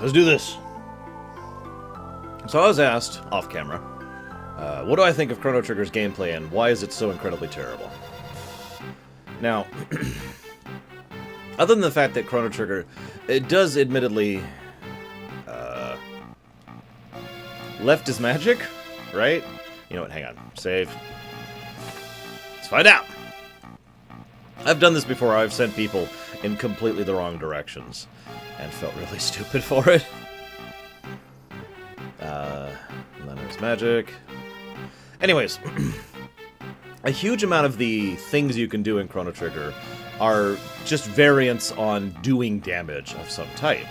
let's do this. So I was asked, off camera, what do I think of Chrono Trigger's gameplay and why is it so incredibly terrible? Now, other than the fact that Chrono Trigger, it does admittedly, left is magic, right? You know what, hang on, save. Let's find out! I've done this before, I've sent people in completely the wrong directions, and felt really stupid for it. And then there's magic. Anyways, a huge amount of the things you can do in Chrono Trigger are just variants on doing damage of some type.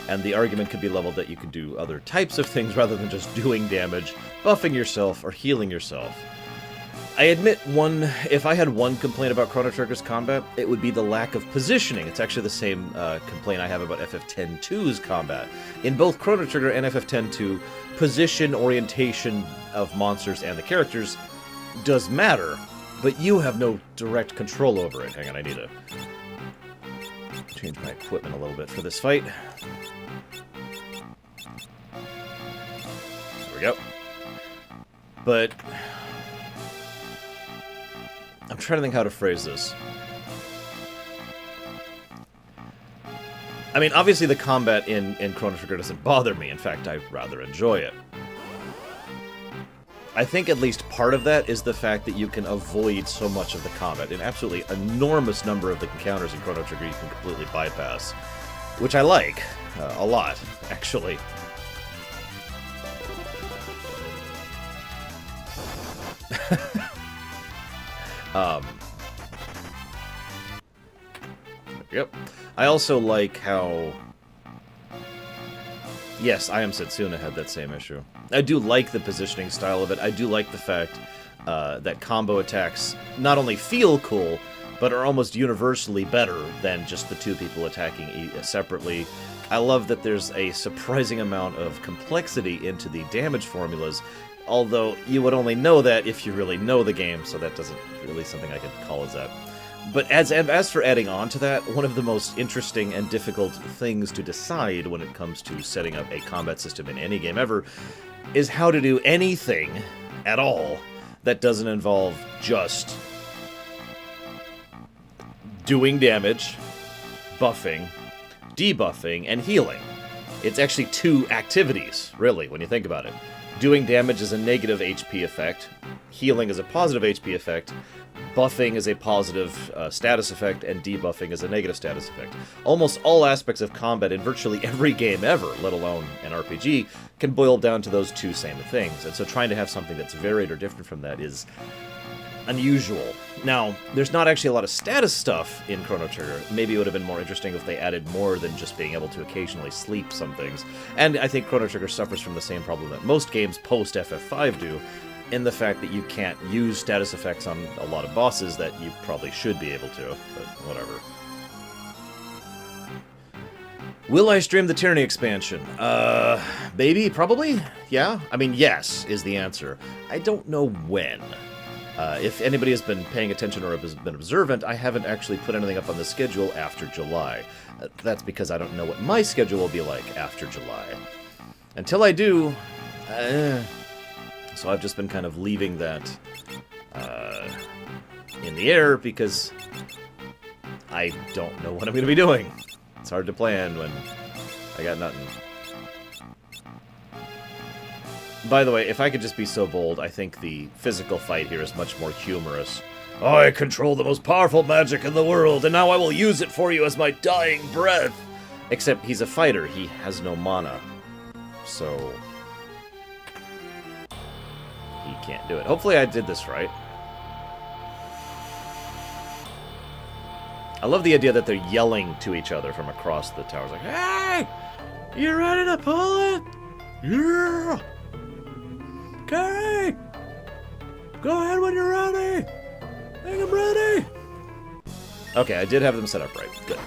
And the argument could be leveled that you could do other types of things rather than just doing damage, buffing yourself, or healing yourself. I admit if I had one complaint about Chrono Trigger's combat, it would be the lack of positioning. It's actually the same complaint I have about FF10-2's combat. In both Chrono Trigger and FF10-2, position, orientation of monsters and the characters does matter, but you have no direct control over it. Hang on, I need to change my equipment a little bit for this fight. There we go. But I'm trying to think how to phrase this. I mean, obviously the combat in Chrono Trigger doesn't bother me. In fact, I rather enjoy it. I think at least part of that is the fact that you can avoid so much of the combat. An absolutely enormous number of the encounters in Chrono Trigger you can completely bypass. Which I like. A lot, actually. Yep. I also like how... Yes, I Am Setsuna had that same issue. I do like the positioning style of it. I do like the fact that combo attacks not only feel cool, but are almost universally better than just the two people attacking separately. I love that there's a surprising amount of complexity into the damage formulas, although you would only know that if you really know the game, so that doesn't really something I could call as that. But as for adding on to that, one of the most interesting and difficult things to decide when it comes to setting up a combat system in any game ever is how to do anything at all that doesn't involve just doing damage, buffing, debuffing, and healing. It's actually two activities, really, when you think about it. Doing damage is a negative HP effect, healing is a positive HP effect, buffing is a positive status effect, and debuffing is a negative status effect. Almost all aspects of combat in virtually every game ever, let alone an RPG, can boil down to those two same things. And so trying to have something that's varied or different from that is unusual. Now, there's not actually a lot of status stuff in Chrono Trigger. Maybe it would have been more interesting if they added more than just being able to occasionally sleep some things. And I think Chrono Trigger suffers from the same problem that most games post-FF5 do, in the fact that you can't use status effects on a lot of bosses that you probably should be able to, but whatever. Will I stream the Tyranny expansion? Maybe, probably? Yeah? I mean, yes, is the answer. I don't know when. If anybody has been paying attention or has been observant, I haven't actually put anything up on the schedule after July. That's because I don't know what my schedule will be like after July. Until I do, so I've just been kind of leaving that in the air because I don't know what I'm going to be doing. It's hard to plan when I got nothing. By the way, if I could just be so bold, I think the physical fight here is much more humorous. I control the most powerful magic in the world, and now I will use it for you as my dying breath! Except he's a fighter, he has no mana. So he can't do it. Hopefully I did this right. I love the idea that they're yelling to each other from across the towers, like, "Hey! You ready to pull it? Yeah! Okay! Go ahead when you're ready! I think I'm ready!" Okay, I did have them set up right. Good.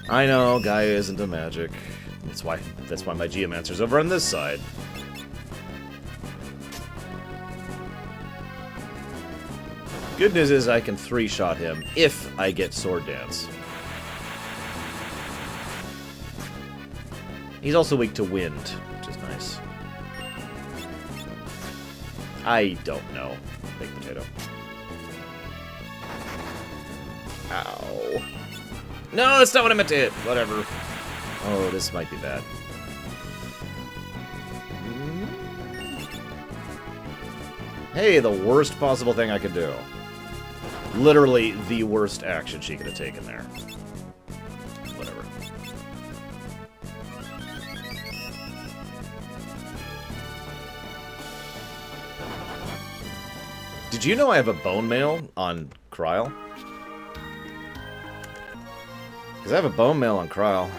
I know, Gaia isn't a magic. That's why my Geomancer's over on this side. Good news is I can 3-shot him if I get Sword Dance. He's also weak to wind, which is nice. I don't know. Baked potato. Ow. No, that's not what I meant to hit. Whatever. Oh, this might be bad. Hey, the worst possible thing I could do. Literally the worst action she could have taken there. Whatever. Did you know I have a bone mail on Kryl? Because I have a bone mail on Kryl.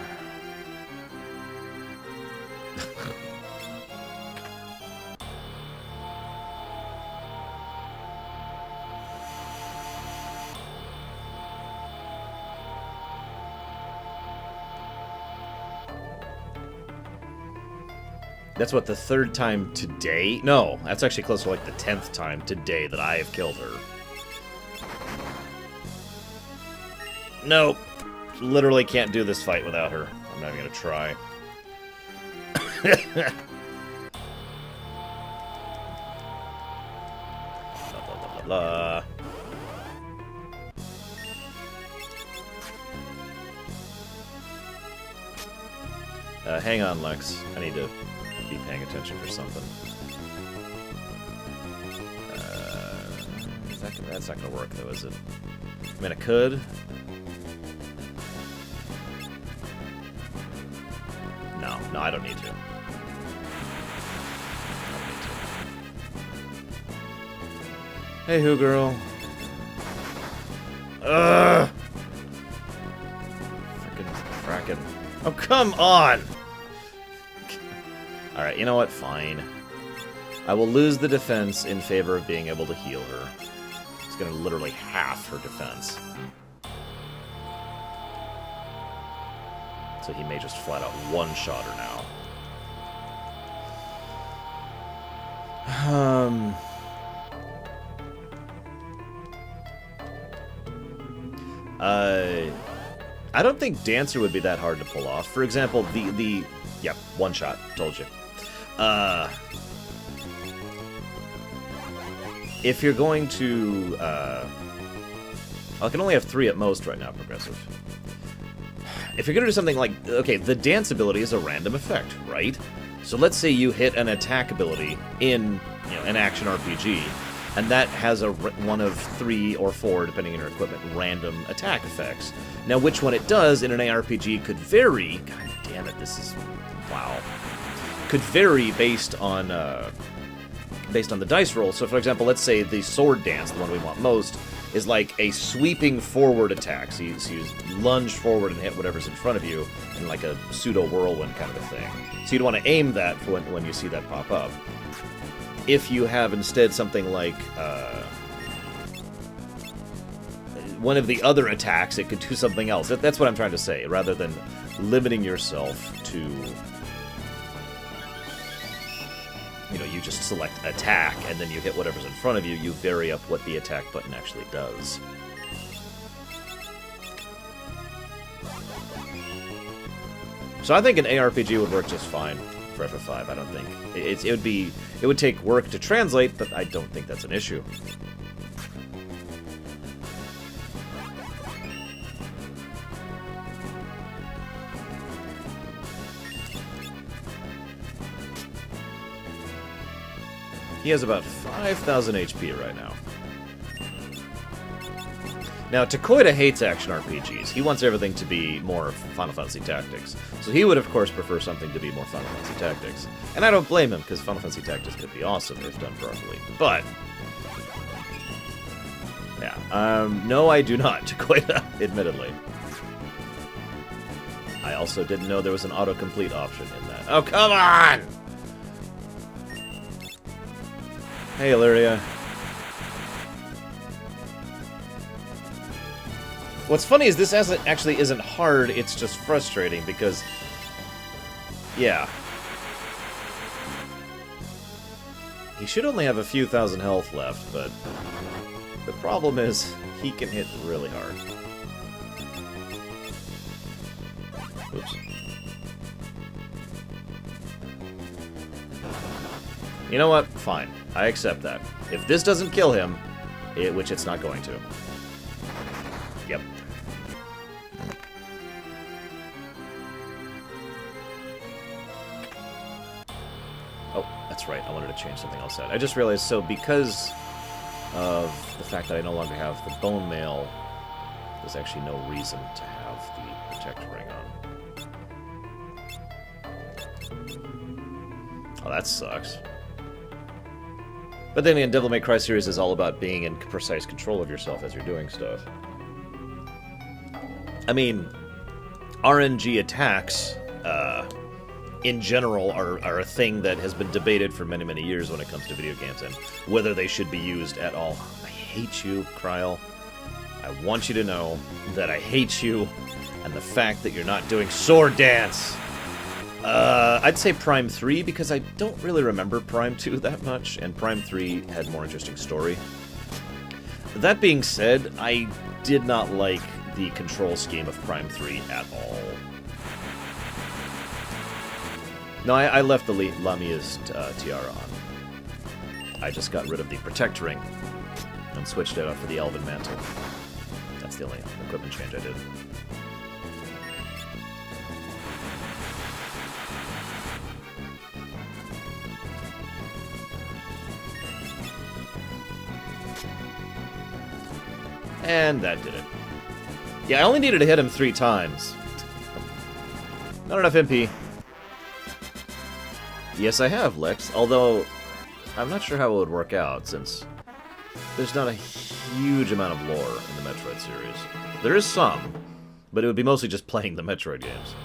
That's what, the 3rd time today? No, that's actually close to like the 10th time today that I have killed her. Nope. Literally can't do this fight without her. I'm not even gonna try. La, la, la, la, la. Hang on, Lex. I need to be paying attention for something. That's not gonna work, though, is it? I mean, it could. No, I don't need to. Hey, Who Girl. Ugh! Frickin'. Oh, come on! Alright, you know what? Fine. I will lose the defense in favor of being able to heal her. It's gonna literally half her defense. So he may just flat out one-shot her now. I don't think Dancer would be that hard to pull off. For example, yep, one shot, told you. If you're going to, I can only have 3 at most right now, Progressive. If you're going to do something like, okay, the dance ability is a random effect, right? So let's say you hit an attack ability in, an action RPG, and that has one of 3 or 4, depending on your equipment, random attack effects. Now, which one it does in an ARPG could vary. God damn it, this is, wow. Could vary based on the dice roll. So, for example, let's say the sword dance, the one we want most, is like a sweeping forward attack. So you lunge forward and hit whatever's in front of you in like a pseudo-whirlwind kind of a thing. So you'd want to aim that for when you see that pop up. If you have instead something like one of the other attacks, it could do something else. That's what I'm trying to say, rather than limiting yourself to, you just select attack, and then you hit whatever's in front of you, you vary up what the attack button actually does. So I think an ARPG would work just fine for FF5. I don't think it would take work to translate, but I don't think that's an issue. He has about 5,000 HP right now. Now, Takoida hates action RPGs. He wants everything to be more Final Fantasy Tactics. So he would, of course, prefer something to be more Final Fantasy Tactics. And I don't blame him, because Final Fantasy Tactics could be awesome if done properly. But, yeah. No, I do not, Takoida, admittedly. I also didn't know there was an autocomplete option in that. Oh, come on! Hey, Illyria. What's funny is this actually isn't hard, it's just frustrating, because... yeah. He should only have a few thousand health left, but... The problem is, he can hit really hard. Oops. You know what? Fine. I accept that. If this doesn't kill him, which it's not going to. Yep. Oh, that's right. I wanted to change something else out. I just realized, so because of the fact that I no longer have the bone mail, there's actually no reason to have the protector ring on. Oh, that sucks. But then again, Devil May Cry series is all about being in precise control of yourself as you're doing stuff. I mean, RNG attacks, in general, are a thing that has been debated for many, many years when it comes to video games, and whether they should be used at all. I hate you, Kryl. I want you to know that I hate you, and the fact that you're not doing Sword Dance. I'd say Prime 3, because I don't really remember Prime 2 that much, and Prime 3 had more interesting story. That being said, I did not like the control scheme of Prime 3 at all. No, I left the Lamia's tiara on. I just got rid of the Protect Ring and switched it out for the Elven Mantle. That's the only equipment change I did. And that did it. Yeah, I only needed to hit him 3 times. Not enough MP. Yes, I have, Lex, although I'm not sure how it would work out, since there's not a huge amount of lore in the Metroid series. There is some, but it would be mostly just playing the Metroid games.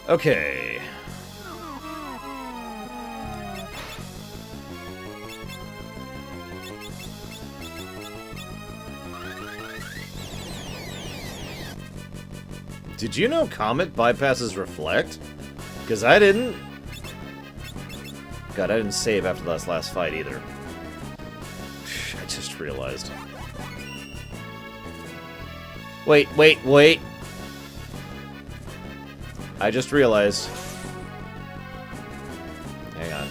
Okay. Did you know Comet bypasses Reflect? Because I didn't. God, I didn't save after this last fight either. I just realized. Wait. I just realized. Hang on.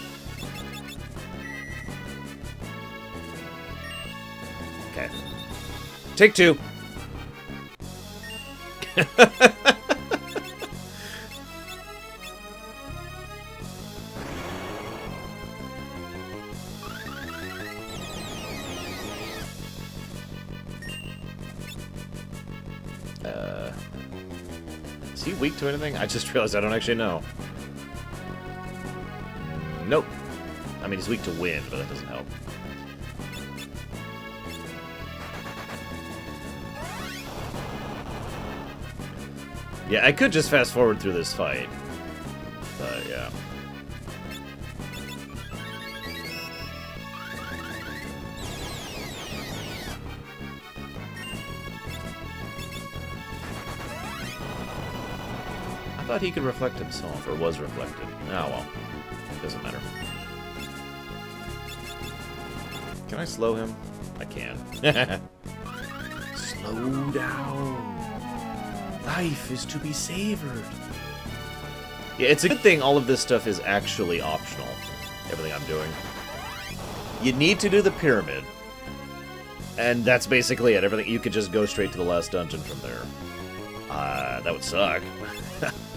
Okay. Take 2. Is he weak to anything? I just realized I don't actually know. Nope. I mean, he's weak to wind, but that doesn't help. Yeah, I could just fast forward through this fight. But, yeah. I thought he could reflect himself, or was reflected. Oh, well. Doesn't matter. Can I slow him? I can. Slow down. Life is to be savored. Yeah, it's a good thing all of this stuff is actually optional. Everything I'm doing. You need to do the pyramid. And that's basically it. Everything, you could just go straight to the last dungeon from there. That would suck.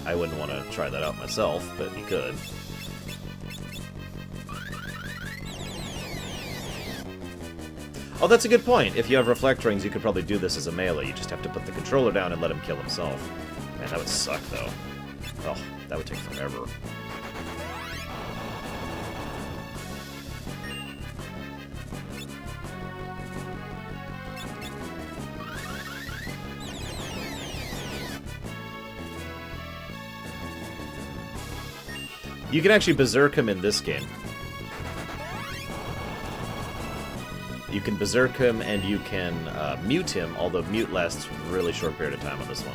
I wouldn't want to try that out myself, but you could. Oh, that's a good point. If you have reflect rings, you could probably do this as a melee. You just have to put the controller down and let him kill himself. Man, that would suck, though. Oh, that would take forever. You can actually berserk him in this game. You can berserk him and you can mute him, although mute lasts a really short period of time on this one.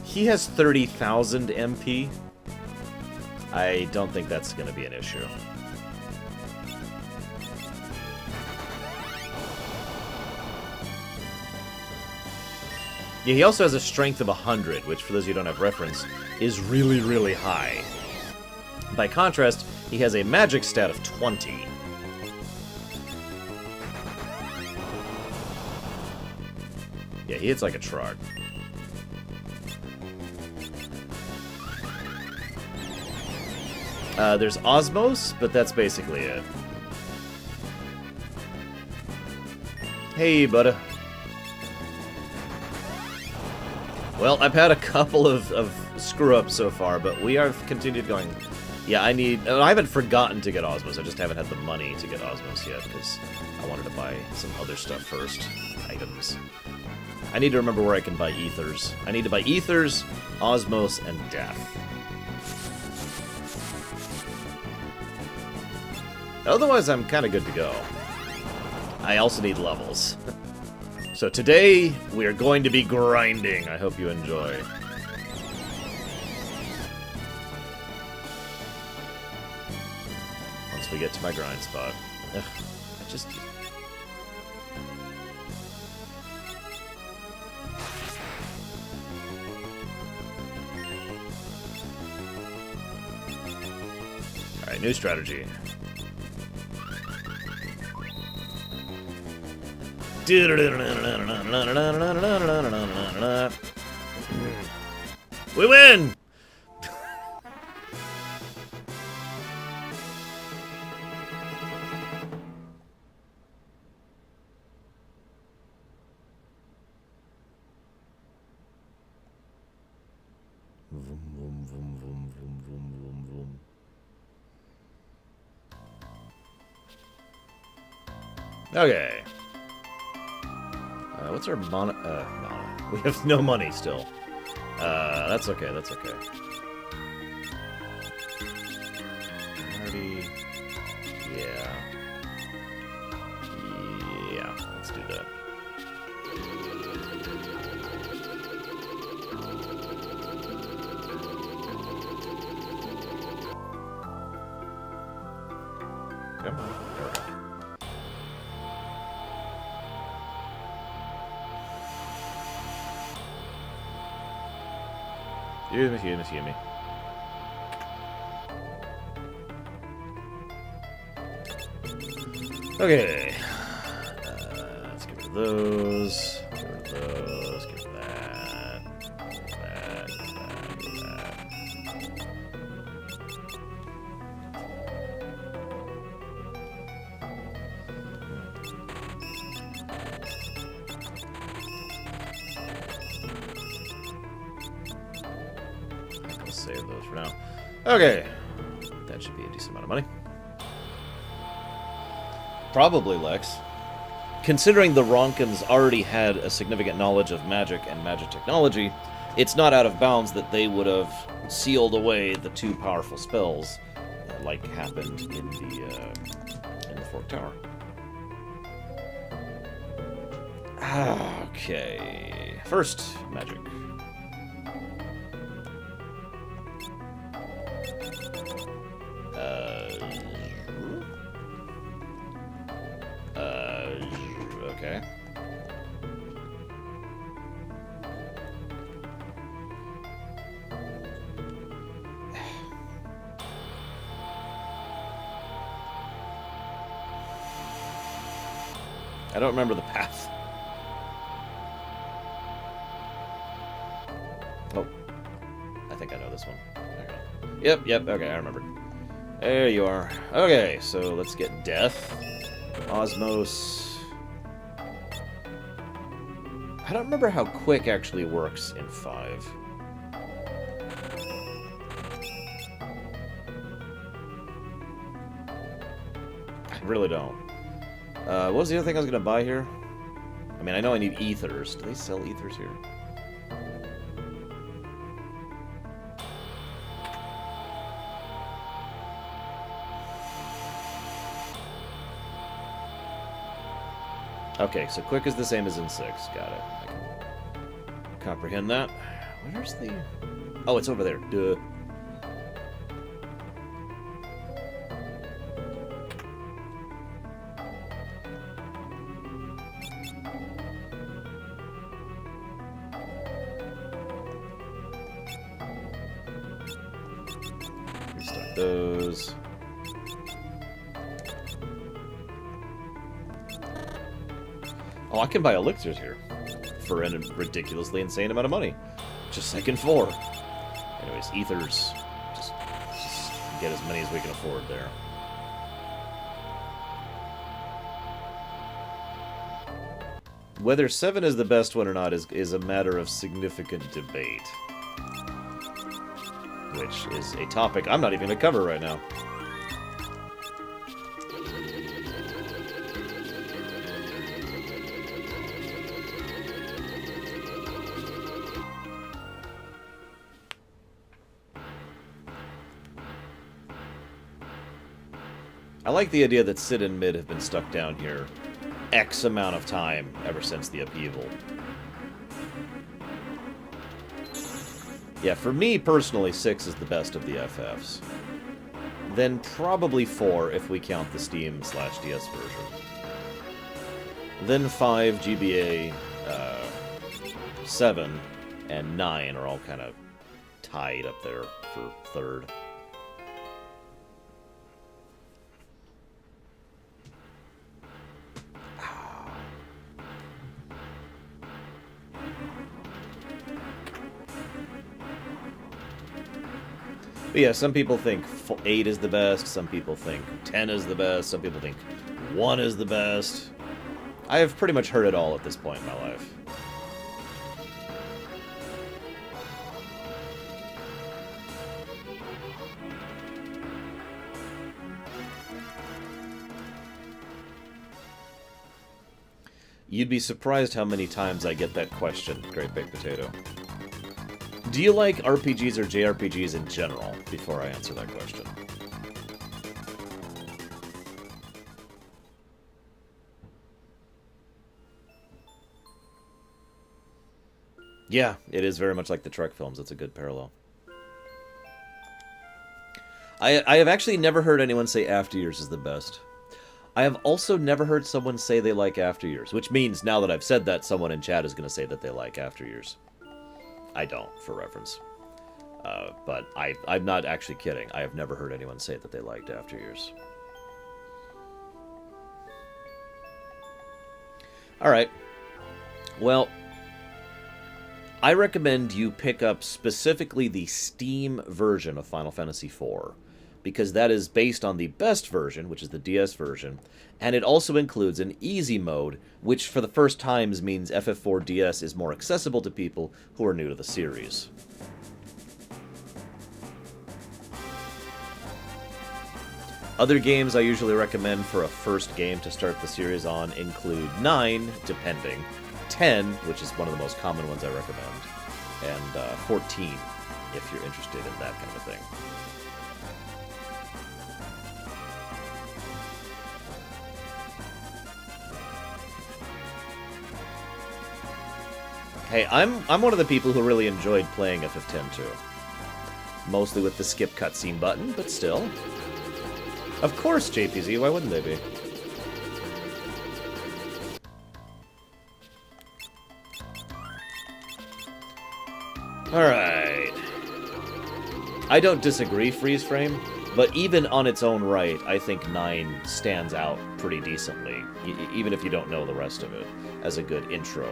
He has 30,000 MP. I don't think that's going to be an issue. Yeah, he also has a strength of 100, which, for those who don't have reference, is really, really high. By contrast, he has a magic stat of 20. Yeah, he hits like a truck. There's Osmos, but that's basically it. Hey, buddy. Well, I've had a couple of screw-ups so far, but we have continued going. Yeah, I haven't forgotten to get Osmos, I just haven't had the money to get Osmos yet, because I wanted to buy some other stuff first. Items. I need to remember where I can buy Ethers. I need to buy Ethers, Osmos, and Death. Otherwise, I'm kind of good to go. I also need levels. So today, we are going to be grinding. I hope you enjoy. Once we get to my grind spot. Ugh, I just... Alright, new strategy. We win! Okay. What's our mono? We have no money still. That's okay, that's okay. Already... Yeah. Yeah, let's do that. Come on. Excuse me. Okay. Let's get rid of those. Get rid of those. Get rid of that. Get rid of that. Get rid of that. Get rid of that. Let's save those for now. Okay. That should be a decent amount of money. Probably Lex. Considering the Ronkins already had a significant knowledge of magic and magic technology, it's not out of bounds that they would have sealed away the two powerful spells, like happened in the Fork Tower. Okay. First, magic. Okay. I don't remember the path. Oh. I think I know this one. Yep, okay, I remember. There you are. Okay, so let's get Death. Osmos. I don't remember how quick actually works in 5. I really don't. What was the other thing I was going to buy here? I mean, I know I need ethers. Do they sell ethers here? Okay, so quick is the same as in 6. Got it. I can comprehend that. Where's the... Oh, it's over there. Duh. Restart those. Oh, I can buy elixirs here for a ridiculously insane amount of money. Just second 4. Anyways, ethers. Just get as many as we can afford there. Whether 7 is the best one or not is a matter of significant debate. Which is a topic I'm not even going to cover right now. I like the idea that Sid and Mid have been stuck down here X amount of time ever since the upheaval. Yeah, for me personally, 6 is the best of the FFs. Then probably 4 if we count the Steam/DS version. Then 5, GBA, 7, and 9 are all kind of tied up there for 3rd. But yeah, some people think 8 is the best, some people think 10 is the best, some people think 1 is the best. I have pretty much heard it all at this point in my life. You'd be surprised how many times I get that question, Great Baked Potato. Do you like RPGs or JRPGs in general, before I answer that question? Yeah, it is very much like the Trek films. It's a good parallel. I have actually never heard anyone say After Years is the best. I have also never heard someone say they like After Years, which means now that I've said that, someone in chat is going to say that they like After Years. I don't, for reference. But I'm not actually kidding. I have never heard anyone say that they liked After Years. Alright. Well, I recommend you pick up specifically the Steam version of Final Fantasy IV, because that is based on the best version, which is the DS version, and it also includes an easy mode, which for the first times means FF4 DS is more accessible to people who are new to the series. Other games I usually recommend for a first game to start the series on include 9, depending, 10, which is one of the most common ones I recommend, and 14, if you're interested in that kind of a thing. Hey, I'm one of the people who really enjoyed playing FF10 too. Mostly with the skip cutscene button, but still. Of course, JPZ, why wouldn't they be? Alright. I don't disagree, Freeze Frame, but even on its own right, I think 9 stands out pretty decently, even if you don't know the rest of it, as a good intro.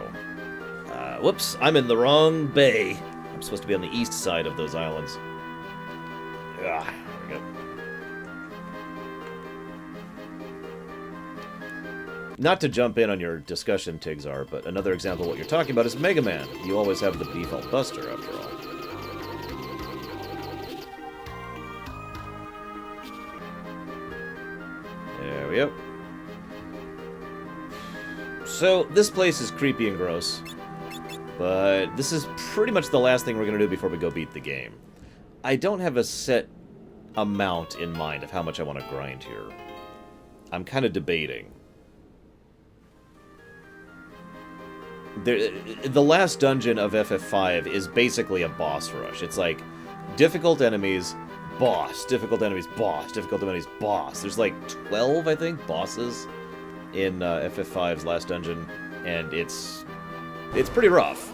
Whoops, I'm in the wrong bay. I'm supposed to be on the east side of those islands. There we go. Not to jump in on your discussion, Tigzar, but another example of what you're talking about is Mega Man. You always have the default Buster, after all. There we go. So, this place is creepy and gross. But this is pretty much the last thing we're going to do before we go beat the game. I don't have a set amount in mind of how much I want to grind here. I'm kind of debating. The last dungeon of FF5 is basically a boss rush. It's like difficult enemies, boss, difficult enemies, boss, difficult enemies, boss. There's like 12, I think, bosses in FF5's last dungeon, and it's pretty rough.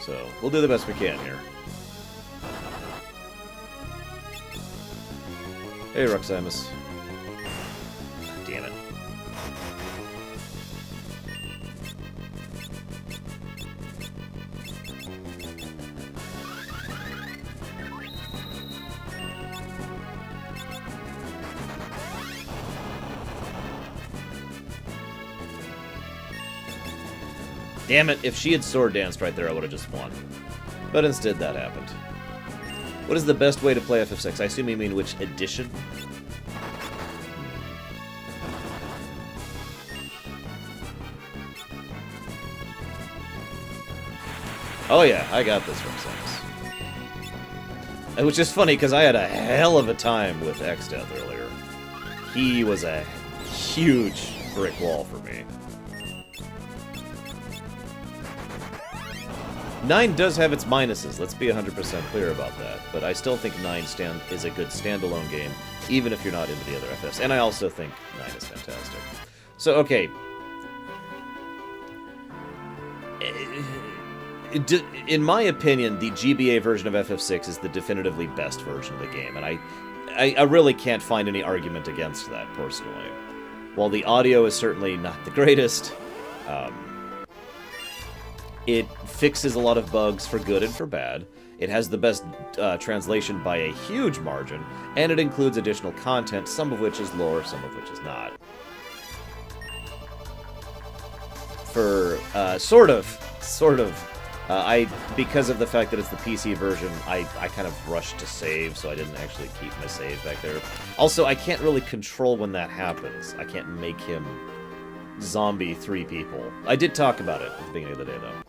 So, we'll do the best we can here. Hey, Roxamus. Damn it. Damn it, if she had sword danced right there, I would have just won. But instead, that happened. What is the best way to play FF6? I assume you mean which edition? Oh yeah, I got this from Samus. Which is funny, because I had a hell of a time with X-Death earlier. He was a huge brick wall for me. 9 does have its minuses, let's be 100% clear about that, but I still think 9 is a good standalone game, even if you're not into the other FFs, and I also think 9 is fantastic. So, okay. In my opinion, the GBA version of FF6 is the definitively best version of the game, and I really can't find any argument against that, personally. While the audio is certainly not the greatest, it fixes a lot of bugs for good and for bad. It has the best translation by a huge margin, and it includes additional content, some of which is lore, some of which is not. For, sort of, because of the fact that it's the PC version, I kind of rushed to save, so I didn't actually keep my save back there. Also, I can't really control when that happens. I can't make him zombie 3 people. I did talk about it at the beginning of the day, though.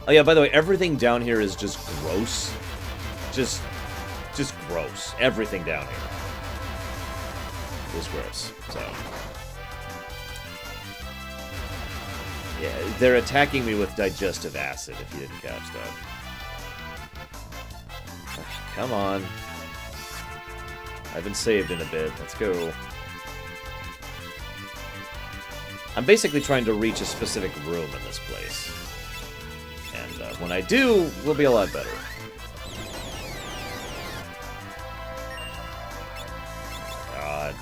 Oh yeah, by the way, everything down here is just gross. Just gross. Everything down here is gross, so... Yeah, they're attacking me with digestive acid, if you didn't catch that. Come on. I haven't saved in a bit. Let's go. I'm basically trying to reach a specific room in this place. And when I do, we'll be a lot better. God.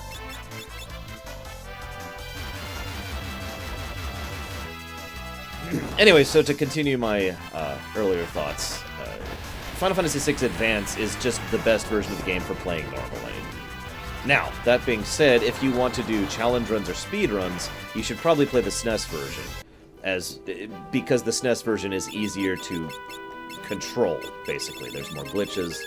Anyway, so to continue my earlier thoughts, Final Fantasy VI Advance is just the best version of the game for playing normally. Now, that being said, if you want to do challenge runs or speed runs, you should probably play the SNES version, because the SNES version is easier to control, basically. There's more glitches,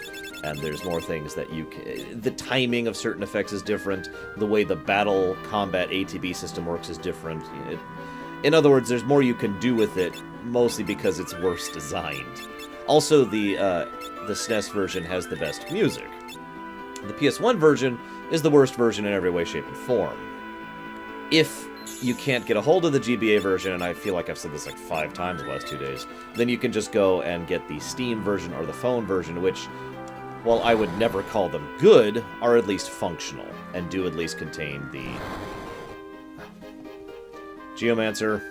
and there's more things that you can... The timing of certain effects is different, the way the battle combat ATB system works is different. In other words, there's more you can do with it, mostly because it's worse designed. Also, the SNES version has the best music. The PS1 version is the worst version in every way, shape, and form. If you can't get a hold of the GBA version, and I feel like I've said this like 5 times the last 2 days, then you can just go and get the Steam version or the phone version, which, while I would never call them good, are at least functional, and do at least contain the... Geomancer,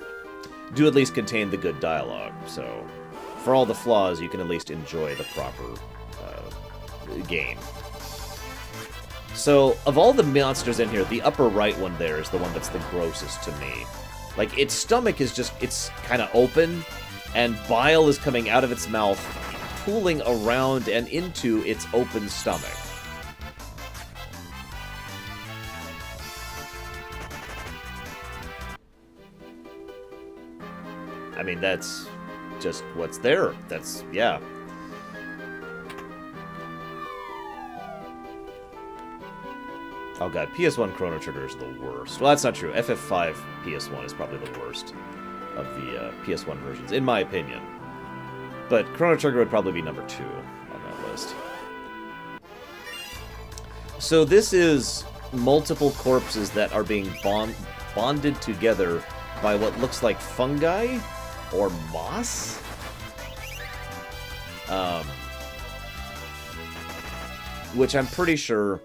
do at least contain the good dialogue, so for all the flaws, you can at least enjoy the proper game. So, of all the monsters in here, the upper right one there is the one that's the grossest to me. Like, its stomach is just, it's kind of open, and bile is coming out of its mouth, pooling around and into its open stomach. I mean, that's just what's there. That's, yeah. Oh god, PS1 Chrono Trigger is the worst. Well, that's not true. FF5 PS1 is probably the worst of the PS1 versions, in my opinion. But Chrono Trigger would probably be number 2 on that list. So this is multiple corpses that are being bonded together by what looks like fungi or moss. Which I'm pretty sure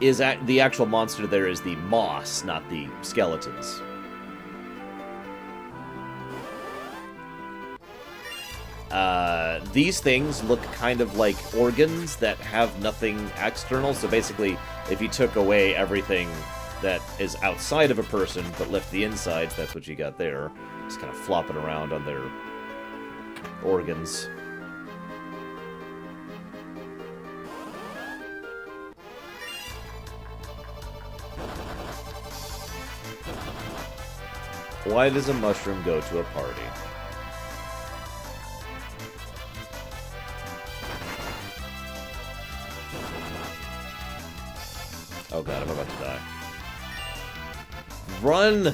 is the actual monster there is the moss, not the skeletons. These things look kind of like organs that have nothing external. So basically, if you took away everything that is outside of a person but left the insides, that's what you got there. Just kind of flopping around on their organs. Why does a mushroom go to a party? Oh god, I'm about to die. Run!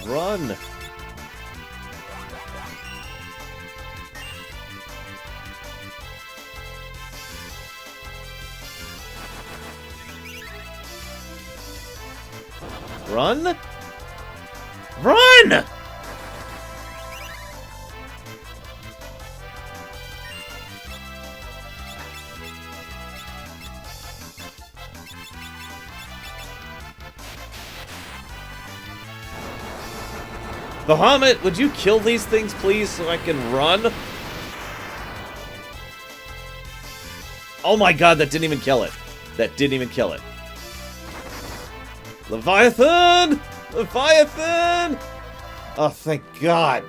Run! Run? Run! Bahamut, would you kill these things, please, so I can run? Oh my god, that didn't even kill it. That didn't even kill it. Leviathan! Leviathan! Oh, thank God.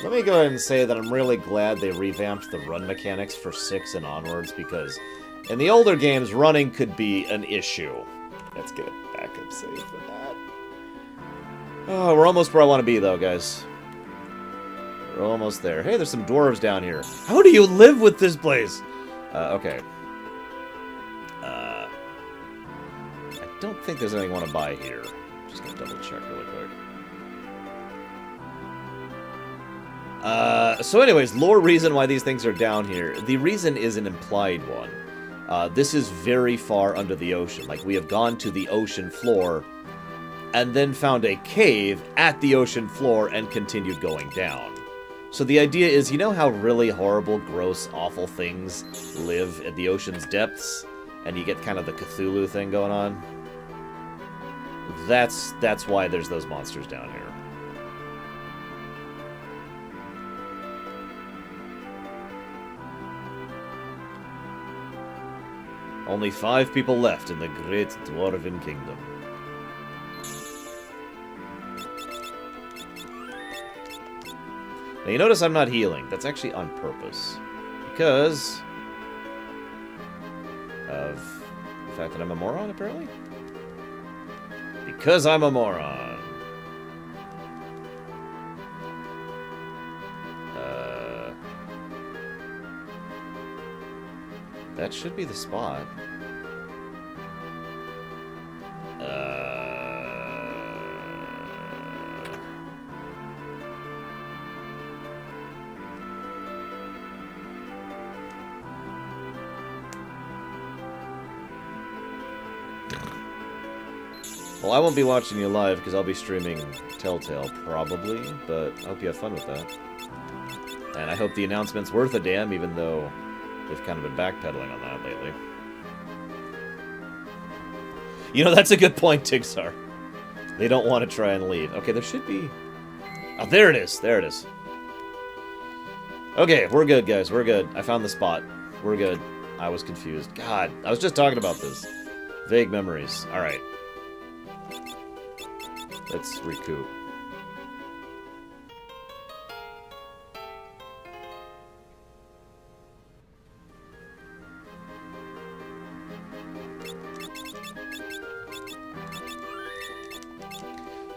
Let me go ahead and say that I'm really glad they revamped the run mechanics for 6 and onwards, because in the older games, running could be an issue. Let's get a backup save for that. Oh, we're almost where I want to be, though, guys. We're almost there. Hey, there's some dwarves down here. How do you live with this place? Okay. I don't think there's anything I want to buy here. Just gonna double check really quick. So anyways, lore reason why these things are down here. The reason is an implied one. This is very far under the ocean. Like, we have gone to the ocean floor and then found a cave at the ocean floor and continued going down. So the idea is, you know how really horrible, gross, awful things live at the ocean's depths? And you get kind of the Cthulhu thing going on? That's why there's those monsters down here. Only 5 people left in the Great Dwarven Kingdom. Now you notice I'm not healing. That's actually on purpose. Because of the fact that I'm a moron, apparently? Because I'm a moron. That should be the spot. Well, I won't be watching you live because I'll be streaming Telltale, probably, but I hope you have fun with that. And I hope the announcement's worth a damn, even though they've kind of been backpedaling on that lately. You know, that's a good point, Tigsar. They don't want to try and leave. Okay, there should be... Oh, there it is. There it is. Okay, we're good, guys. We're good. I found the spot. We're good. I was confused. God, I was just talking about this. Vague memories. All right. Let's recoup.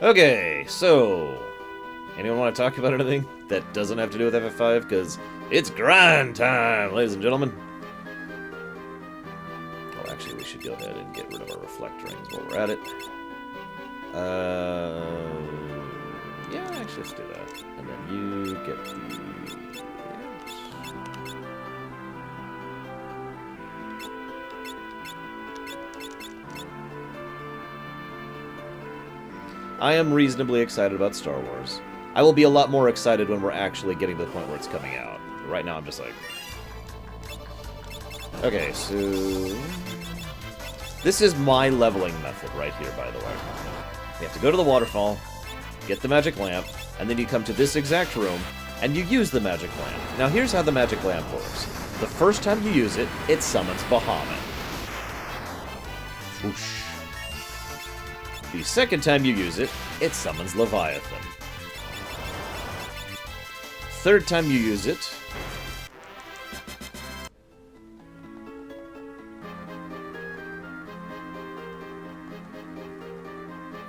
Okay, so... Anyone want to talk about anything that doesn't have to do with FF5? Because it's grind time, ladies and gentlemen. Oh, actually, we should go ahead and get rid of our reflect rings while we're at it. Yeah, actually, let's do that. And then you get the... I am reasonably excited about Star Wars. I will be a lot more excited when we're actually getting to the point where it's coming out. Right now, I'm just like... Okay, so... This is my leveling method right here, by the way. You have to go to the waterfall, get the magic lamp, and then you come to this exact room, and you use the magic lamp. Now, here's how the magic lamp works. The first time you use it, it summons Bahamut. Whoosh. The second time you use it, it summons Leviathan. Third time you use it...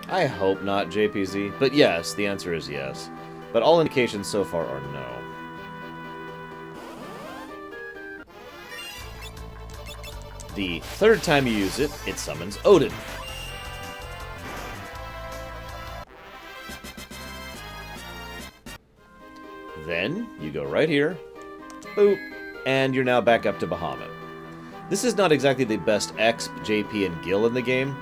I hope not, JPZ. But yes, the answer is yes. But all indications so far are no. The third time you use it, it summons Odin. Then, you go right here, boop, and you're now back up to Bahamut. This is not exactly the best Exp, JP, and Gil in the game,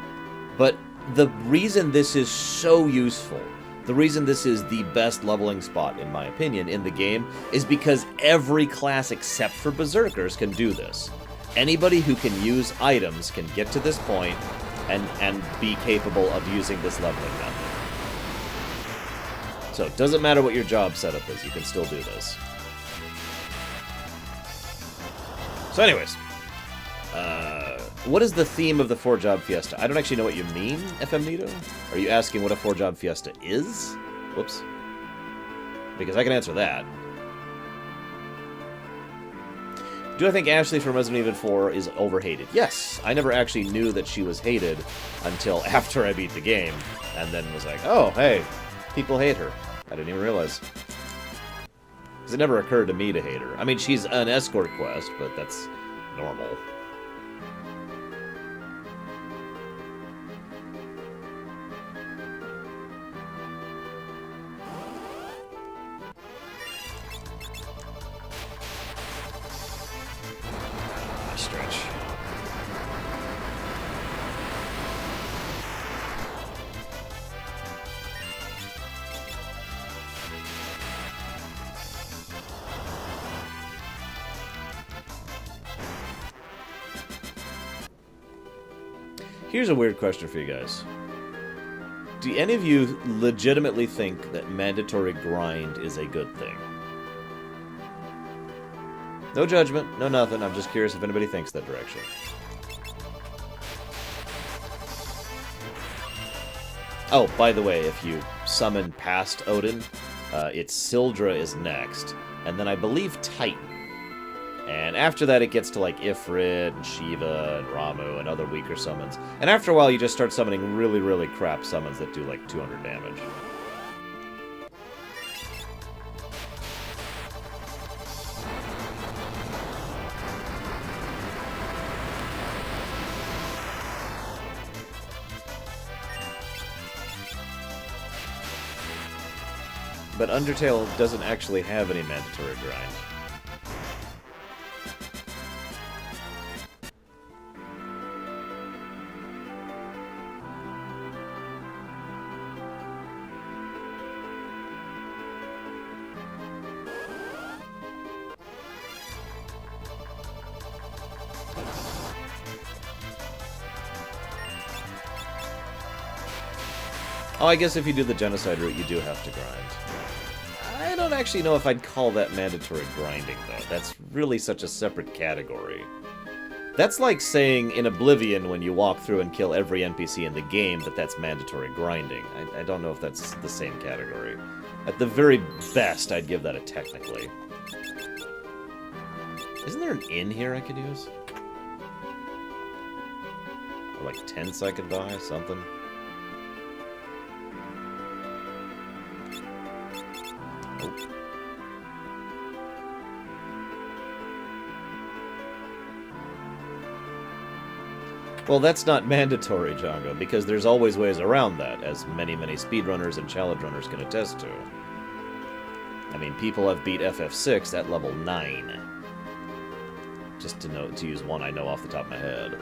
but the reason this is so useful, the reason this is the best leveling spot, in my opinion, in the game, is because every class except for Berserkers can do this. Anybody who can use items can get to this point and be capable of using this leveling method. So it doesn't matter what your job setup is, you can still do this. So anyways, what is the theme of the 4-job Fiesta? I don't actually know what you mean, FM Nito. Are you asking what a 4-job Fiesta is? Whoops. Because I can answer that. Do I think Ashley from Resident Evil 4 is overhated? Yes. I never actually knew that she was hated until after I beat the game. And then was like, oh, hey, people hate her. I didn't even realize. Because it never occurred to me to hate her. I mean, she's an escort quest, but that's normal. Stretch. Here's a weird question for you guys. Do any of you legitimately think that mandatory grind is a good thing? No judgment, no nothing. I'm just curious if anybody thinks that direction. Oh, by the way, if you summon past Odin, it's Sildra is next, and then I believe Titan. And after that, it gets to, like, Ifrit, and Shiva, and Ramu, and other weaker summons. And after a while, you just start summoning really, really crap summons that do, like, 200 damage. But Undertale doesn't actually have any mandatory grind. Oh, I guess if you do the genocide route, you do have to grind. I don't actually know if I'd call that mandatory grinding, though. That's really such a separate category. That's like saying in Oblivion, when you walk through and kill every NPC in the game, that's mandatory grinding. I don't know if that's the same category. At the very best, I'd give that a technically. Isn't there an inn here I could use? Or like tents I could buy, something? Well, that's not mandatory, Django, because there's always ways around that, as many, many speedrunners and challenge runners can attest to. I mean, people have beat FF6 at level 9. Just to use one I know off the top of my head.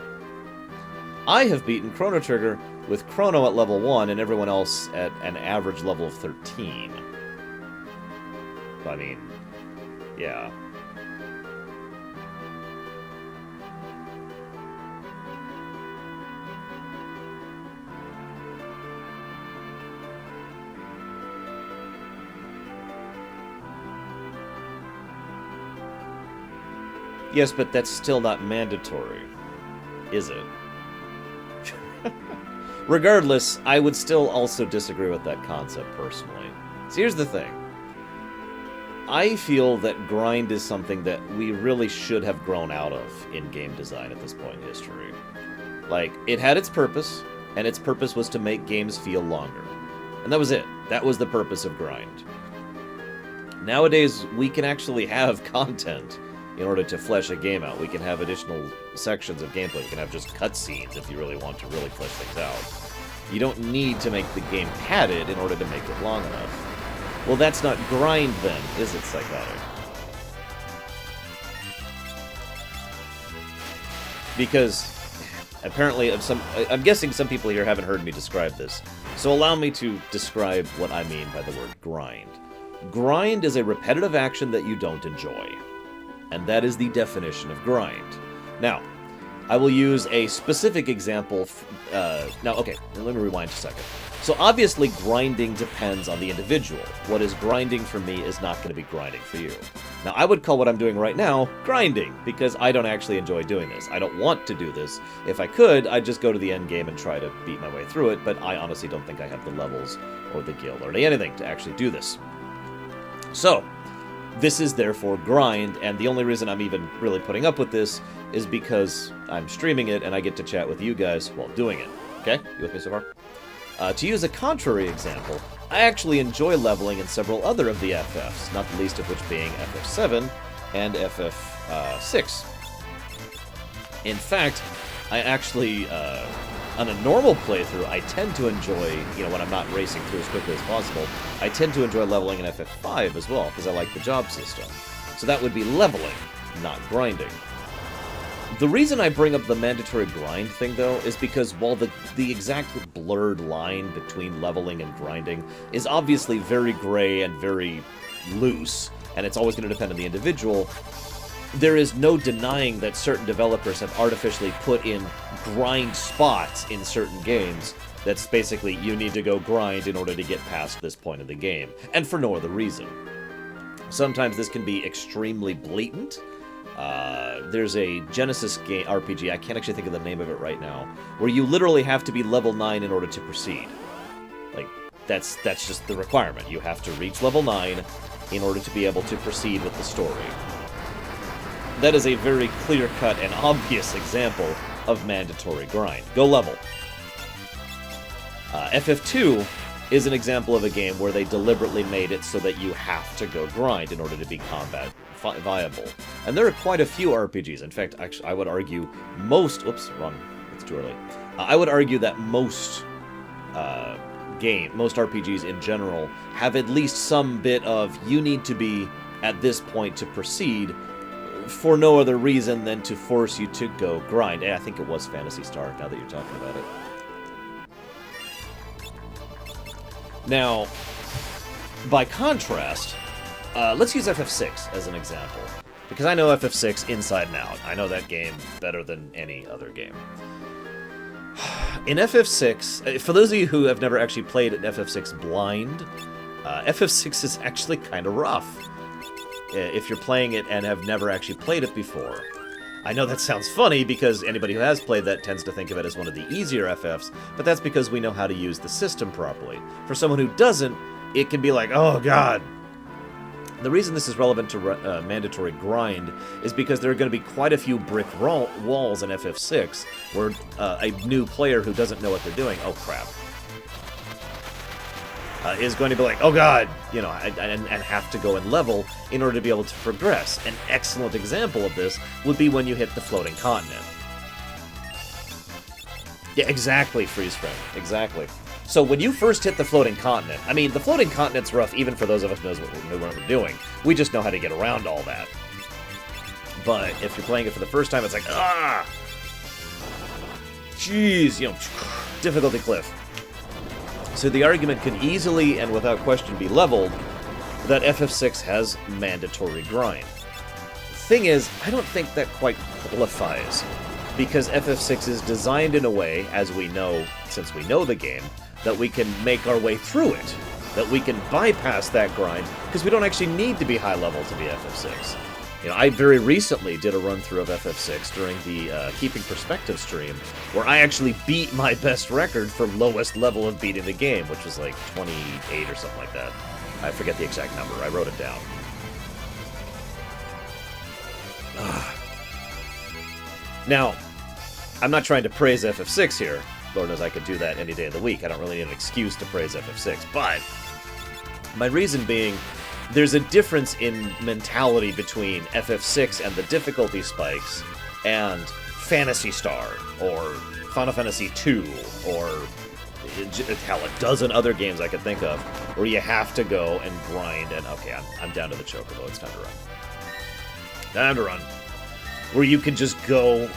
I have beaten Chrono Trigger with Chrono at level 1 and everyone else at an average level of 13. I mean, yeah. Yes, but that's still not mandatory, is it? Regardless, I would still also disagree with that concept personally. So here's the thing. I feel that grind is something that we really should have grown out of in game design at this point in history. Like, it had its purpose, and its purpose was to make games feel longer. And that was it. That was the purpose of grind. Nowadays, we can actually have content in order to flesh a game out. We can have additional sections of gameplay. We can have just cutscenes if you really want to really flesh things out. You don't need to make the game padded in order to make it long enough. Well, that's not grind then, is it, Psychotic? Because apparently, I'm guessing some people here haven't heard me describe this. So allow me to describe what I mean by the word grind. Grind is a repetitive action that you don't enjoy. And that is the definition of grind. Now, I will use a specific example. Okay, let me rewind a second. So obviously, grinding depends on the individual. What is grinding for me is not going to be grinding for you. Now, I would call what I'm doing right now grinding, because I don't actually enjoy doing this. I don't want to do this. If I could, I'd just go to the end game and try to beat my way through it, but I honestly don't think I have the levels or the guild or anything to actually do this. So, this is therefore grind, and the only reason I'm even really putting up with this is because I'm streaming it and I get to chat with you guys while doing it. Okay? You with me so far? To use a contrary example, I actually enjoy leveling in several other of the FFs, not the least of which being FF7 and FF6. In fact, I actually, on a normal playthrough, I tend to enjoy, when I'm not racing through as quickly as possible, I tend to enjoy leveling in FF5 as well, because I like the job system. So that would be leveling, not grinding. The reason I bring up the mandatory grind thing, though, is because while the exact blurred line between leveling and grinding is obviously very gray and very loose, and it's always going to depend on the individual, there is no denying that certain developers have artificially put in grind spots in certain games that's basically you need to go grind in order to get past this point of the game, and for no other reason. Sometimes this can be extremely blatant. There's a Genesis game RPG, I can't actually think of the name of it right now, where you literally have to be level 9 in order to proceed. Like, that's just the requirement. You have to reach level 9 in order to be able to proceed with the story. That is a very clear-cut and obvious example of mandatory grind. Go level. FF2 is an example of a game where they deliberately made it so that you have to go grind in order to be combat viable. And there are quite a few RPGs. In fact, actually, I would argue most... Oops, wrong. It's too early. I would argue that most RPGs in general have at least some bit of you need to be at this point to proceed for no other reason than to force you to go grind. I think it was Phantasy Star, now that you're talking about it. Now, by contrast, let's use FF6 as an example, because I know FF6 inside and out. I know that game better than any other game. In FF6, for those of you who have never actually played an FF6 blind, FF6 is actually kind of rough if you're playing it and have never actually played it before. I know that sounds funny because anybody who has played that tends to think of it as one of the easier FFs, but that's because we know how to use the system properly. For someone who doesn't, it can be like, oh god. The reason this is relevant to mandatory grind is because there are going to be quite a few brick walls in FF6 where a new player who doesn't know what they're doing, oh crap, is going to be like, oh god, and have to go and level in order to be able to progress. An excellent example of this would be when you hit the floating continent. Yeah, exactly, freeze frame, exactly. So when you first hit the floating continent, I mean, the floating continent's rough even for those of us who know what we're doing. We just know how to get around all that. But if you're playing it for the first time, it's like, ah! Jeez, you know, difficulty cliff. So the argument could easily and without question be leveled that FF6 has mandatory grind. Thing is, I don't think that quite qualifies, because FF6 is designed in a way, as we know, since we know the game, that we can make our way through it, that we can bypass that grind, because we don't actually need to be high level to be FF6. You know, I very recently did a run-through of FF6 during the Keeping Perspective stream, where I actually beat my best record for lowest level of beating the game, which was like 28 or something like that. I forget the exact number. I wrote it down. Now, I'm not trying to praise FF6 here. Lord knows I could do that any day of the week. I don't really need an excuse to praise FF6. But my reason being, there's a difference in mentality between FF6 and the difficulty spikes and Phantasy Star or Final Fantasy II or hell, a dozen other games I could think of where you have to go and grind and, okay, I'm down to the chocobo, it's time to run. Time to run. Where you can just go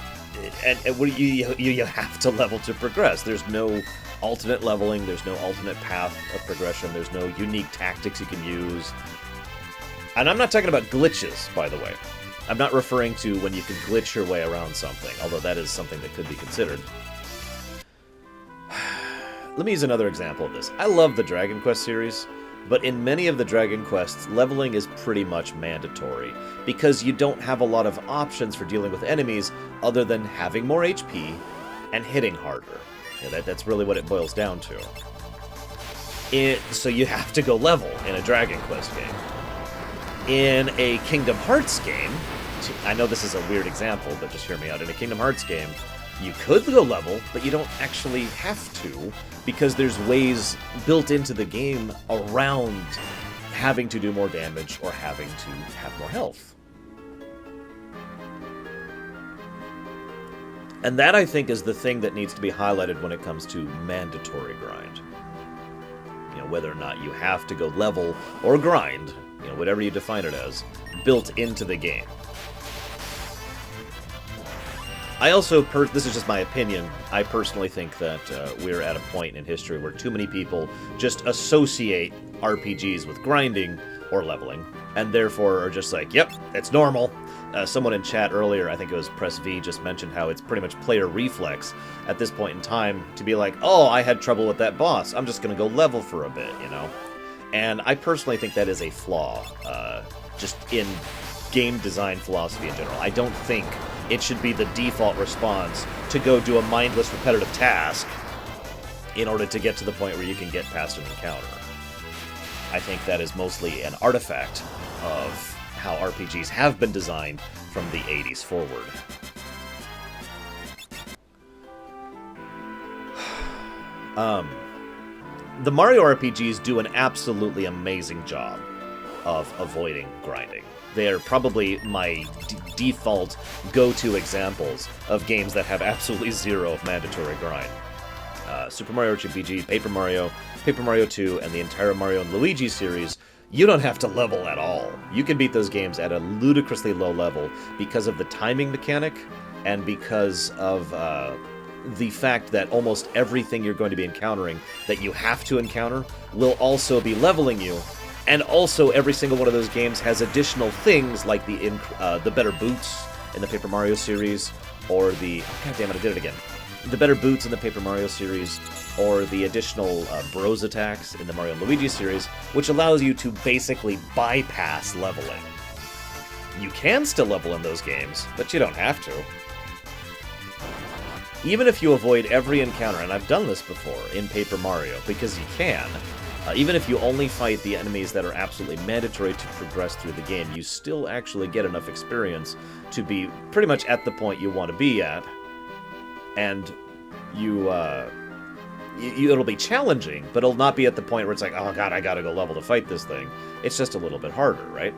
and where you have to level to progress. There's no alternate leveling, there's no alternate path of progression, there's no unique tactics you can use. And I'm not talking about glitches, by the way. I'm not referring to when you can glitch your way around something, although that is something that could be considered. Let me use another example of this. I love the Dragon Quest series, but in many of the Dragon Quests, leveling is pretty much mandatory, because you don't have a lot of options for dealing with enemies other than having more HP and hitting harder. You know, that's really what it boils down to. So you have to go level in a Dragon Quest game. In a Kingdom Hearts game, I know this is a weird example, but just hear me out. In a Kingdom Hearts game, you could go level, but you don't actually have to, because there's ways built into the game around having to do more damage or having to have more health. And that, I think, is the thing that needs to be highlighted when it comes to mandatory grind. You know, whether or not you have to go level or grind, you know, whatever you define it as, built into the game. I also, this is just my opinion, I personally think that we're at a point in history where too many people just associate RPGs with grinding or leveling, and therefore are just like, yep, it's normal. Someone in chat earlier, I think it was Press V, just mentioned how it's pretty much player reflex at this point in time to be like, oh, I had trouble with that boss, I'm just going to go level for a bit, you know? And I personally think that is a flaw, just in game design philosophy in general. I don't think it should be the default response to go do a mindless, repetitive task in order to get to the point where you can get past an encounter. I think that is mostly an artifact of how RPGs have been designed from the 80s forward. The Mario RPGs do an absolutely amazing job of avoiding grinding. They are probably my default go-to examples of games that have absolutely zero mandatory grind. Super Mario RPG, Paper Mario 2, and the entire Mario & Luigi series, you don't have to level at all. You can beat those games at a ludicrously low level because of the timing mechanic and because of the fact that almost everything you're going to be encountering that you have to encounter will also be leveling you. And also, every single one of those games has additional things like the better boots in the Paper Mario series, or the... Oh, God damn it, I did it again. The better boots in the Paper Mario series, or the additional bros attacks in the Mario & Luigi series, which allows you to basically bypass leveling. You can still level in those games, but you don't have to. Even if you avoid every encounter, and I've done this before in Paper Mario, because you can... even if you only fight the enemies that are absolutely mandatory to progress through the game, you still actually get enough experience to be pretty much at the point you want to be at. And it'll be challenging, but it'll not be at the point where it's like, oh god, I gotta go level to fight this thing. It's just a little bit harder, right?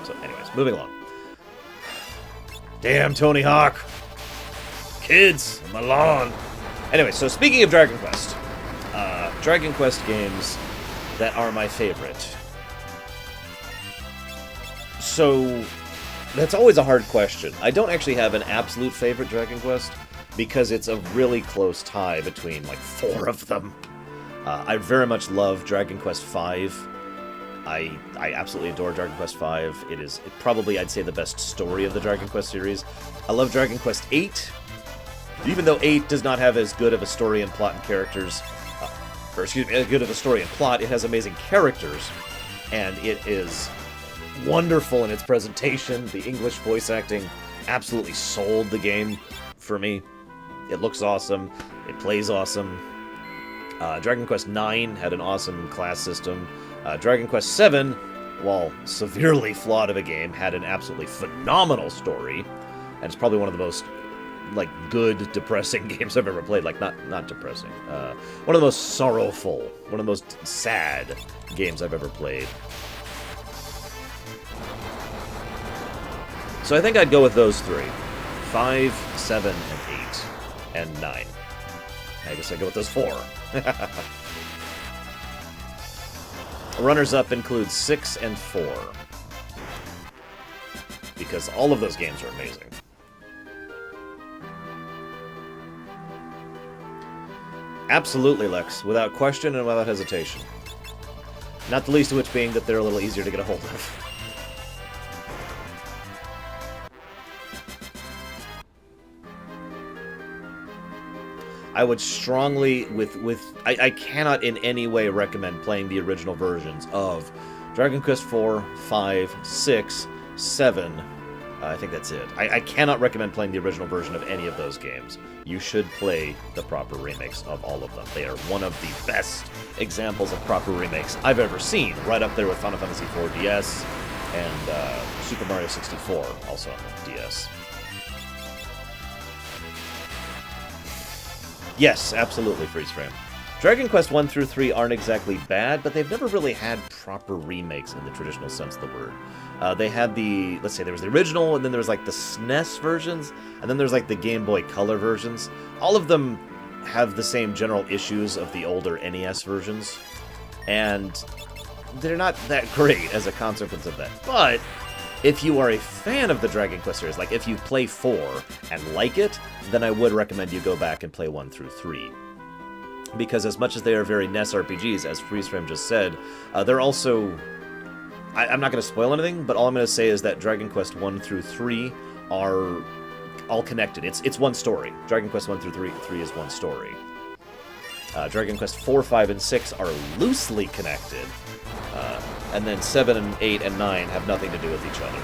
So anyways, moving along. Damn, Tony Hawk! Kids, on my lawn! Anyway, so speaking of Dragon Quest... Dragon Quest games that are my favorite. So, that's always a hard question. I don't actually have an absolute favorite Dragon Quest, because it's a really close tie between, like, 4 of them. I very much love Dragon Quest V. I absolutely adore Dragon Quest V. It is probably, I'd say, the best story of the Dragon Quest series. I love Dragon Quest VIII, even though 8 does not have as good of a story and plot and characters, or excuse me, as good of a story and plot. It has amazing characters, and it is wonderful in its presentation. The English voice acting absolutely sold the game for me. It looks awesome. It plays awesome. Dragon Quest IX had an awesome class system. Dragon Quest VII, while severely flawed of a game, had an absolutely phenomenal story, and it's probably one of the most, like, good, depressing games I've ever played. Like, not depressing. One of the most sorrowful, one of the most sad games I've ever played. So I think I'd go with those 3. 5, 7, and 8. And 9. I guess I'd go with those 4. Runners-up include 6 and 4. Because all of those games are amazing. Absolutely, Lex. Without question and without hesitation. Not the least of which being that they're a little easier to get a hold of. I would strongly, I cannot in any way recommend playing the original versions of Dragon Quest 4, 5, 6, 7. I think that's it. I cannot recommend playing the original version of any of those games. You should play the proper remakes of all of them. They are one of the best examples of proper remakes I've ever seen. Right up there with Final Fantasy IV DS and Super Mario 64, also on the DS. Yes, absolutely, Freeze Frame. Dragon Quest 1 through 3 aren't exactly bad, but they've never really had proper remakes in the traditional sense of the word. They had the, let's say there was the original, and then there was like the SNES versions, and then there's like the Game Boy Color versions. All of them have the same general issues of the older NES versions, and they're not that great as a consequence of that. But if you are a fan of the Dragon Quest series, like if you play 4 and like it, then I would recommend you go back and play 1 through 3. Because as much as they are very NES RPGs, as Freeze Frame just said, they're also... I'm not going to spoil anything, but all I'm going to say is that Dragon Quest 1 through 3 are all connected. It's one story. Dragon Quest 1 through 3 is one story. Dragon Quest 4, 5, and 6 are loosely connected. And then 7 and 8 and 9 have nothing to do with each other.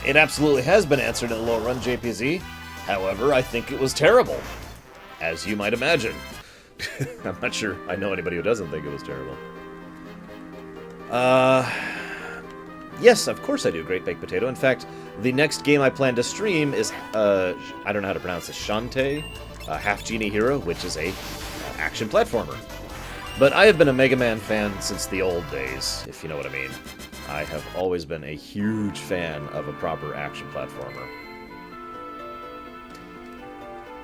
It absolutely has been answered in the low run, JPZ. However, I think it was terrible. As you might imagine. I'm not sure I know anybody who doesn't think it was terrible. Yes, of course I do, Great Baked Potato. In fact, the next game I plan to stream is, I don't know how to pronounce this, Shantae, Half Genie Hero, which is a action platformer. But I have been a Mega Man fan since the old days, if you know what I mean. I have always been a huge fan of a proper action platformer.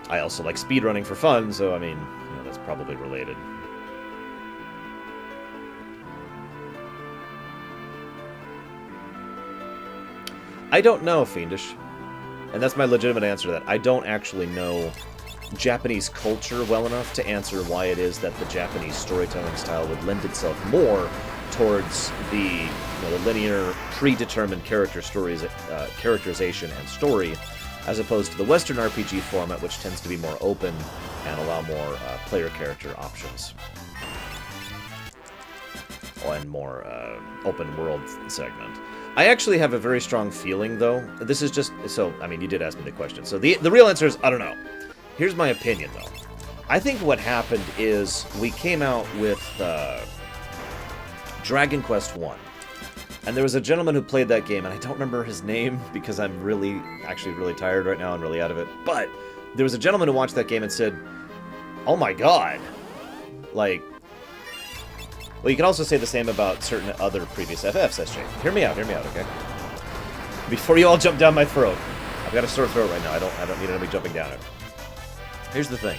I also like speedrunning for fun, so, I mean, you know, that's probably related. I don't know, Fiendish. And that's my legitimate answer to that. I don't actually know Japanese culture well enough to answer why it is that the Japanese storytelling style would lend itself more towards the, the linear, predetermined characterization and story, as opposed to the Western RPG format, which tends to be more open and allow more player character options. And more open world segment. I actually have a very strong feeling, though. This is just... So, I mean, you did ask me the question. So the real answer is, I don't know. Here's my opinion, though. I think what happened is we came out with Dragon Quest 1. And there was a gentleman who played that game, and I don't remember his name because I'm actually really tired right now and really out of it. But there was a gentleman who watched that game and said, oh my god. Like... Well, you can also say the same about certain other previous FFs, SJ. Hear me out, okay? Before you all jump down my throat. I've got a sore throat right now. I don't need anybody jumping down it. Here's the thing.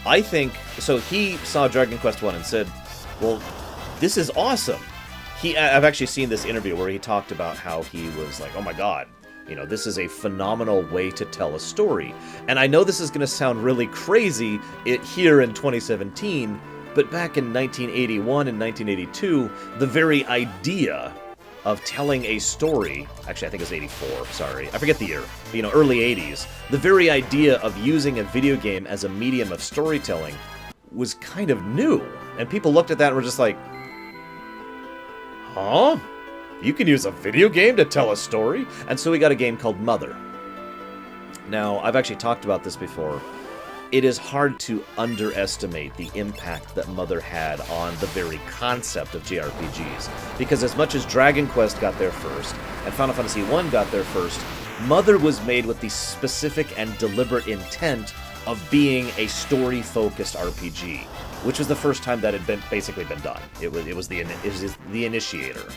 I think... So he saw Dragon Quest 1 and said, well, this is awesome. I've actually seen this interview where he talked about how he was like, oh my god, you know, this is a phenomenal way to tell a story. And I know this is going to sound really crazy here in 2017, but back in 1981 and 1982, the very idea of telling a story, actually I think it was 84, sorry, I forget the year, you know, early 80s, the very idea of using a video game as a medium of storytelling was kind of new. And people looked at that and were just like, huh? You can use a video game to tell a story? And so we got a game called Mother. Now, I've actually talked about this before. It is hard to underestimate the impact that Mother had on the very concept of JRPGs. Because as much as Dragon Quest got there first, and Final Fantasy I got there first, Mother was made with the specific and deliberate intent of being a story-focused RPG, which was the first time that had basically been done. It was the initiator.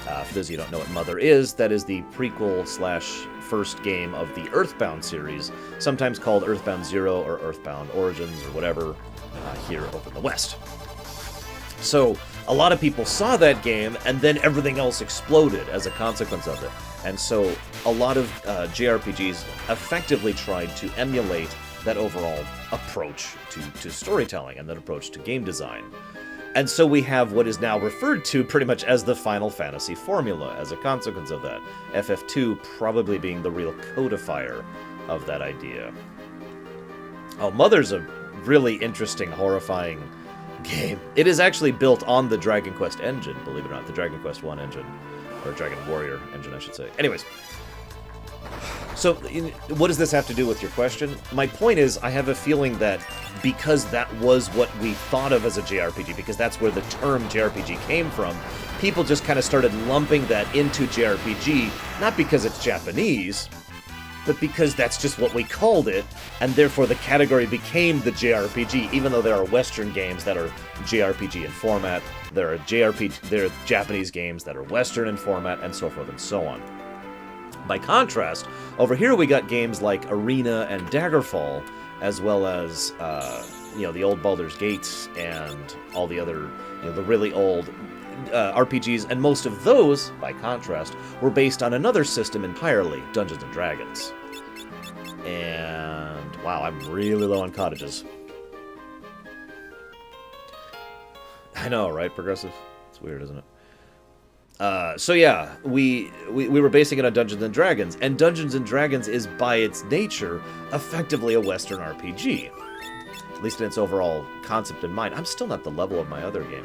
For those of you who don't know what Mother is, that is the prequel / first game of the Earthbound series, sometimes called Earthbound Zero or Earthbound Origins or whatever here over in the West. So a lot of people saw that game, and then everything else exploded as a consequence of it. And so a lot of JRPGs effectively tried to emulate that overall approach to storytelling and that approach to game design. And so we have what is now referred to pretty much as the Final Fantasy formula as a consequence of that. FF2 probably being the real codifier of that idea. Oh, Mother's a really interesting, horrifying game. It is actually built on the Dragon Quest engine, believe it or not, the Dragon Quest 1 engine. Or Dragon Warrior engine, I should say. Anyways. So, what does this have to do with your question? My point is, I have a feeling that because that was what we thought of as a JRPG, because that's where the term JRPG came from, people just kind of started lumping that into JRPG, not because it's Japanese, but because that's just what we called it, and therefore the category became the JRPG, even though there are Western games that are JRPG in format, there are Japanese games that are Western in format, and so forth and so on. By contrast, over here we got games like Arena and Daggerfall, as well as, the old Baldur's Gates and all the other, the really old RPGs, and most of those, by contrast, were based on another system entirely, Dungeons & Dragons. And, wow, I'm really low on cottages. I know, right, Progressive? It's weird, isn't it? So yeah, we were basing it on Dungeons & Dragons, and Dungeons & Dragons is, by its nature, effectively a Western RPG. At least in its overall concept in mind. I'm still not the level of my other game.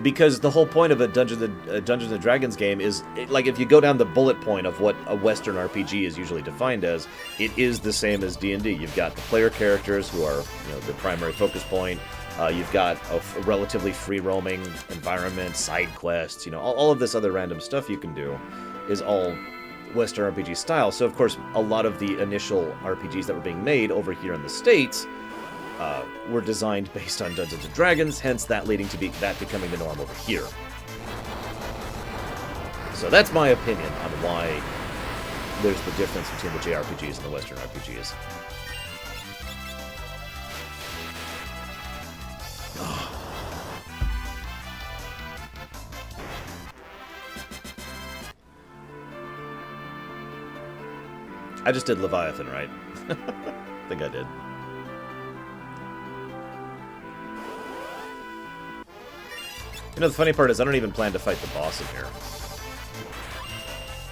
Because the whole point of a Dungeons & Dragons game is, like, if you go down the bullet point of what a Western RPG is usually defined as, it is the same as D&D. You've got the player characters who are, the primary focus point. You've got a relatively free-roaming environment, side quests, all of this other random stuff you can do is all Western RPG style. So, of course, a lot of the initial RPGs that were being made over here in the States were designed based on Dungeons & Dragons, hence that leading to that becoming the norm over here. So that's my opinion on why there's the difference between the JRPGs and the Western RPGs. I just did Leviathan, right? I think I did. The funny part is I don't even plan to fight the boss in here.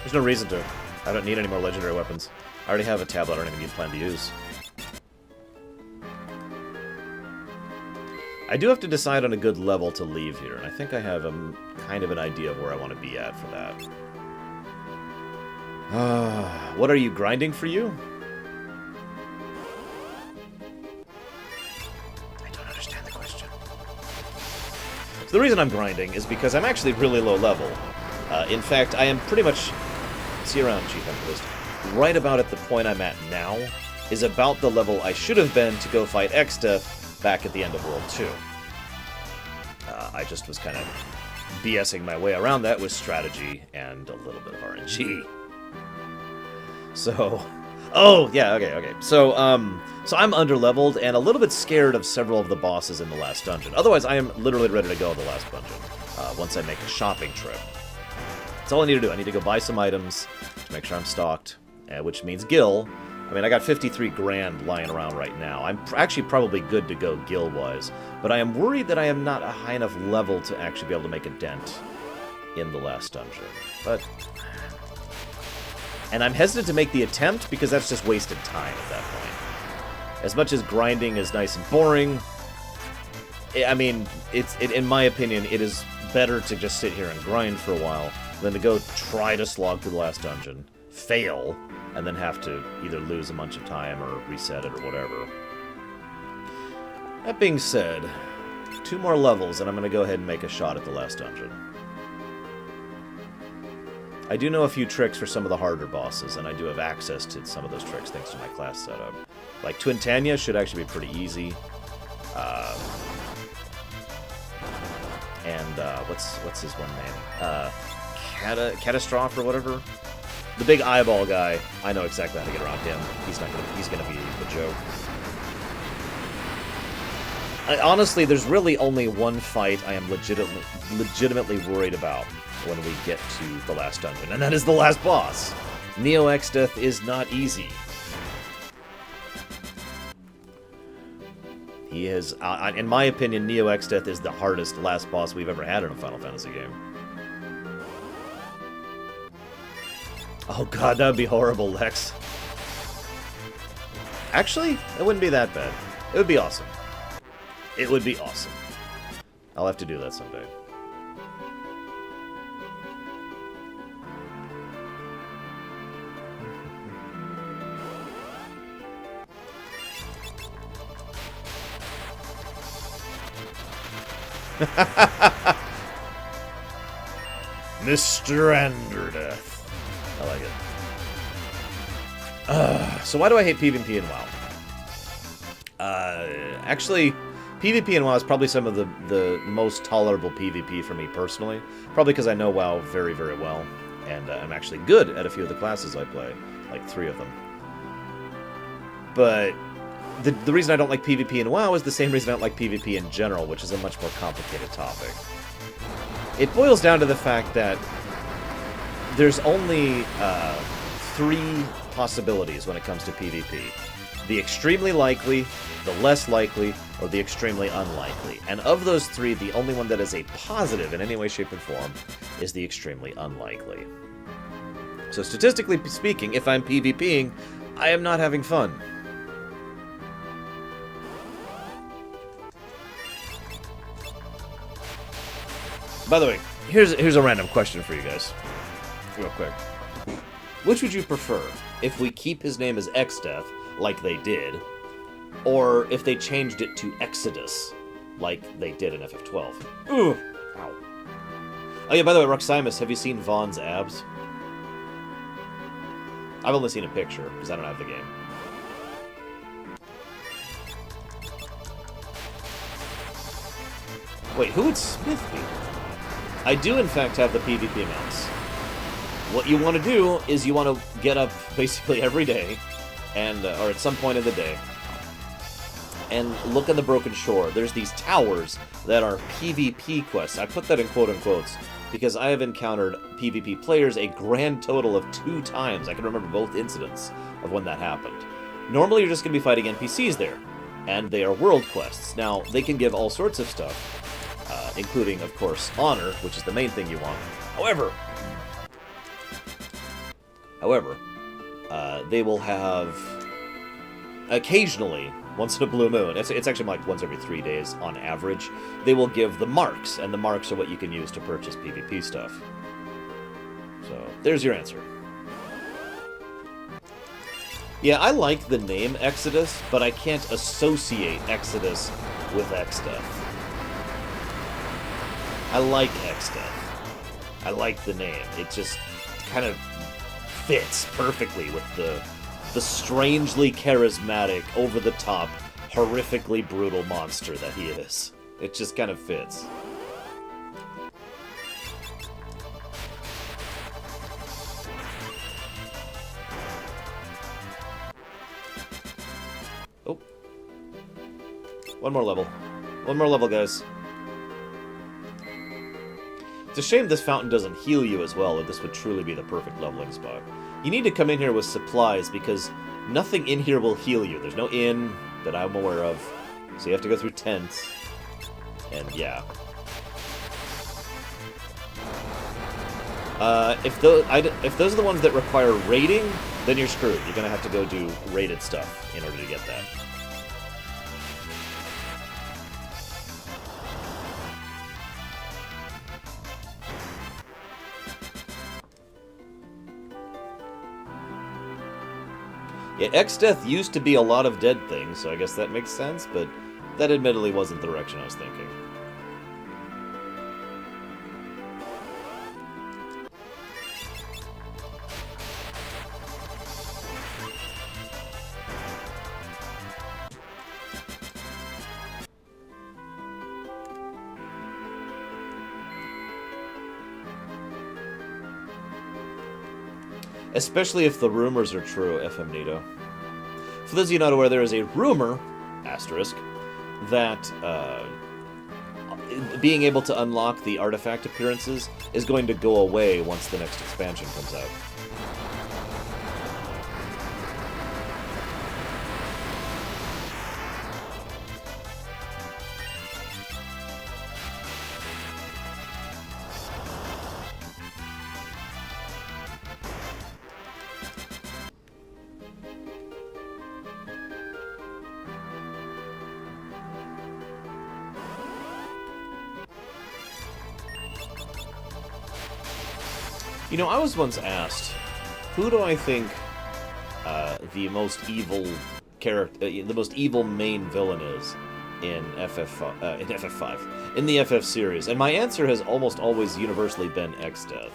There's no reason to. I don't need any more legendary weapons. I already have a tablet I don't even need to plan to use. I do have to decide on a good level to leave here, and I think I have kind of an idea of where I want to be at for that. What are you grinding for you? I don't understand the question. So the reason I'm grinding is because I'm actually really low level. In fact, I am pretty much... See around, Chief Evangelist. Right about at the point I'm at now is about the level I should have been to go fight Exta back at the end of World 2. I just was kind of BSing my way around that with strategy and a little bit of RNG. So, Oh, yeah, okay. So I'm underleveled and a little bit scared of several of the bosses in the last dungeon. Otherwise, I am literally ready to go in the last dungeon once I make a shopping trip. That's all I need to do. I need to go buy some items to make sure I'm stocked, which means Gil. I mean, I got 53 grand lying around right now. I'm actually probably good to go Gil-wise, but I am worried that I am not a high enough level to actually be able to make a dent in the last dungeon. And I'm hesitant to make the attempt because that's just wasted time at that point. As much as grinding is nice and boring, I mean, in my opinion, it is better to just sit here and grind for a while than to go try to slog through the last dungeon, fail, and then have to either lose a bunch of time or reset it or whatever. That being said, 2 more levels and I'm going to go ahead and make a shot at the last dungeon. I do know a few tricks for some of the harder bosses, and I do have access to some of those tricks thanks to my class setup. Like Twin Tanya should actually be pretty easy. What's his one name? Catastrophe or whatever? The big eyeball guy, I know exactly how to get around him. He's gonna be a joke. Honestly, there's really only one fight I am legitimately worried about when we get to the last dungeon, and that is the last boss. Neo Exdeath is not easy. He is, in my opinion, Neo Exdeath is the hardest last boss we've ever had in a Final Fantasy game. Oh god, that would be horrible, Lex. Actually, it wouldn't be that bad. It would be awesome. It would be awesome. I'll have to do that someday. Mr. Underdeath. I like it. So why do I hate PvP in WoW? Actually, PvP in WoW is probably some of the most tolerable PvP for me personally. Probably because I know WoW very, very well. And I'm actually good at a few of the classes I play. Like 3 of them. But the reason I don't like PvP in WoW is the same reason I don't like PvP in general, which is a much more complicated topic. It boils down to the fact that there's only 3 possibilities when it comes to PvP. The extremely likely, the less likely, or the extremely unlikely. And of those 3, the only one that is a positive in any way, shape, and form is the extremely unlikely. So statistically speaking, if I'm PvPing, I am not having fun. By the way, here's a random question for you guys. Real quick. Which would you prefer? If we keep his name as Exdeath, like they did, or if they changed it to Exodus, like they did in FF12? Ooh! Ow. Oh yeah, by the way, Roximus, have you seen Vaughn's abs? I've only seen a picture, because I don't have the game. Wait, who would Smith be? I do, in fact, have the PvP mounts. What you want to do is you want to get up basically every day, and or at some point in the day, and look on the Broken Shore. There's these towers that are PvP quests. I put that in quote-unquotes because I have encountered PvP players a grand total of 2 times. I can remember both incidents of when that happened. Normally, you're just going to be fighting NPCs there, and they are world quests. Now, they can give all sorts of stuff. Including, of course, honor, which is the main thing you want. However, they will have, occasionally, once in a blue moon, it's actually like once every 3 days on average, they will give the marks, and the marks are what you can use to purchase PvP stuff. So, there's your answer. Yeah, I like the name Exodus, but I can't associate Exodus with Exdeath. I like Exdeath. I like the name. It just kind of fits perfectly with the strangely charismatic, over-the-top, horrifically brutal monster that he is. It just kind of fits. One more level. One more level, guys. It's a shame this fountain doesn't heal you as well, or this would truly be the perfect leveling spot. You need to come in here with supplies, because nothing in here will heal you. There's no inn that I'm aware of, so you have to go through tents. And yeah. If those are the ones that require raiding, then you're screwed. You're gonna have to go do raided stuff in order to get that. Yeah, X-Death used to be a lot of dead things, so I guess that makes sense, but that admittedly wasn't the direction I was thinking. Especially if the rumors are true, FM Nito. For those of you not aware, there is a rumor, asterisk, that being able to unlock the artifact appearances is going to go away once the next expansion comes out. You know, I was once asked, who do I think the most evil character, the most evil main villain is in FF5, in the FF series, and my answer has almost always universally been X-Death.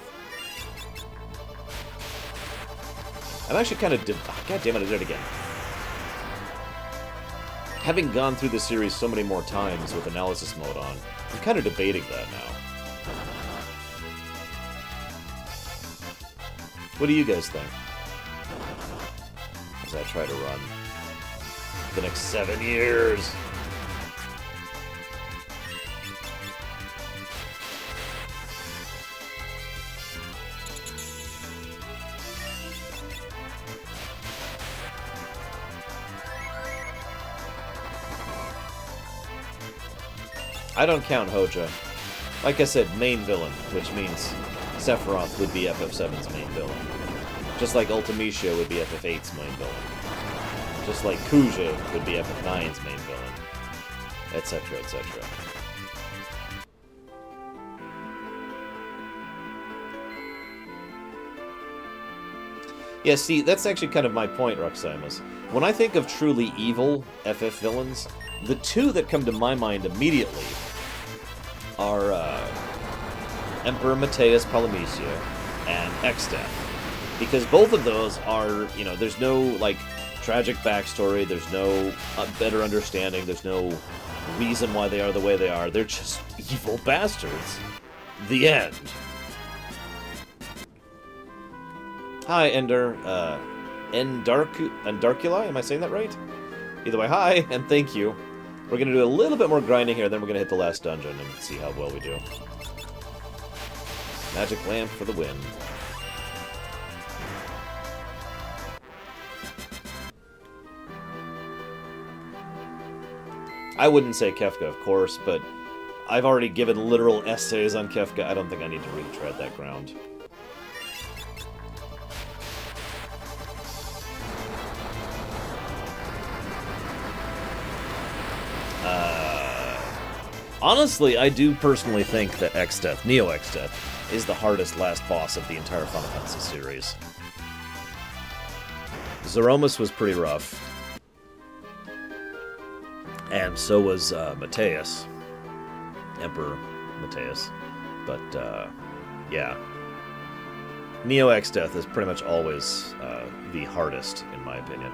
I'm actually kind of God damn it, I did it again. Having gone through the series so many more times with analysis mode on, I'm kind of debating that now. What do you guys think? As I try to run the next 7 years. I don't count Hoja. Like I said, main villain, which means Sephiroth would be FF7's main villain. Just like Ultimecia would be FF8's main villain. Just like Kuja would be FF9's main villain. Etc., etc. Yeah, see, that's actually kind of my point, Ruximus. When I think of truly evil FF villains, the two that come to my mind immediately are Emperor Mateus Palamecia and X-Death. Because both of those are, you know, there's no, like, tragic backstory, there's no better understanding, there's no reason why they are the way they are. They're just evil bastards. The end. Hi, Endarcula, am I saying that right? Either way, hi, and thank you. We're going to do a little bit more grinding here, then we're going to hit the last dungeon and see how well we do. Magic lamp for the win. I wouldn't say Kefka, of course, but I've already given literal essays on Kefka. I don't think I need to retread that ground. Honestly, I do personally think that X-Death, Neo X-Death, is the hardest last boss of the entire Final Fantasy series. Zeromus was pretty rough. And so was Mateus. Emperor Mateus. But, yeah. Neo X-Death is pretty much always the hardest, in my opinion.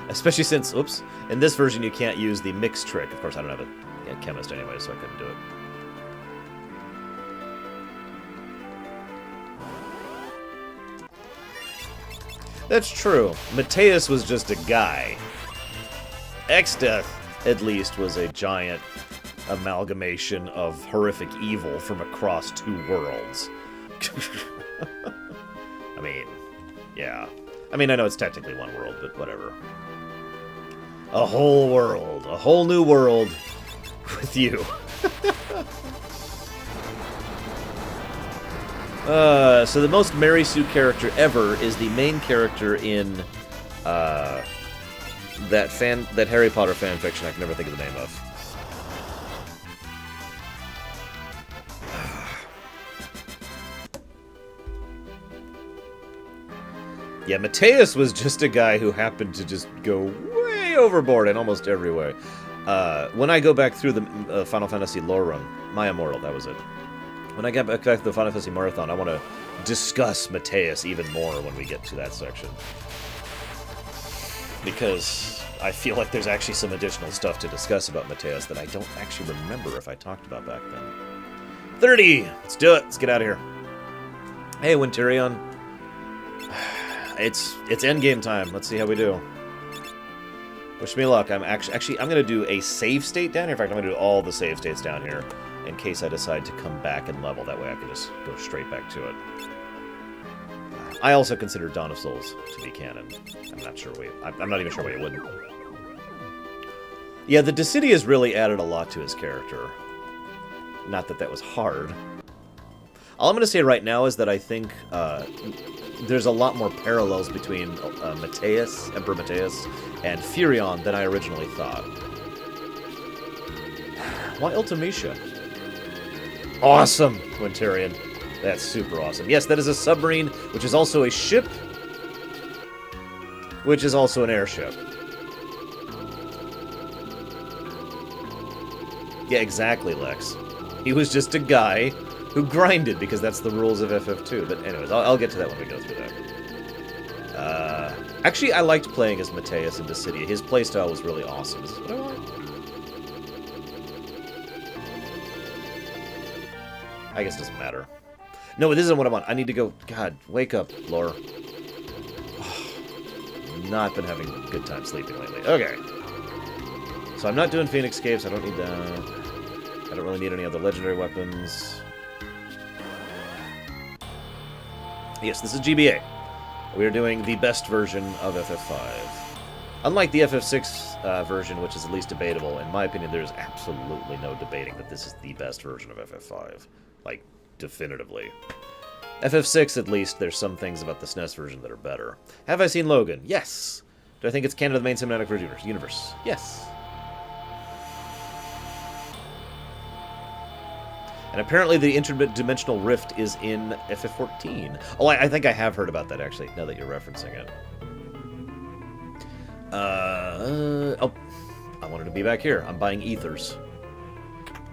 Especially since, oops, in this version you can't use the mix trick. Of course, I don't have a chemist anyway, so I couldn't do it. That's true. Mateus was just a guy. X-Death at least, was a giant amalgamation of horrific evil from across two worlds. I mean, yeah. I mean, I know it's technically one world, but whatever. A whole world. A whole new world with you. So the most Mary Sue character ever is the main character in that Harry Potter fanfiction I can never think of the name of. Yeah, Mateus was just a guy who happened to just go way overboard in almost every way. When I go back through the Final Fantasy lore run, My Immortal, that was it. When I get back to the Final Fantasy Marathon, I want to discuss Mateus even more when we get to that section. Because I feel like there's actually some additional stuff to discuss about Mateus that I don't actually remember if I talked about back then. 30! Let's do it! Let's get out of here. Hey, Winterion. It's endgame time. Let's see how we do. Wish me luck. I'm actually I'm gonna do a save state down here. In fact, I'm gonna do all the save states down here in case I decide to come back and level. That way I can just go straight back to it. I also consider Dawn of Souls to be canon. I'm not even sure why it wouldn't. Yeah, the Dissidia really added a lot to his character. Not that that was hard. All I'm going to say right now is that I think there's a lot more parallels between Emperor Mateus, and Furion than I originally thought. Why Ultimecia? Awesome, Quintarian. That's super awesome. Yes, that is a submarine, which is also a ship, which is also an airship. Yeah, exactly, Lex. He was just a guy who grinded, because that's the rules of FF2. But anyways, I'll get to that when we go through that. Actually, I liked playing as Mateus in Dissidia. His playstyle was really awesome. Is this what I want? I guess it doesn't matter. No, it isn't what I want. I need to go... God, wake up, Laura. Not been having a good time sleeping lately. Okay. So I'm not doing Phoenix Caves. I don't need that. I don't really need any other legendary weapons. Yes, this is GBA. We are doing the best version of FF5. Unlike the FF6 version, which is at least debatable, in my opinion, there's absolutely no debating that this is the best version of FF5. Like, definitively. FF6, at least, there's some things about the SNES version that are better. Have I seen Logan? Yes. Do I think it's canon to the main cinematic universe? Yes. And apparently the Interdimensional Rift is in FF14. Oh, I think I have heard about that, actually, now that you're referencing it. Oh, I wanted to be back here. I'm buying ethers.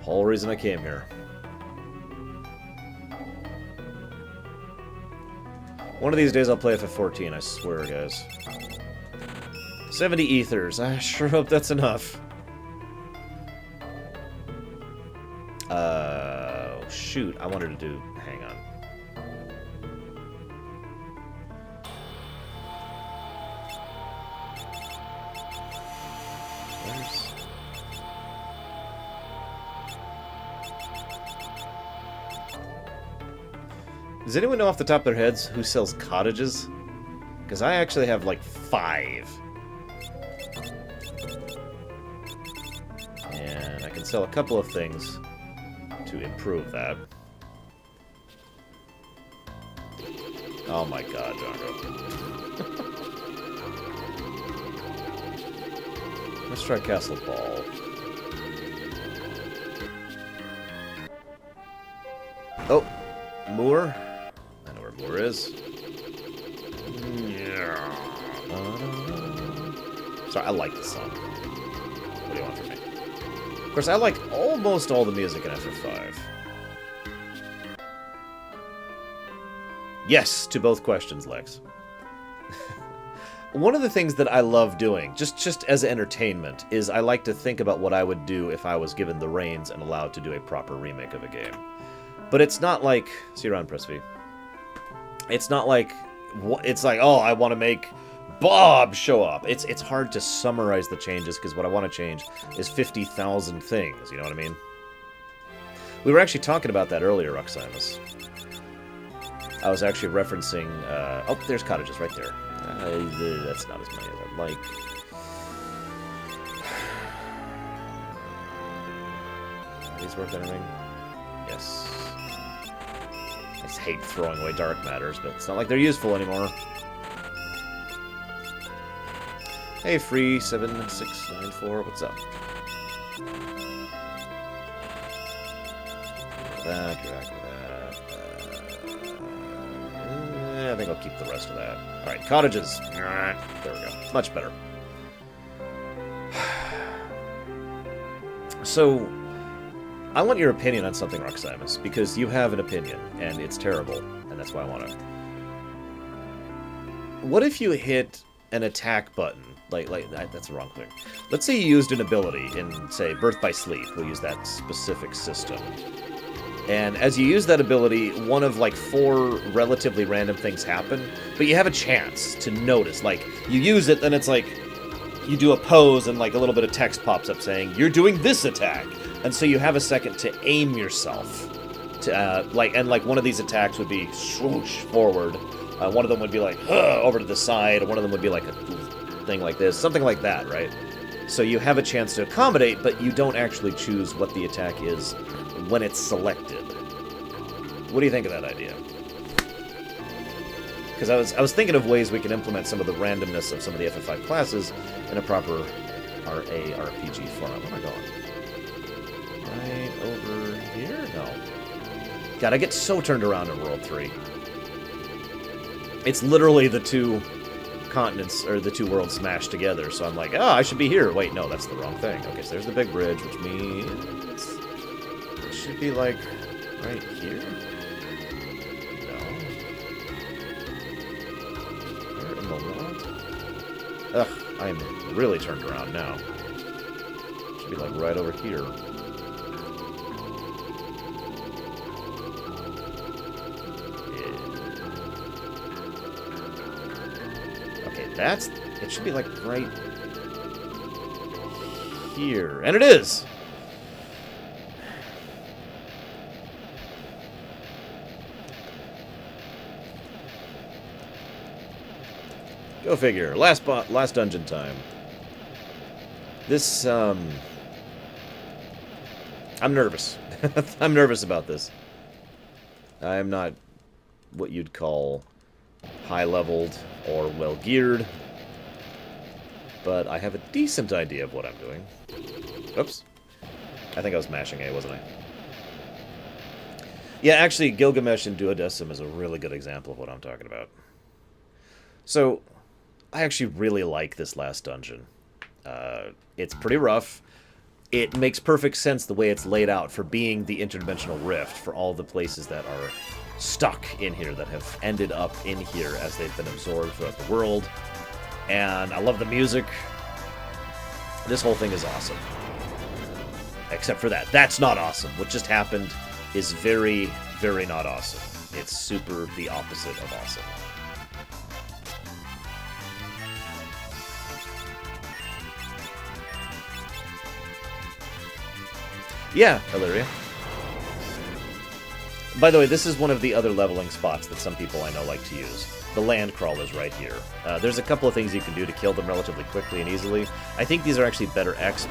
Whole reason I came here. One of these days I'll play FF14, I swear, guys. 70 ethers. I sure hope that's enough. Shoot, I wanted to do... Hang on. Does anyone know off the top of their heads who sells cottages? Because I actually have like 5. And I can sell a couple of things to improve that. Oh my god, Django. Let's try Castle Ball. Oh, Moor. I know where Moor is. Sorry, I like this song. What do you want from me? Of course, I like almost all the music in FF5. Yes, to both questions, Lex. One of the things that I love doing, just as entertainment, is I like to think about what I would do if I was given the reins and allowed to do a proper remake of a game. But it's not like... See you around, Press V. It's not like... It's like, oh, I want to make Bob show up. It's hard to summarize the changes because what I want to change is 50,000 things. You know what I mean? We were actually talking about that earlier, Ruximus. I was actually referencing... oh, there's cottages right there. That's not as many as I'd like. Are these worth anything? Yes. I just hate throwing away dark matters, but it's not like they're useful anymore. Hey, free 7694, what's up? That, get back to that. I think I'll keep the rest of that. Alright, cottages. There we go. Much better. So, I want your opinion on something, Ruximus, because you have an opinion, and it's terrible, and that's why I want to. What if you hit an attack button? That's the wrong thing. Let's say you used an ability in, say, Birth by Sleep. We'll use that specific system. And as you use that ability, one of, 4 relatively random things happen, but you have a chance to notice. Like, you use it, then it's like, you do a pose, and, a little bit of text pops up saying, you're doing this attack! And so you have a second to aim yourself. To, one of these attacks would be swoosh forward. One of them would be over to the side, and one of them would be like a thing like this. Something like that, right? So you have a chance to accommodate, but you don't actually choose what the attack is when it's selected. What do you think of that idea? Because I was thinking of ways we can implement some of the randomness of some of the FF5 classes in a proper RPG format. Where am I going? Right over here? No. God, I get so turned around in World 3. It's literally the 2 continents, or the 2 worlds smashed together, so I'm like, oh, I should be here. Wait, no, that's the wrong thing. Okay, so there's the big bridge, which means it should be, right here? No. Where in the what? Ugh, I am really turned around now. Should be, right over here. It should be right here. And it is! Go figure. Last dungeon time. This, I'm nervous. I'm nervous about this. I'm not what you'd call high-leveled or well-geared, but I have a decent idea of what I'm doing. Oops. I think I was mashing A, wasn't I? Yeah, actually, Gilgamesh and Duodecim is a really good example of what I'm talking about. So, I actually really like this last dungeon. It's pretty rough. It makes perfect sense the way it's laid out for being the Interdimensional Rift, for all the places that are stuck in here, that have ended up in here as they've been absorbed throughout the world. And I love the music. This whole thing is awesome. Except for that. That's not awesome. What just happened is very, very not awesome. It's super the opposite of awesome. Yeah, Illyria. By the way, this is one of the other leveling spots that some people I know like to use. The land crawlers right here. There's a couple of things you can do to kill them relatively quickly and easily. I think these are actually better exp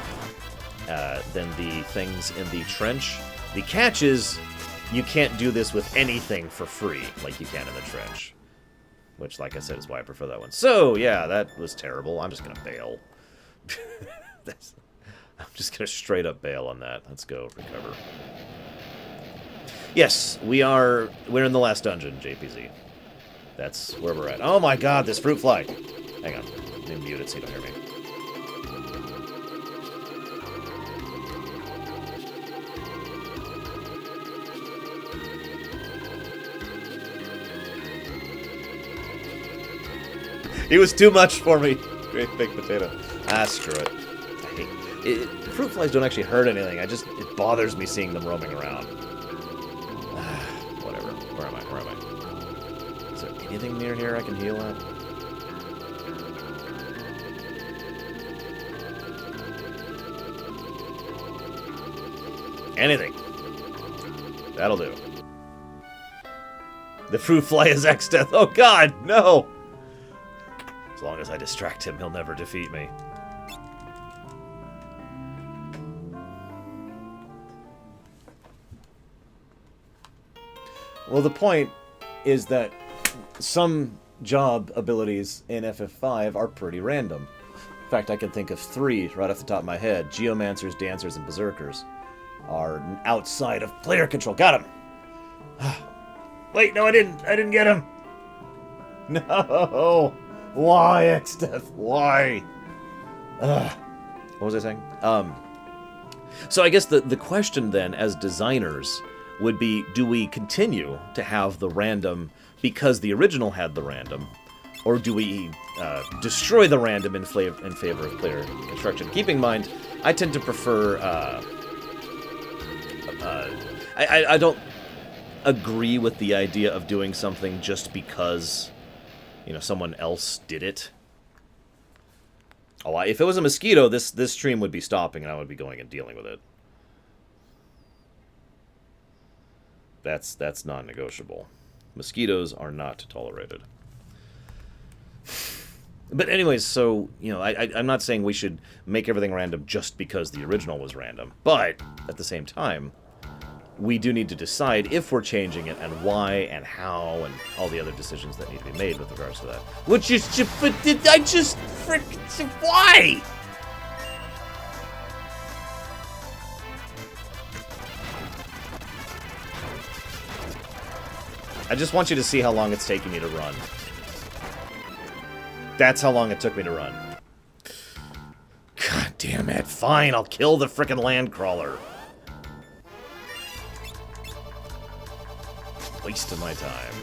than the things in the trench. The catch is you can't do this with anything for free like you can in the trench. Which, like I said, is why I prefer that one. So, yeah, that was terrible. I'm just going to bail. I'm just going to straight up bail on that. Let's go recover. Yes, we're in the last dungeon, JPZ. That's where we're at. Oh my god, this fruit fly! Hang on, let me mute it so you don't hear me. He was too much for me. Great big potato. Ah, screw it. I hate it. Fruit flies don't actually hurt anything. It bothers me seeing them roaming around. Whatever. Where am I? Is there anything near here I can heal at? Anything. That'll do. The fruit fly is X-Death. Oh god, no! As long as I distract him, he'll never defeat me. Well, the point is that some job abilities in FF5 are pretty random. In fact, I can think of 3 right off the top of my head. Geomancers, Dancers, and Berserkers are outside of player control. Got him! Wait, no, I didn't. I didn't get him. No! Why, X-Death? Why? What was I saying? So I guess the question then, as designers, would be, do we continue to have the random because the original had the random, or do we destroy the random in favor of player construction? Keep in mind, I tend to prefer... I don't agree with the idea of doing something just because, you know, someone else did it. Oh, if it was a mosquito, this stream would be stopping and I would be going and dealing with it. That's non-negotiable. Mosquitoes are not tolerated. But anyways, so, you know, I'm not saying we should make everything random just because the original was random. But, at the same time, we do need to decide if we're changing it and why and how and all the other decisions that need to be made with regards to that. Which is just, but did I just why? I just want you to see how long it's taking me to run. That's how long it took me to run. God damn it. Fine, I'll kill the frickin' land crawler. Waste of my time.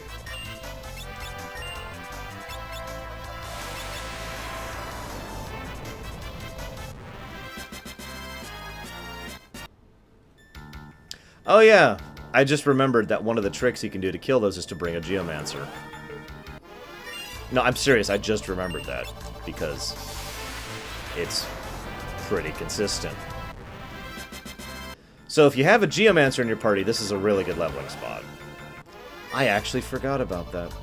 Oh yeah, I just remembered that one of the tricks you can do to kill those is to bring a Geomancer. No, I'm serious, I just remembered that, because it's pretty consistent. So if you have a Geomancer in your party, this is a really good leveling spot. I actually forgot about that.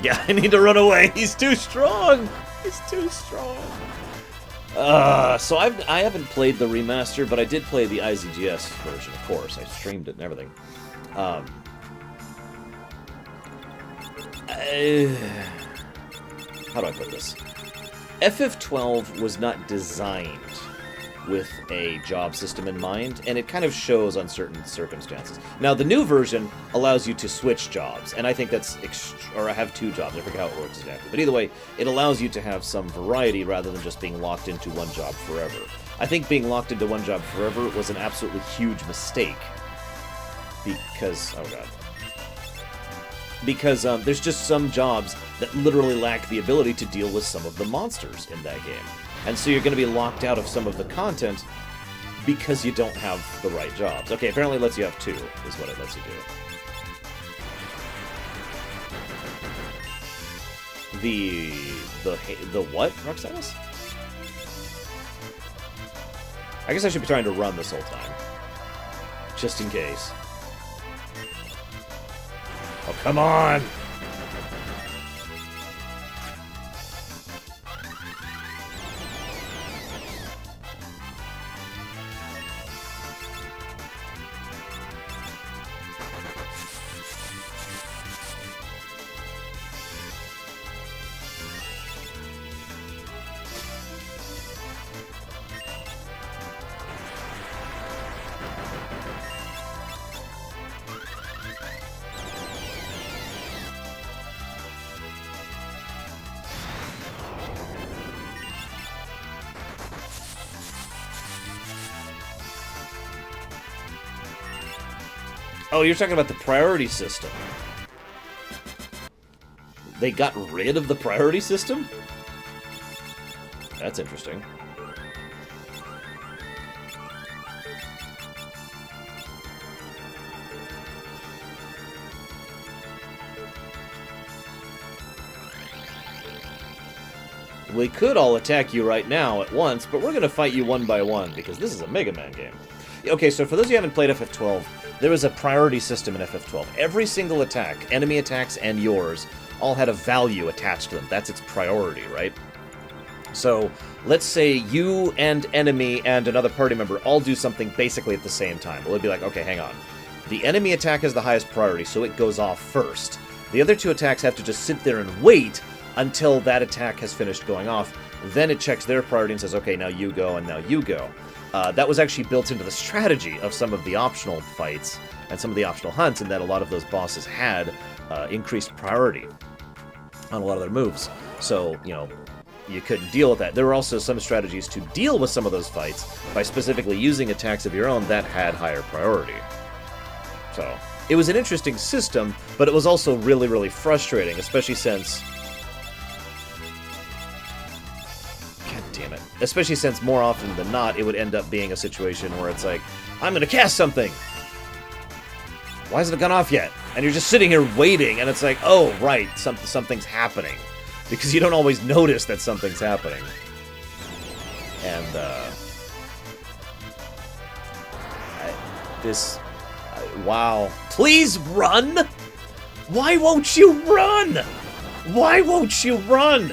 Yeah, I need to run away. He's too strong. He's too strong. So I haven't played the remaster, but I did play the IZGS version, of course. I streamed it and everything. How do I put this? FF12 was not designed with a job system in mind, and it kind of shows on certain circumstances. Now, the new version allows you to switch jobs, and I think that's or I have 2 jobs. I forget how it works exactly. But either way, it allows you to have some variety rather than just being locked into one job forever. I think being locked into one job forever was an absolutely huge mistake. Because, oh god. Because there's just some jobs that literally lack the ability to deal with some of the monsters in that game. And so you're going to be locked out of some of the content because you don't have the right jobs. Okay, apparently it lets you have 2, is what it lets you do. The what, Roxanus? I guess I should be trying to run this whole time. Just in case. Oh, come on! Oh, you're talking about the priority system. They got rid of the priority system? That's interesting. we could all attack you right now at once, but we're going to fight you one by one, because this is a Mega Man game. Okay, so for those of you who haven't played FF12, there was a priority system in FF12. Every single attack, enemy attacks and yours, all had a value attached to them. That's its priority, right? So, let's say you and enemy and another party member all do something basically at the same time. Well, it'd be like, okay, hang on. The enemy attack is the highest priority, so it goes off first. The other two attacks have to just sit there and wait until that attack has finished going off. Then it checks their priority and says, okay, now you go, and now you go. That was actually built into the strategy of some of the optional fights and some of the optional hunts, in that a lot of those bosses had increased priority on a lot of their moves. So, you know, you couldn't deal with that. There were also some strategies to deal with some of those fights by specifically using attacks of your own that had higher priority. So, it was an interesting system, but it was also really, really frustrating, especially since... God damn it. Especially since more often than not, it would end up being a situation where it's like, I'm gonna cast something! Why hasn't it gone off yet? And you're just sitting here waiting, and it's like, oh, right, something's happening. Because you don't always notice that something's happening. And, wow. Please run! Why won't you run? Why won't you run?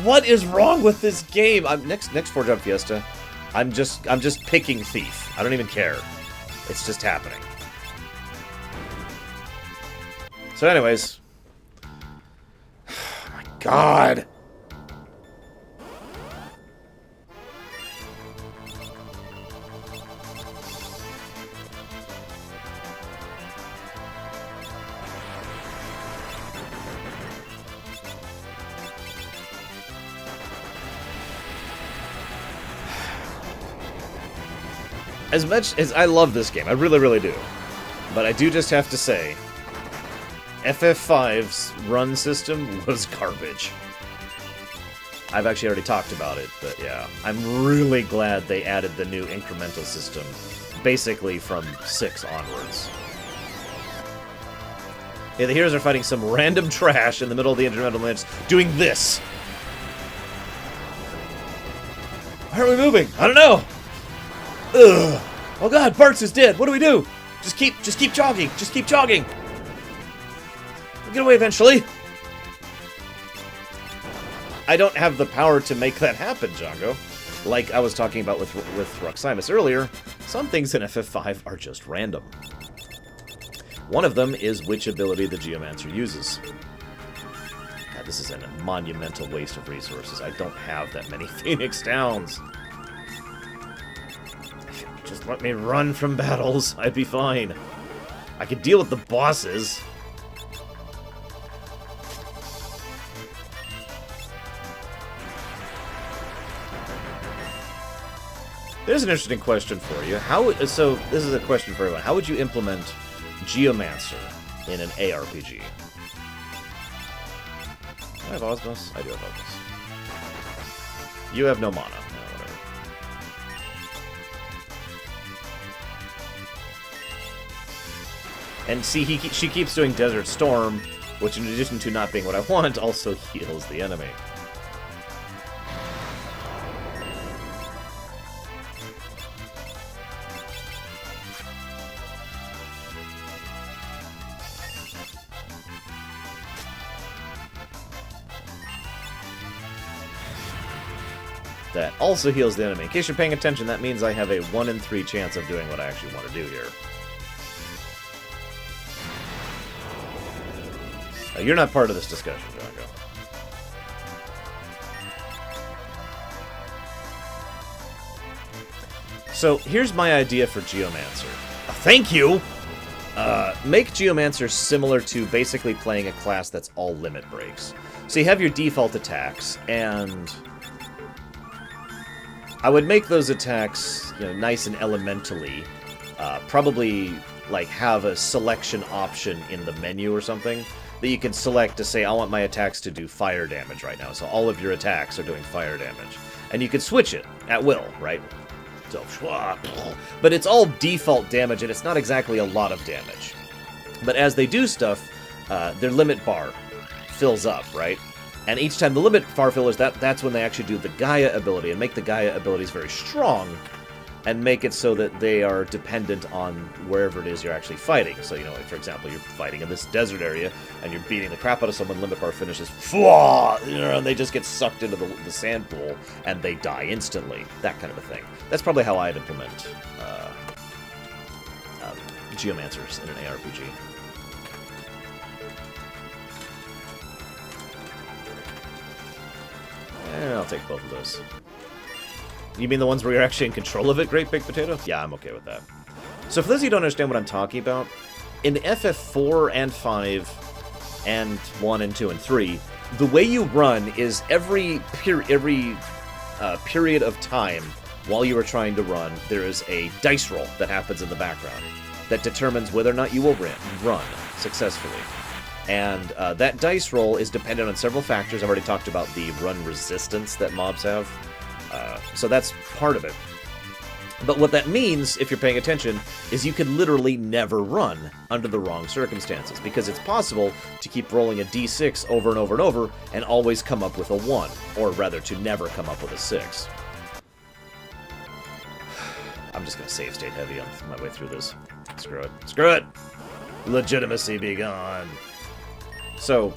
What is wrong with this game? Next 4-Jump Fiesta, I'm just picking Thief. I don't even care. It's just happening. So anyways. Oh my god. As much as I love this game, I really, really do. But I do just have to say, FF5's run system was garbage. I've actually already talked about it, but yeah. I'm really glad they added the new incremental system, basically from 6 onwards. Yeah, the heroes are fighting some random trash in the middle of the Interdimensional Rift, doing this. Why aren't we moving? I don't know! Ugh. Oh god, Bartz is dead. What do we do? Just keep jogging. Just keep jogging. We'll get away eventually. I don't have the power to make that happen, Django. Like I was talking about with Roximus earlier, some things in FF5 are just random. One of them is which ability the Geomancer uses. God, this is a monumental waste of resources. I don't have that many Phoenix Downs. Just let me run from battles. I'd be fine. I could deal with the bosses. There's an interesting question for you. So, this is a question for everyone. How would you implement Geomancer in an ARPG? Do I have Osmos? I do have Osmos. You have no mana. And see, she keeps doing Desert Storm, which in addition to not being what I want, also heals the enemy. That also heals the enemy. In case you're paying attention, that means I have a 1 in 3 chance of doing what I actually want to do here. You're not part of this discussion, Django. So, here's my idea for Geomancer. Thank you! Make Geomancer similar to basically playing a class that's all limit breaks. So you have your default attacks, and I would make those attacks, you know, nice and elementally. Probably, like, have a selection option in the menu or something that you can select to say, I want my attacks to do fire damage right now. So all of your attacks are doing fire damage. And you can switch it at will, right? So, but it's all default damage, and it's not exactly a lot of damage. But as they do stuff, their limit bar fills up, right? And each time the limit bar fillers, that's when they actually do the Gaia ability and make the Gaia abilities very strong and make it so that they are dependent on wherever it is you're actually fighting. So, you know, like, for example, you're fighting in this desert area and you're beating the crap out of someone, limit bar finishes, and they just get sucked into the sand pool and they die instantly. That kind of a thing. That's probably how I'd implement Geomancers in an ARPG. I'll take both of those. You mean the ones where you're actually in control of it, Great Big Potato? Yeah, I'm okay with that. So for those of you who don't understand what I'm talking about, in FF4 and 5 and 1 and 2 and 3, the way you run is every period of time while you are trying to run, there is a dice roll that happens in the background that determines whether or not you will run successfully. And that dice roll is dependent on several factors. I've already talked about the run resistance that mobs have. So that's part of it. But what that means, if you're paying attention, is you can literally never run under the wrong circumstances, because it's possible to keep rolling a d6 over and over and over and always come up with a 1, or rather, to never come up with a 6. I'm just going to save state heavy on my way through this. Screw it. Screw it! Legitimacy be gone. So,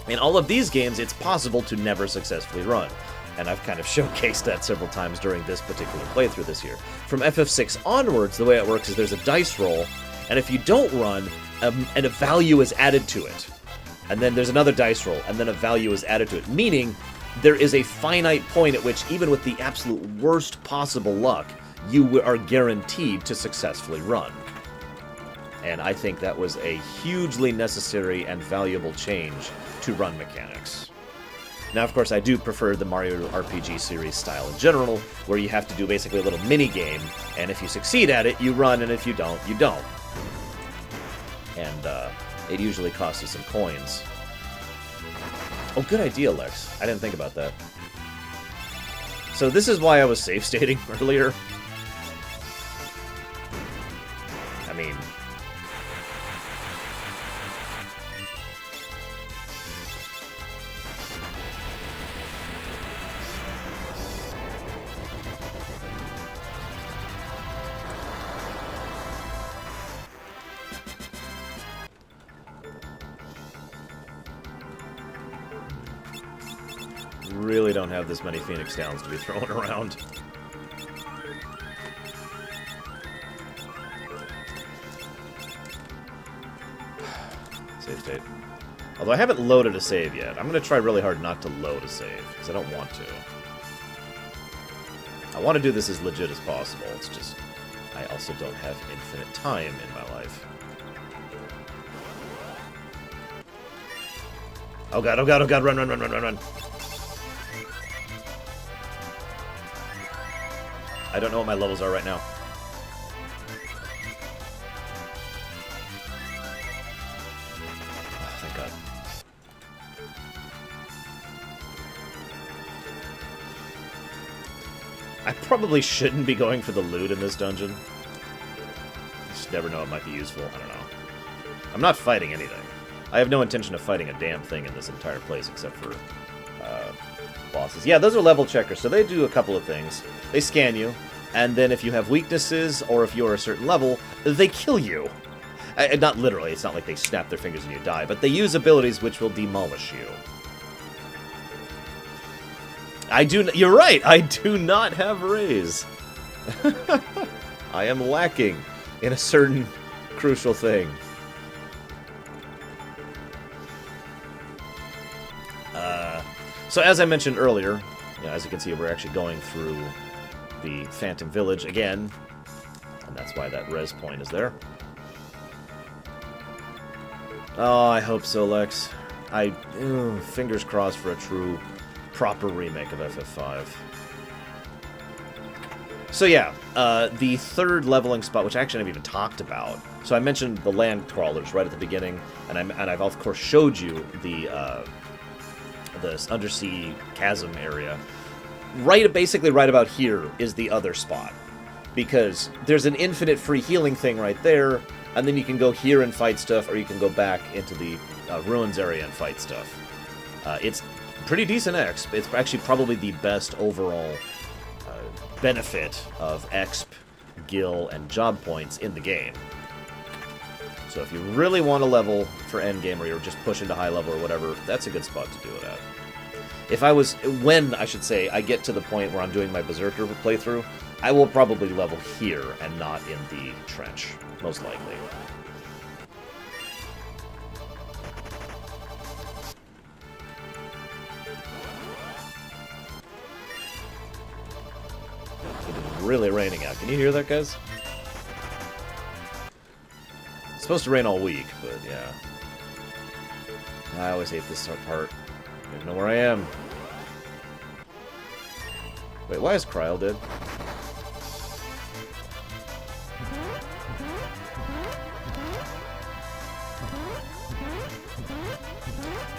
in all of these games, it's possible to never successfully run. And I've kind of showcased that several times during this particular playthrough this year. From FF6 onwards, the way it works is there's a dice roll, and if you don't run, and a value is added to it. And then there's another dice roll, and then a value is added to it. Meaning, there is a finite point at which, even with the absolute worst possible luck, you are guaranteed to successfully run. And I think that was a hugely necessary and valuable change to run mechanics. Now, of course, I do prefer the Mario RPG series style in general, where you have to do basically a little mini-game, and if you succeed at it, you run, and if you don't, you don't. And it usually costs you some coins. Oh, good idea, Lex. I didn't think about that. So this is why I was safe-stating earlier. I mean... really don't have this many Phoenix Downs to be thrown around. Save state. Although I haven't loaded a save yet. I'm going to try really hard not to load a save, because I don't want to. I want to do this as legit as possible. It's just, I also don't have infinite time in my life. Oh god, oh god, oh god, run, run, run, run, run, run. I don't know what my levels are right now. Oh, thank god. I probably shouldn't be going for the loot in this dungeon. You just never know, it might be useful. I don't know. I'm not fighting anything. I have no intention of fighting a damn thing in this entire place except for bosses. Yeah, those are level checkers, so they do a couple of things. They scan you, and then if you have weaknesses, or if you're a certain level, they kill you. Not literally, it's not like they snap their fingers and you die, but they use abilities which will demolish you. You're right, I do not have raise. I am lacking in a certain crucial thing. So as I mentioned earlier, as you can see, we're actually going through the Phantom Village again, and that's why that res point is there. Oh, I hope so, Lex. Fingers crossed for a true, proper remake of FF5. So yeah, the third leveling spot, which I actually haven't even talked about. So I mentioned the land crawlers right at the beginning, and I've of course showed you the Undersea chasm area. Basically right about here is the other spot, because there's an infinite free healing thing right there, and then you can go here and fight stuff, or you can go back into the ruins area and fight stuff. It's pretty decent exp. It's actually probably the best overall benefit of exp, gil, and job points in the game. So if you really want to level for endgame, or you're just pushing to high level or whatever, that's a good spot to do it at. When I should say, I get to the point where I'm doing my Berserker playthrough, I will probably level here and not in the trench, most likely. It is really raining out. Can you hear that, guys? It's supposed to rain all week, but yeah. I always hate this part. I don't even know where I am. Wait, why is Kryl dead?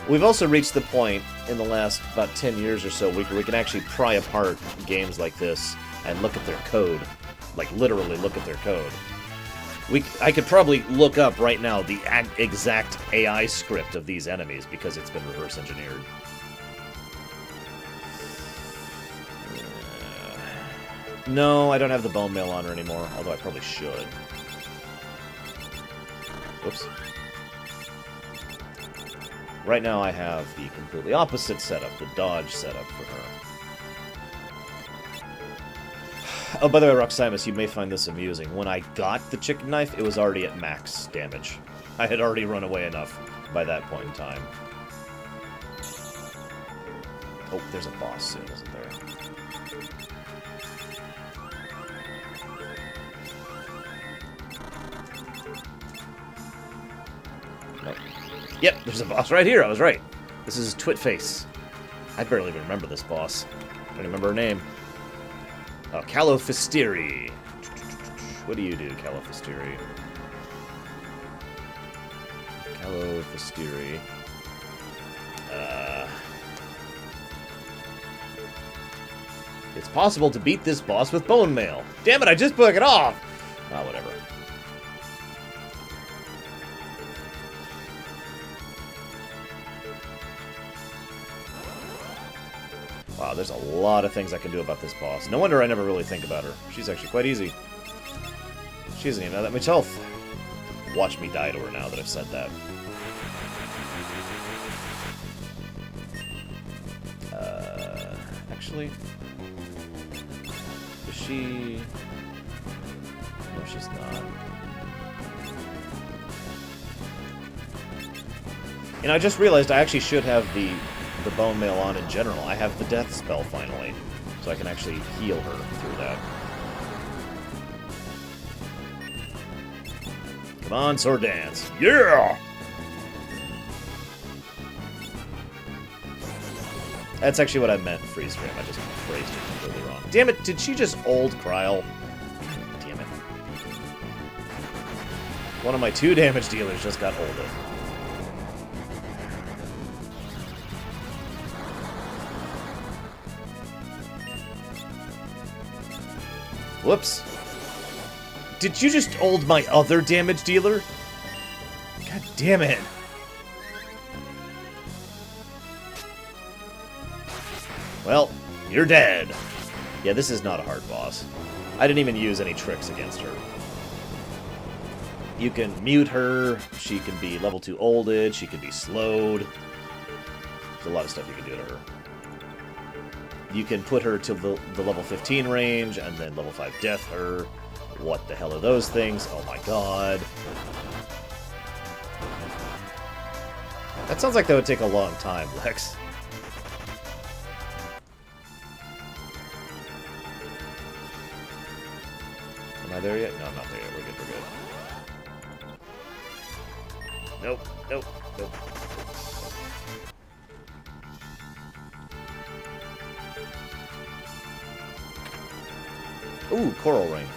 We've also reached the point in the last about 10 years or so where we can actually pry apart games like this and look at their code. Like, literally look at their code. I could probably look up right now the exact AI script of these enemies because it's been reverse engineered. No, I don't have the bone mail on her anymore, although I probably should. Whoops. Right now I have the completely opposite setup, the dodge setup for her. Oh, by the way, Roximus, you may find this amusing. When I got the chicken knife, it was already at max damage. I had already run away enough by that point in time. Oh, there's a boss soon, isn't there? Nope. Yep, there's a boss right here. I was right. This is Twitface. I barely even remember this boss. I don't remember her name. Oh, Calofistiri. What do you do, Calofistiri? Calofistiri. It's possible to beat this boss with bone mail. Damn it, I just took it off! Ah, whatever. Wow, there's a lot of things I can do about this boss. No wonder I never really think about her. She's actually quite easy. She doesn't even have that much health. Watch me die to her now that I've said that. Actually... Is she... No, she's not. You know, I just realized I actually should have the bone mail on in general. I have the death spell finally, so I can actually heal her through that. Come on, sword dance. Yeah! That's actually what I meant, freeze frame. I just phrased it completely wrong. Damn it, did she just ult Kryl? Damn it. One of my 2 damage dealers just got ulted. Whoops. Did you just ult my other damage dealer? God damn it. Well, you're dead. Yeah, this is not a hard boss. I didn't even use any tricks against her. You can mute her, she can be level 2 ulded, she can be slowed. There's a lot of stuff you can do to her. You can put her to the level 15 range, and then level 5 death her. What the hell are those things? Oh my god. That sounds like that would take a long time, Lex. Am I there yet? No, I'm not there yet. We're good, we're good. Nope, nope, nope. Ooh, Coral Ring.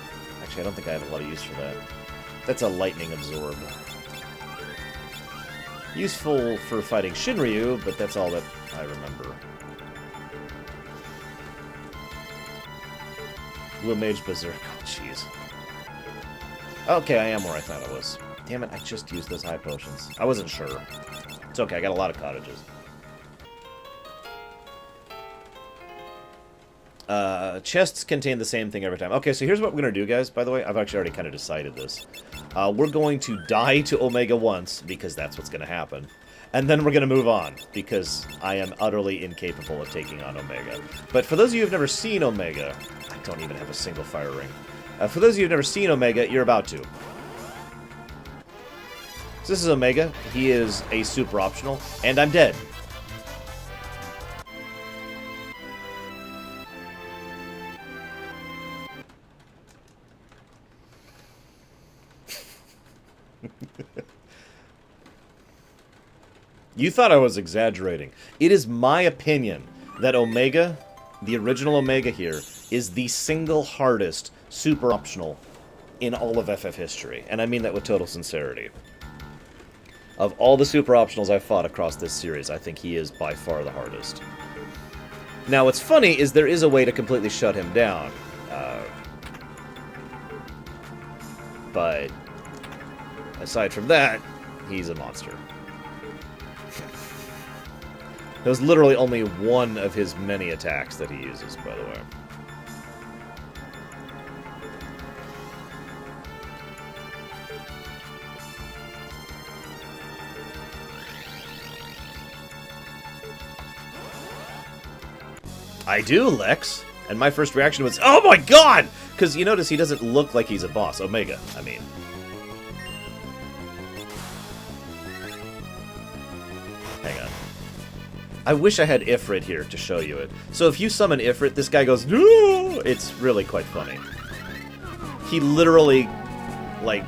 Actually, I don't think I have a lot of use for that. That's a lightning absorb. Useful for fighting Shinryu, but that's all that I remember. Blue Mage Berserk. Oh, jeez. Okay, I am where I thought I was. Damn it, I just used those high potions. I wasn't sure. It's okay, I got a lot of cottages. Chests contain the same thing every time. Okay, so here's what we're going to do, guys, by the way. I've actually already kind of decided this. We're going to die to Omega once, because that's what's going to happen. And then we're going to move on, because I am utterly incapable of taking on Omega. But for those of you who've never seen Omega, I don't even have a single fire ring. For those of you who've never seen Omega, you're about to. So this is Omega. He is a super optional, and I'm dead. You thought I was exaggerating. It is my opinion that Omega, the original Omega here, is the single hardest super optional in all of FF history. And I mean that with total sincerity. Of all the super optionals I've fought across this series, I think he is by far the hardest. Now, what's funny is there is a way to completely shut him down. But aside from that, he's a monster. That was literally only one of his many attacks that he uses, by the way. I do, Lex. And my first reaction was, oh my god! Because you notice he doesn't look like he's a boss. Omega, I mean. Hang on. I wish I had Ifrit here to show you it. So if you summon Ifrit, this guy goes, no! It's really quite funny. He literally, like,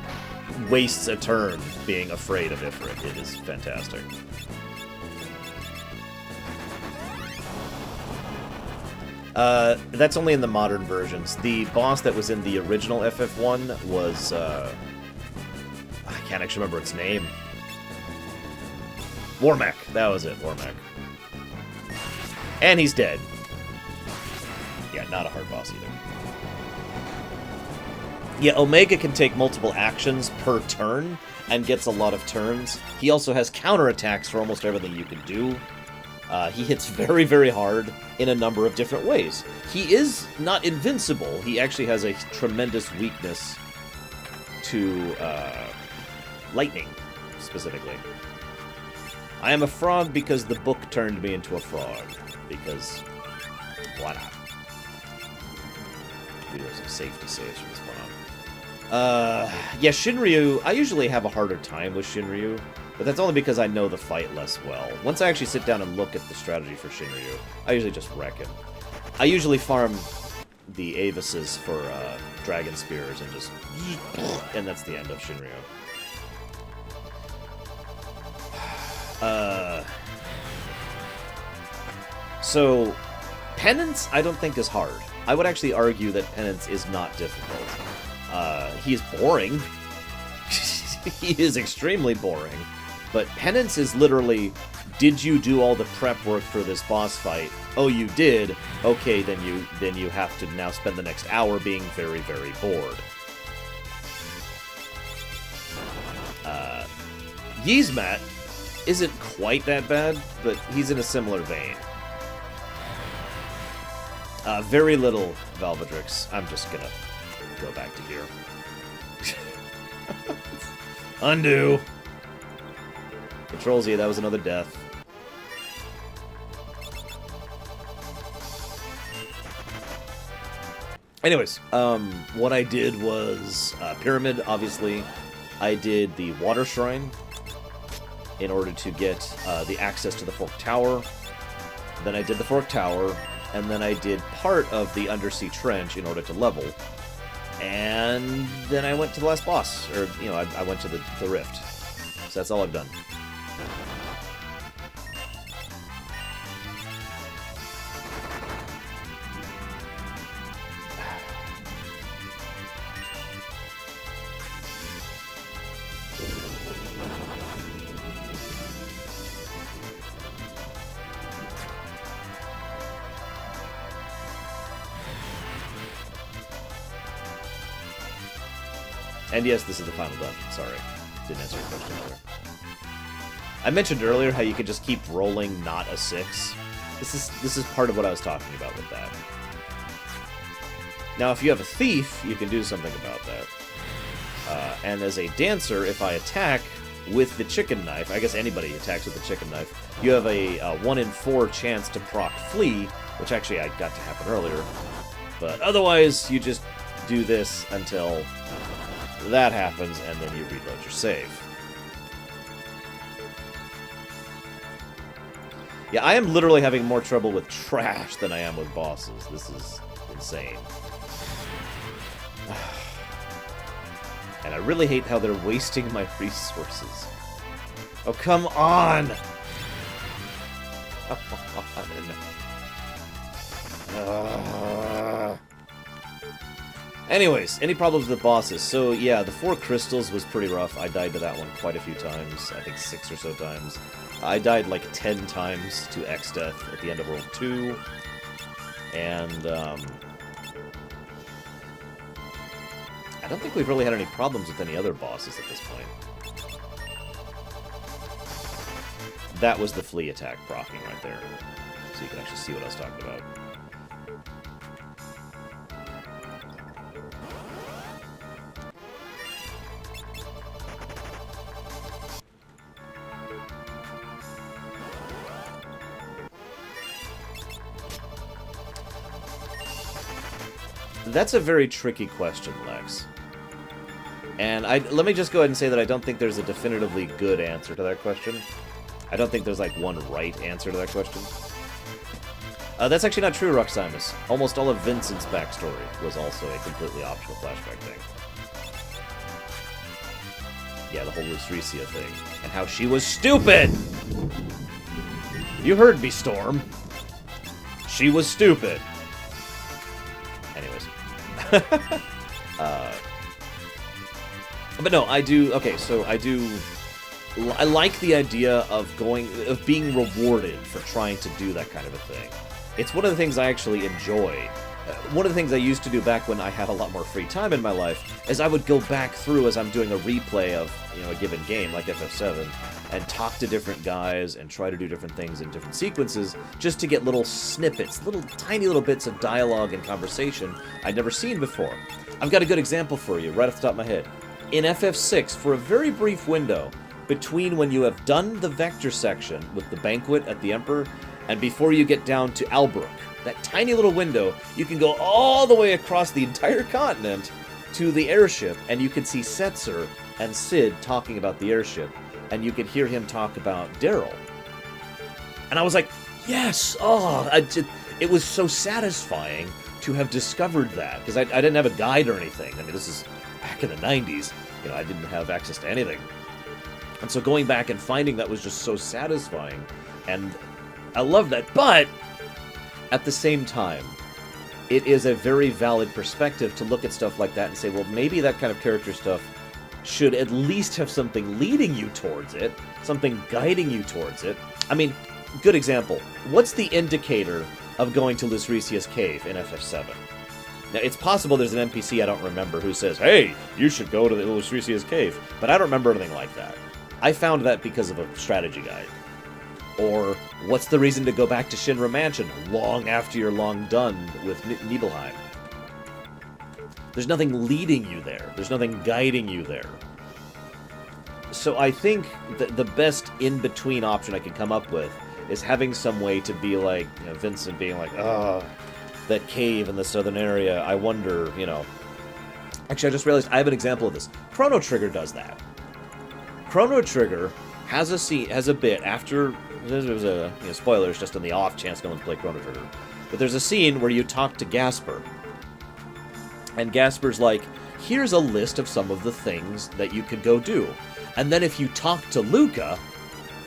wastes a turn being afraid of Ifrit. It is fantastic. That's only in the modern versions. The boss that was in the original FF1 was, I can't actually remember its name. Warmack. That was it, Warmack. And he's dead. Yeah, not a hard boss either. Yeah, Omega can take multiple actions per turn, and gets a lot of turns. He also has counterattacks for almost everything you can do. He hits very, very hard in a number of different ways. He is not invincible. He actually has a tremendous weakness to lightning, specifically. I am a frog because the book turned me into a frog. Because, why not? We do have some safety saves for this one. Yeah, Shinryu, I usually have a harder time with Shinryu, but that's only because I know the fight less well. Once I actually sit down and look at the strategy for Shinryu, I usually just wreck him. I usually farm the Avises for Dragon Spears and just... and that's the end of Shinryu. So, Penance, I don't think is hard. I would actually argue that Penance is not difficult. He is boring. He is extremely boring. But Penance is literally, did you do all the prep work for this boss fight? Oh, you did? Okay, then you have to now spend the next hour being very, very bored. Yzmat isn't quite that bad, but he's in a similar vein. Very little Valvadrix. I'm just gonna go back to here. Undo! Control Z, that was another death. Anyways, what I did was Pyramid, obviously. I did the Water Shrine in order to get the access to the Fork Tower. Then I did the Fork Tower, and then I did part of the Undersea Trench in order to level. And then I went to the last boss, or, you know, I went to the Rift. So that's all I've done. And yes, this is the final dungeon. Sorry. Didn't answer your question earlier. I mentioned earlier how you could just keep rolling not a 6. This is part of what I was talking about with that. Now, if you have a thief, you can do something about that. And as a dancer, if I attack with the chicken knife, I guess anybody attacks with the chicken knife, you have a 1 in 4 chance to proc flee, which actually I got to happen earlier. But otherwise, you just do this until that happens, and then you reload your save. Yeah, I am literally having more trouble with trash than I am with bosses. This is insane. And I really hate how they're wasting my resources. Oh, come on! Come on. Anyways, any problems with bosses? So, yeah, the 4 crystals was pretty rough. I died to that one quite a few times. I think 6 or so times. I died like 10 times to X-Death at the end of World 2. And, I don't think we've really had any problems with any other bosses at this point. That was the flea attack proccing right there. So you can actually see what I was talking about. That's a very tricky question, Lex. And let me just go ahead and say that I don't think there's a definitively good answer to that question. I don't think there's, like, one right answer to that question. That's actually not true, Ruximus. Almost all of Vincent's backstory was also a completely optional flashback thing. Yeah, the whole Lucretia thing. And how she was stupid! You heard me, Storm. She was stupid. Anyways. But no, I do... Okay, so I do... I like the idea of being rewarded for trying to do that kind of a thing. It's one of the things I actually enjoy. One of the things I used to do back when I had a lot more free time in my life is I would go back through as I'm doing a replay of, you know, a given game, like FF7, and talk to different guys and try to do different things in different sequences just to get little snippets, tiny little bits of dialogue and conversation I'd never seen before. I've got a good example for you right off the top of my head. In FF6, for a very brief window, between when you have done the Vector section with the banquet at the Emperor and before you get down to Albrook, that tiny little window, you can go all the way across the entire continent to the airship, and you can see Setzer and Cid talking about the airship, and you could hear him talk about Daryl. And I was like, yes! Oh, it was so satisfying to have discovered that, because I didn't have a guide or anything. I mean, this is back in the 90s. You know, I didn't have access to anything. And so going back and finding that was just so satisfying, and I love that, but at the same time, it is a very valid perspective to look at stuff like that and say, well, maybe that kind of character stuff should at least have something leading you towards it, something guiding you towards it. I mean, good example. What's the indicator of going to Lucretia's cave in FF7? Now, it's possible there's an NPC I don't remember who says, hey, you should go to the Lucretia's cave, but I don't remember anything like that. I found that because of a strategy guide. Or, what's the reason to go back to Shinra Mansion long after you're long done with Nibelheim? There's nothing leading you there. There's nothing guiding you there. So I think that the best in-between option I could come up with is having some way to be like, you know, Vincent being like, oh, that cave in the southern area, I wonder, you know. Actually, I just realized I have an example of this. Chrono Trigger does that. Chrono Trigger has a bit after... There's a, you know, spoilers just on the off chance no one's played Chrono Trigger. But there's a scene where you talk to Gasper. And Gasper's like, here's a list of some of the things that you could go do. And then if you talk to Luca,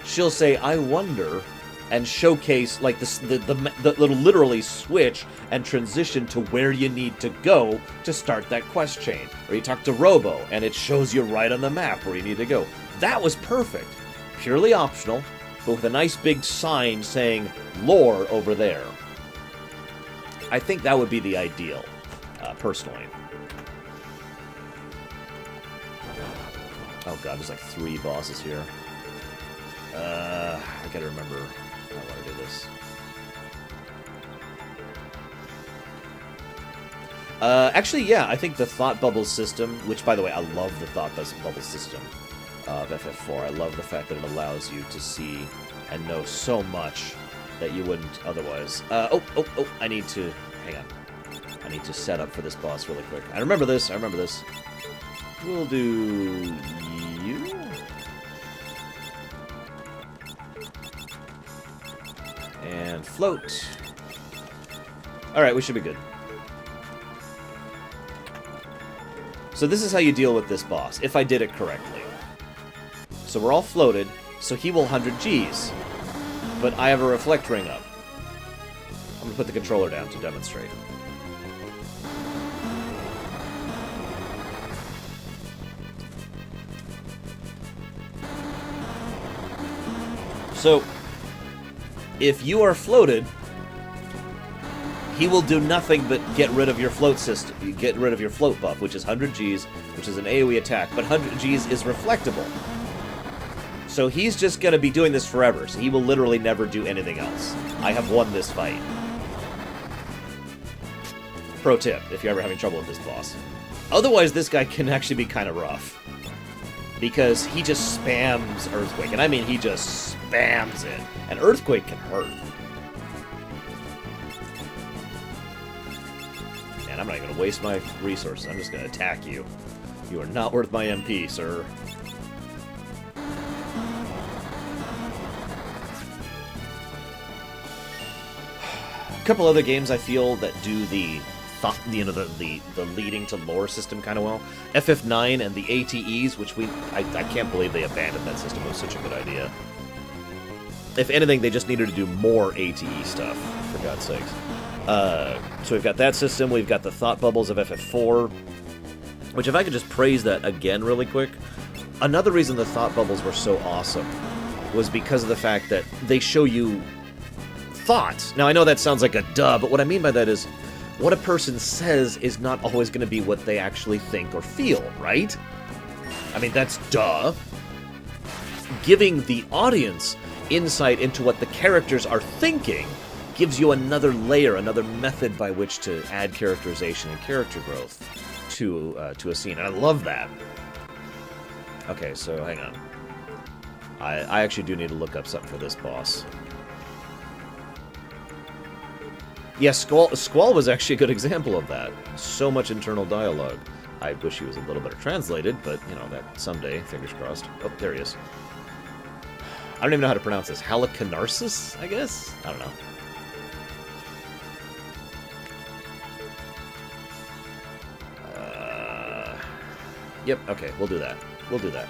she'll say, I wonder, and showcase, like, the literally switch and transition to where you need to go to start that quest chain. Or you talk to Robo, and it shows you right on the map where you need to go. That was perfect. Purely optional, but with a nice big sign saying, lore over there. I think that would be the ideal, personally. Oh god, there's like 3 bosses here. I gotta remember how I want to do Actually, yeah, I think the Thought Bubble system, which, by the way, I love the Thought Bubble system of FF4. I love the fact that it allows you to see and know so much that you wouldn't otherwise. Oh, I need to... Hang on. I need to set up for this boss really quick. I remember this. We'll do... you? And float. Alright, we should be good. So this is how you deal with this boss, if I did it correctly. So we're all floated, so he will 100 Gs. But I have a reflect ring up. I'm going to put the controller down to demonstrate. So, if you are floated, he will do nothing but get rid of your float system. You get rid of your float buff, which is 100 Gs, which is an AoE attack, but 100 Gs is reflectable. So he's just going to be doing this forever, so he will literally never do anything else. I have won this fight. Pro tip, if you're ever having trouble with this boss. Otherwise, this guy can actually be kind of rough. Because he just spams Earthquake, and I mean he just spams it. And Earthquake can hurt. And I'm not even going to waste my resources. I'm just going to attack you. You are not worth my MP, sir. A couple other games I feel that do the leading to lore system kind of well. FF9 and the ATEs, which I can't believe they abandoned that system. It was such a good idea. If anything, they just needed to do more ATE stuff, for God's sakes. So we've got that system, we've got the Thought Bubbles of FF4, which if I could just praise that again really quick, another reason the Thought Bubbles were so awesome was because of the fact that they show you thoughts. Now, I know that sounds like a duh, but what I mean by that is what a person says is not always going to be what they actually think or feel, right? I mean, that's duh. Giving the audience insight into what the characters are thinking gives you another layer, another method by which to add characterization and character growth to a scene, and I love that. Okay, so hang on. I actually do need to look up something for this boss. Yeah, Squall was actually a good example of that. So much internal dialogue. I wish he was a little better translated, but, you know, that someday, fingers crossed. Oh, there he is. I don't even know how to pronounce this. Halicarnassus, I guess? I don't know. Yep, okay, we'll do that. We'll do that.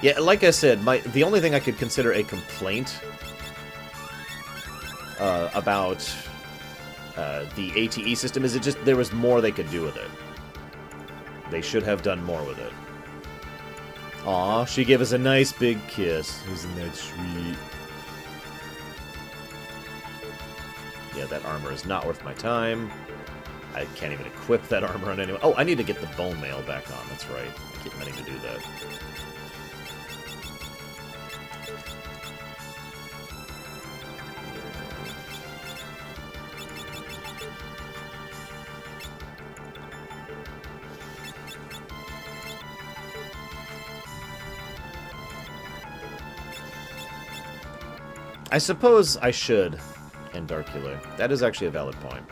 Yeah, like I said, the only thing I could consider a complaint about the ATE system is there was more they could do with it. They should have done more with it. Aw, she gave us a nice big kiss. Isn't that sweet? Yeah, that armor is not worth my time. I can't even equip that armor on anyone. Oh, I need to get the bone mail back on. That's right. I keep meaning to do that. I suppose I should end Darkula. That is actually a valid point.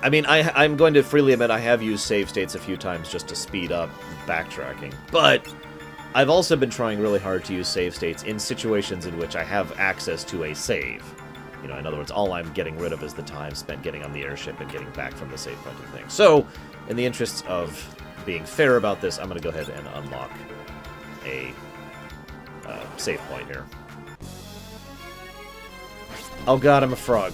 I mean, I'm going to freely admit I have used save states a few times just to speed up backtracking, but I've also been trying really hard to use save states in situations in which I have access to a save. You know, in other words, all I'm getting rid of is the time spent getting on the airship and getting back from the save point of things. So, in the interests of being fair about this, I'm going to go ahead and unlock a save point here. Oh god, I'm a frog.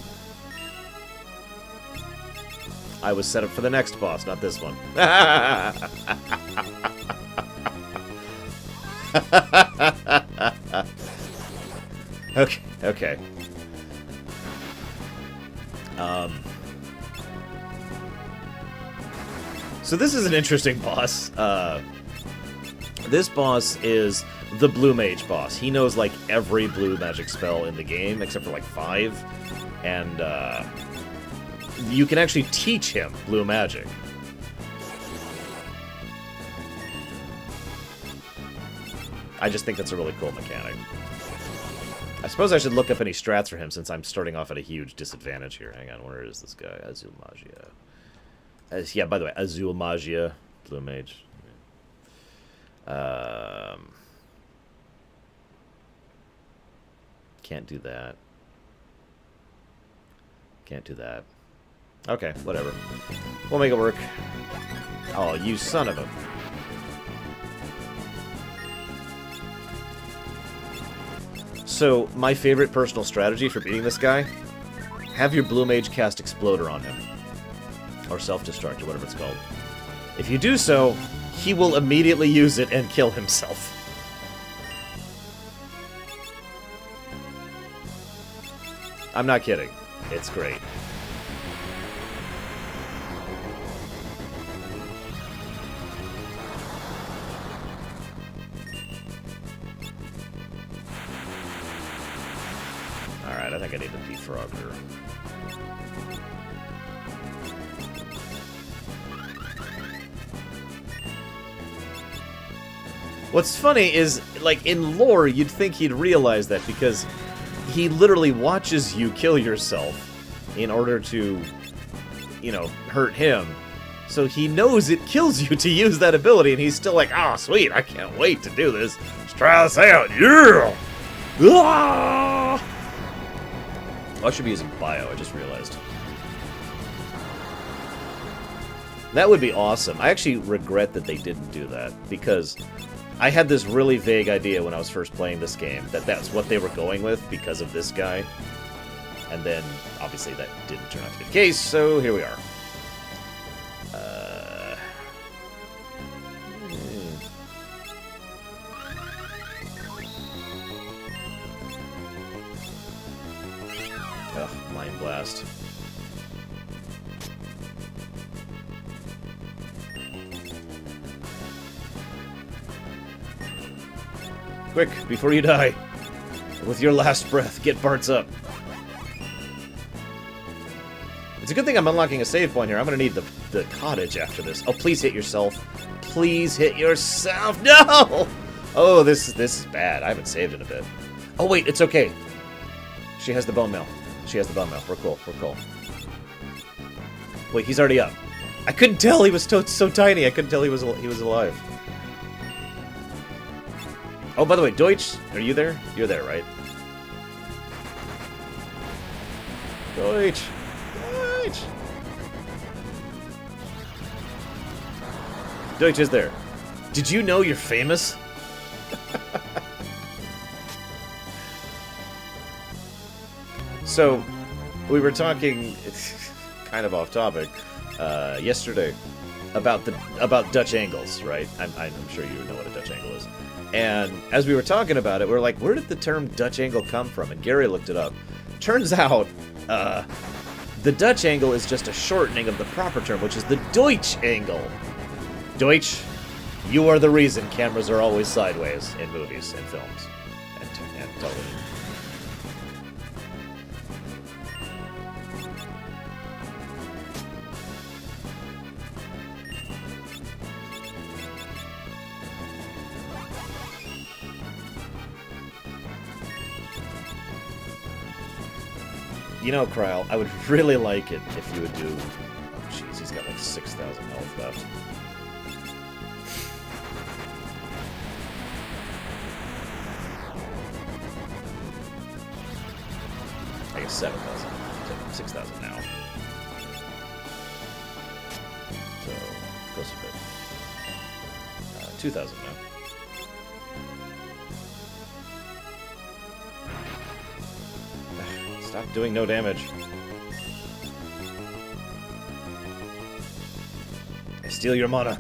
I was set up for the next boss, not this one. Okay. So this is an interesting boss. This boss is the Blue Mage boss. He knows, like, every blue magic spell in the game, except for, like, 5. And, you can actually teach him blue magic. I just think that's a really cool mechanic. I suppose I should look up any strats for him since I'm starting off at a huge disadvantage here. Hang on, where is this guy? Azul Magia. Yeah, by the way, Azul Magia, blue mage. Can't do that. Can't do that. Okay, whatever. We'll make it work. Oh, you son of a... So, my favorite personal strategy for beating this guy, have your blue mage cast Exploder on him. Or Self-Destruct, or whatever it's called. If you do so, he will immediately use it and kill himself. I'm not kidding. It's great. Alright, I think I need to defrog her. What's funny is, like, in lore, you'd think he'd realize that because he literally watches you kill yourself in order to, you know, hurt him. So he knows it kills you to use that ability, and he's still like, oh, sweet, I can't wait to do this. Let's try this out. Yeah! Ah! I should be using Bio, I just realized. That would be awesome. I actually regret that they didn't do that, because I had this really vague idea when I was first playing this game that that's what they were going with because of this guy. And then, obviously, that didn't turn out to be the case, so here we are. Ugh, Mind Blast. Quick, before you die. With your last breath, get Bart's up. It's a good thing I'm unlocking a save point here. I'm going to need the cottage after this. Oh, please hit yourself. Please hit yourself. No! Oh, this is bad. I haven't saved in a bit. Oh, wait, it's okay. She has the bone mail. She has the bone mail. We're cool. We're cool. Wait, he's already up. I couldn't tell. He was so tiny. I couldn't tell he was alive. Oh, by the way, Deutsch, are you there? You're there, right? Deutsch! Deutsch! Deutsch is there. Did you know you're famous? So, we were talking, it's kind of off topic, yesterday about Dutch angles, right? I'm sure you know what a Dutch angle is. And as we were talking about it, we were like, where did the term Dutch angle come from? And Gary looked it up. Turns out, the Dutch angle is just a shortening of the proper term, which is the Deutsch angle. Deutsch, you are the reason cameras are always sideways in movies and films and television. You know, Kryl, I would really like it if you would do... Oh, jeez, he's got like 6,000 health left. I guess 7,000. 6,000 now. So, close a bit. 2,000 now. Stop doing no damage. I steal your mana.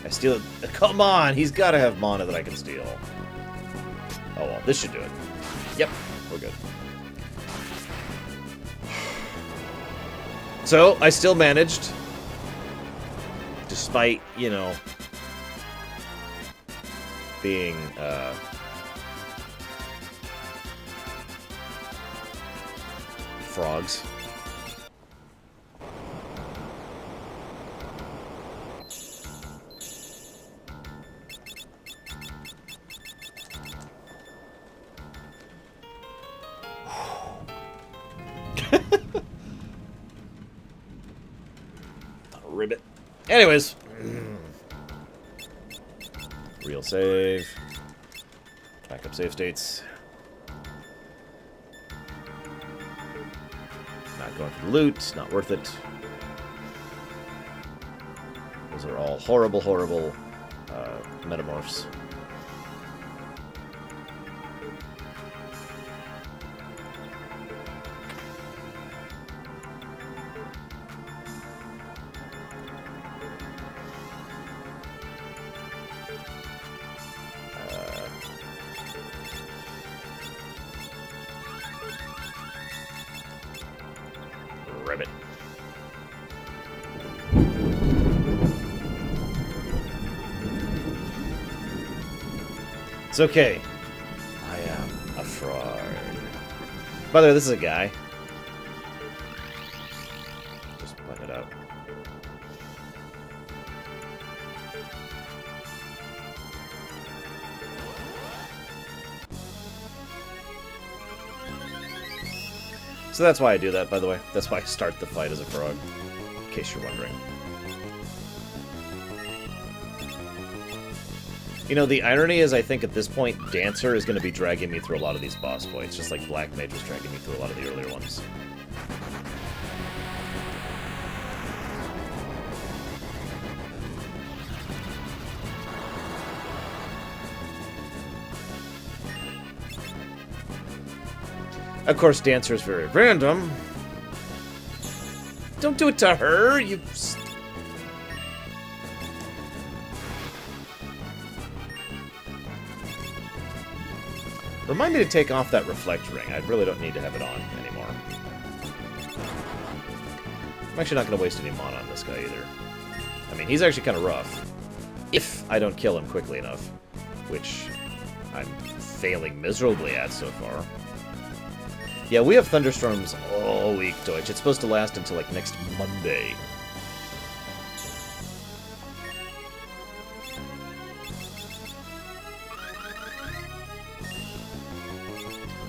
I steal it. Come on! He's gotta have mana that I can steal. Oh well, this should do it. Yep, we're good. So, I still managed. Despite, you know, being, frogs. Ribbit. Anyways. Real save. Backup save states. Not going for the loot. Not worth it. Those are all horrible, horrible metamorphs. Ribbit. It's okay. I am a frog. By the way, this is a guy. Just point it out. So that's why I do that, by the way. That's why I start the fight as a frog, in case you're wondering. You know, the irony is, I think at this point, Dancer is going to be dragging me through a lot of these boss fights, just like Black Mage was dragging me through a lot of the earlier ones. Of course, Dancer is very random. Don't do it to her, you... Remind me to take off that reflect ring. I really don't need to have it on anymore. I'm actually not going to waste any mana on this guy either. I mean, he's actually kind of rough. If I don't kill him quickly enough. Which I'm failing miserably at so far. Yeah, we have thunderstorms all week, Deutsch. It's supposed to last until, like, next Monday.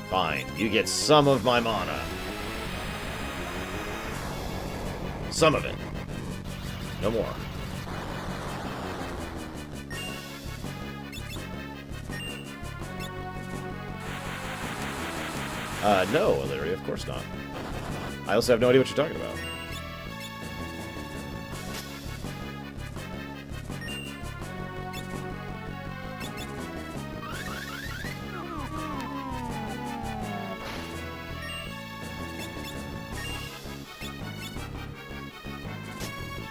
Fine, you get some of my mana. Some of it. No more. No, Illyria, of course not. I also have no idea what you're talking about.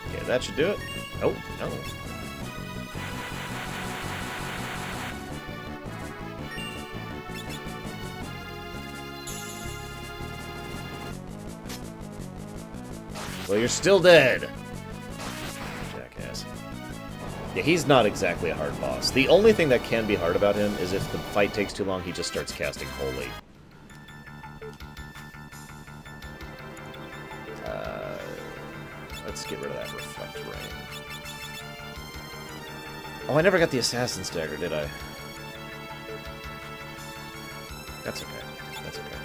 Okay, that should do it. Oh, no. Well, you're still dead. Jackass. Yeah, he's not exactly a hard boss. The only thing that can be hard about him is if the fight takes too long, he just starts casting Holy. Let's get rid of that Reflect Ring. Oh, I never got the Assassin's Dagger, did I? That's okay. That's okay.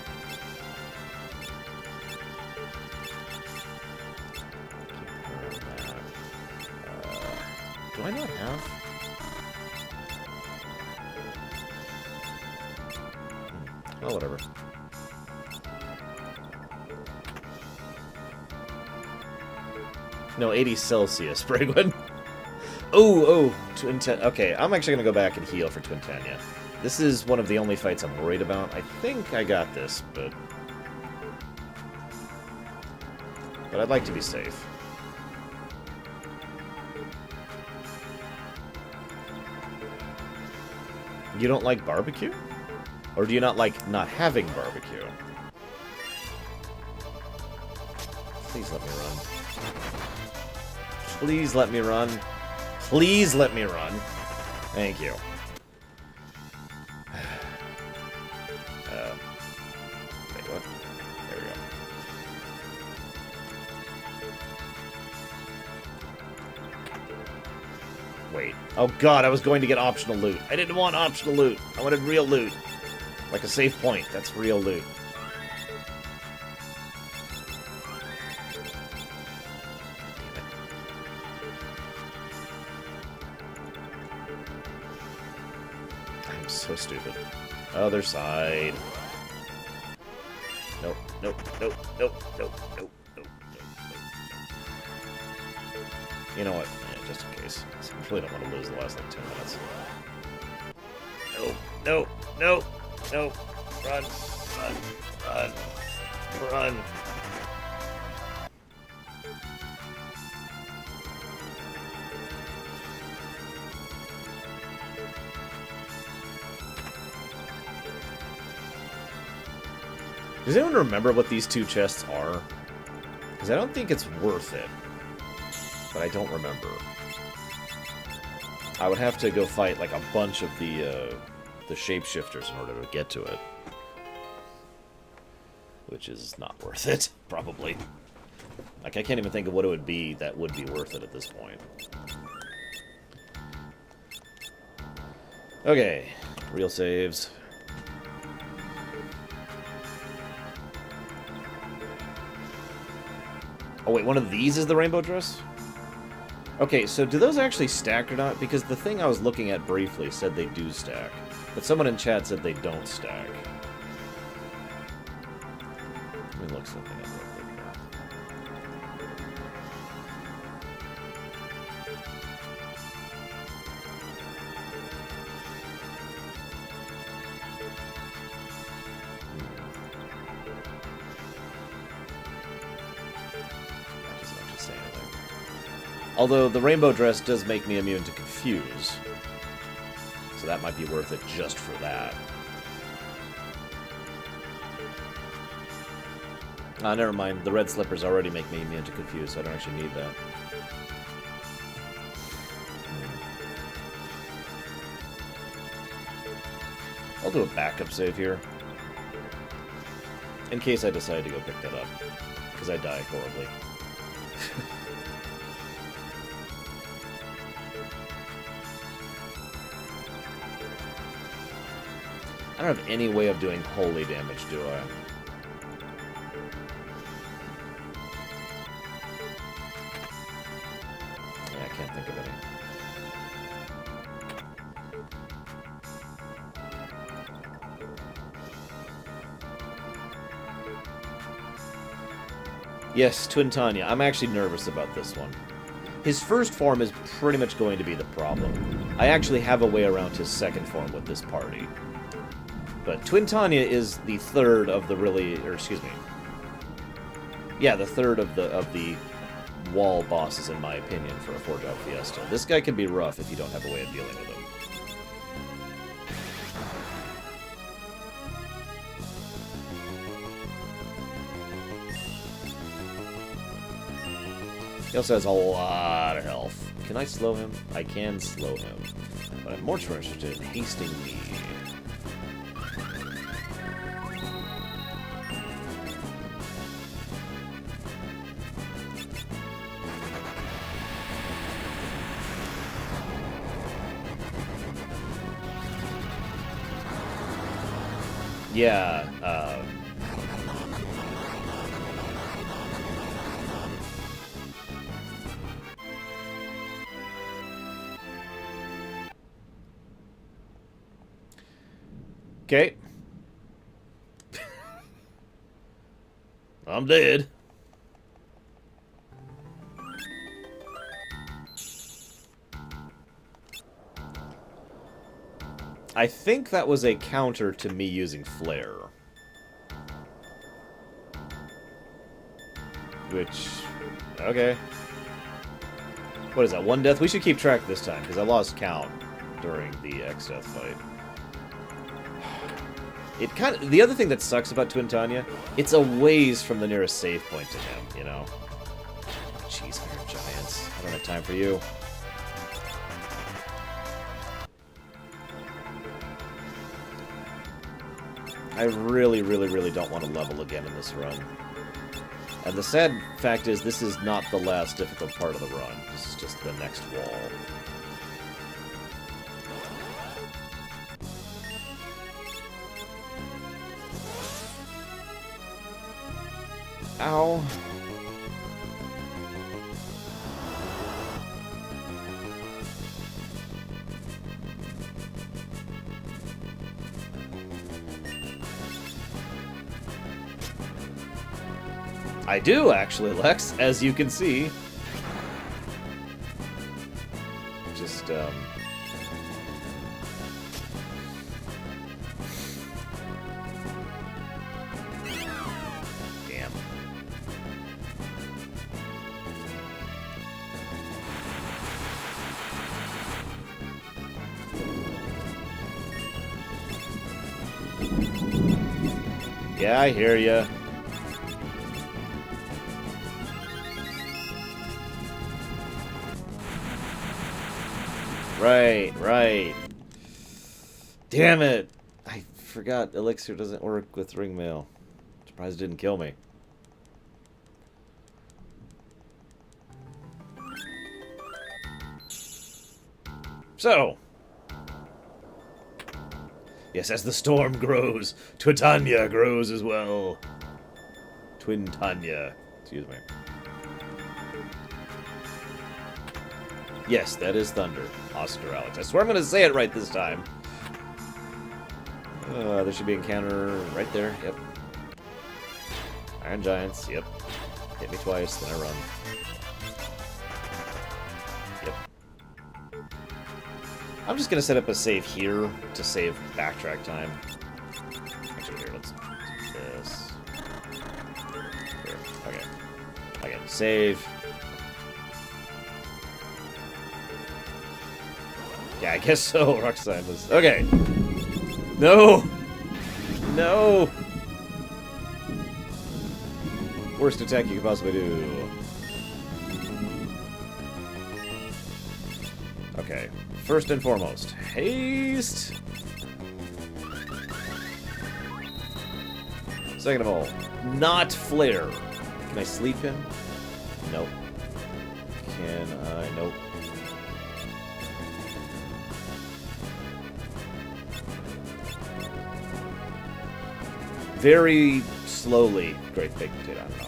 Do I not have? Well, whatever. No, 80 Celsius, Brigwin. Okay, I'm actually going to go back and heal for Twintania. This is one of the only fights I'm worried about. I think I got this, but I'd like to be safe. You don't like barbecue? Or do you not like not having barbecue? Please let me run. Please let me run. Please let me run. Thank you. Wait, what? There we go. Wait. Oh god, I was going to get optional loot. I didn't want optional loot. I wanted real loot. Like a save point. That's real loot. I'm so stupid. Other side. Nope, nope, nope, nope, nope, nope, nope, nope, nope. You know what? Yeah, just in case. I really don't want to lose the last, like, 10 minutes. Nope, nope, nope, nope. Run, run, run, run. Does anyone remember what these two chests are? Because I don't think it's worth it. But I don't remember. I would have to go fight like a bunch of the shapeshifters in order to get to it. Which is not worth it, probably. Like, I can't even think of what it would be that would be worth it at this point. Okay, real saves. Oh wait, one of these is the rainbow dress? Okay, so do those actually stack or not? Because the thing I was looking at briefly said they do stack. But someone in chat said they don't stack. Let me look something up real quick here. That doesn't actually say anything. Although the rainbow dress does make me immune to confuse. So that might be worth it just for that. Never mind. The red slippers already make me immune to confuse, so I don't actually need that. I'll do a backup save here. In case I decide to go pick that up. Because I die horribly. I don't have any way of doing holy damage, do I? Yeah, I can't think of any. Yes, Twin Tanya. I'm actually nervous about this one. His first form is pretty much going to be the problem. I actually have a way around his second form with this party. But Twin Tanya is the third of the really, or excuse me. Yeah, the third of the wall bosses, in my opinion, for a 4-job Fiesta. This guy can be rough if you don't have a way of dealing with him. He also has a lot of health. Can I slow him? I can slow him. But I'm more interested in hasting me. Yeah, okay. I'm dead. I think that was a counter to me using Flare. Which, okay. What is that, 1 death? We should keep track this time, because I lost count during the X-Death fight. It kind of, the other thing that sucks about Twin Tanya, it's a ways from the nearest save point to him, you know? Jeez, Iron Giants. I don't have time for you. I really, really, really don't want to level again in this run. And the sad fact is, this is not the last difficult part of the run. This is just the next wall. Ow. I do, actually, Lex, as you can see. Just, Damn. Yeah, I hear ya. Right. Damn it! I forgot Elixir doesn't work with ring mail. Surprised it didn't kill me. So. Yes, as the storm grows, Twitanya grows as well. Twintanya. Excuse me. Yes, that is thunder. Oscar Alex. I swear I'm going to say it right this time. There should be an encounter right there. Yep. Iron Giants. Yep. Hit me twice, then I run. Yep. I'm just going to set up a save here to save backtrack time. Actually, here, let's do this. Here. Okay. Again, save. Yeah, I guess so. Roxanne was... Okay. No! No! Worst attack you could possibly do. Okay. First and foremost. Haste! Second of all, not flare. Can I sleep him? Nope. Can I? Nope. Very slowly. Great big potato. I don't know.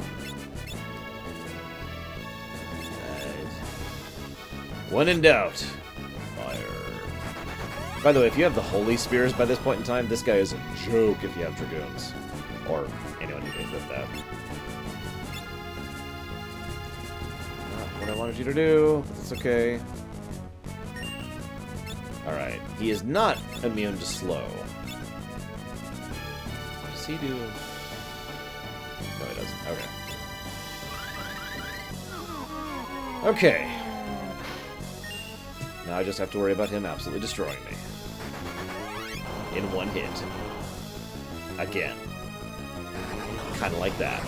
When in doubt, fire. By the way, if you have the Holy Spears by this point in time, this guy is a joke if you have Dragoons. Or anyone who can with that. Not what I wanted you to do, but it's okay. Alright. He is not immune to slow. What does he do? No, he doesn't. Okay. Okay. Now I just have to worry about him absolutely destroying me. In one hit. Again. Kind of like that.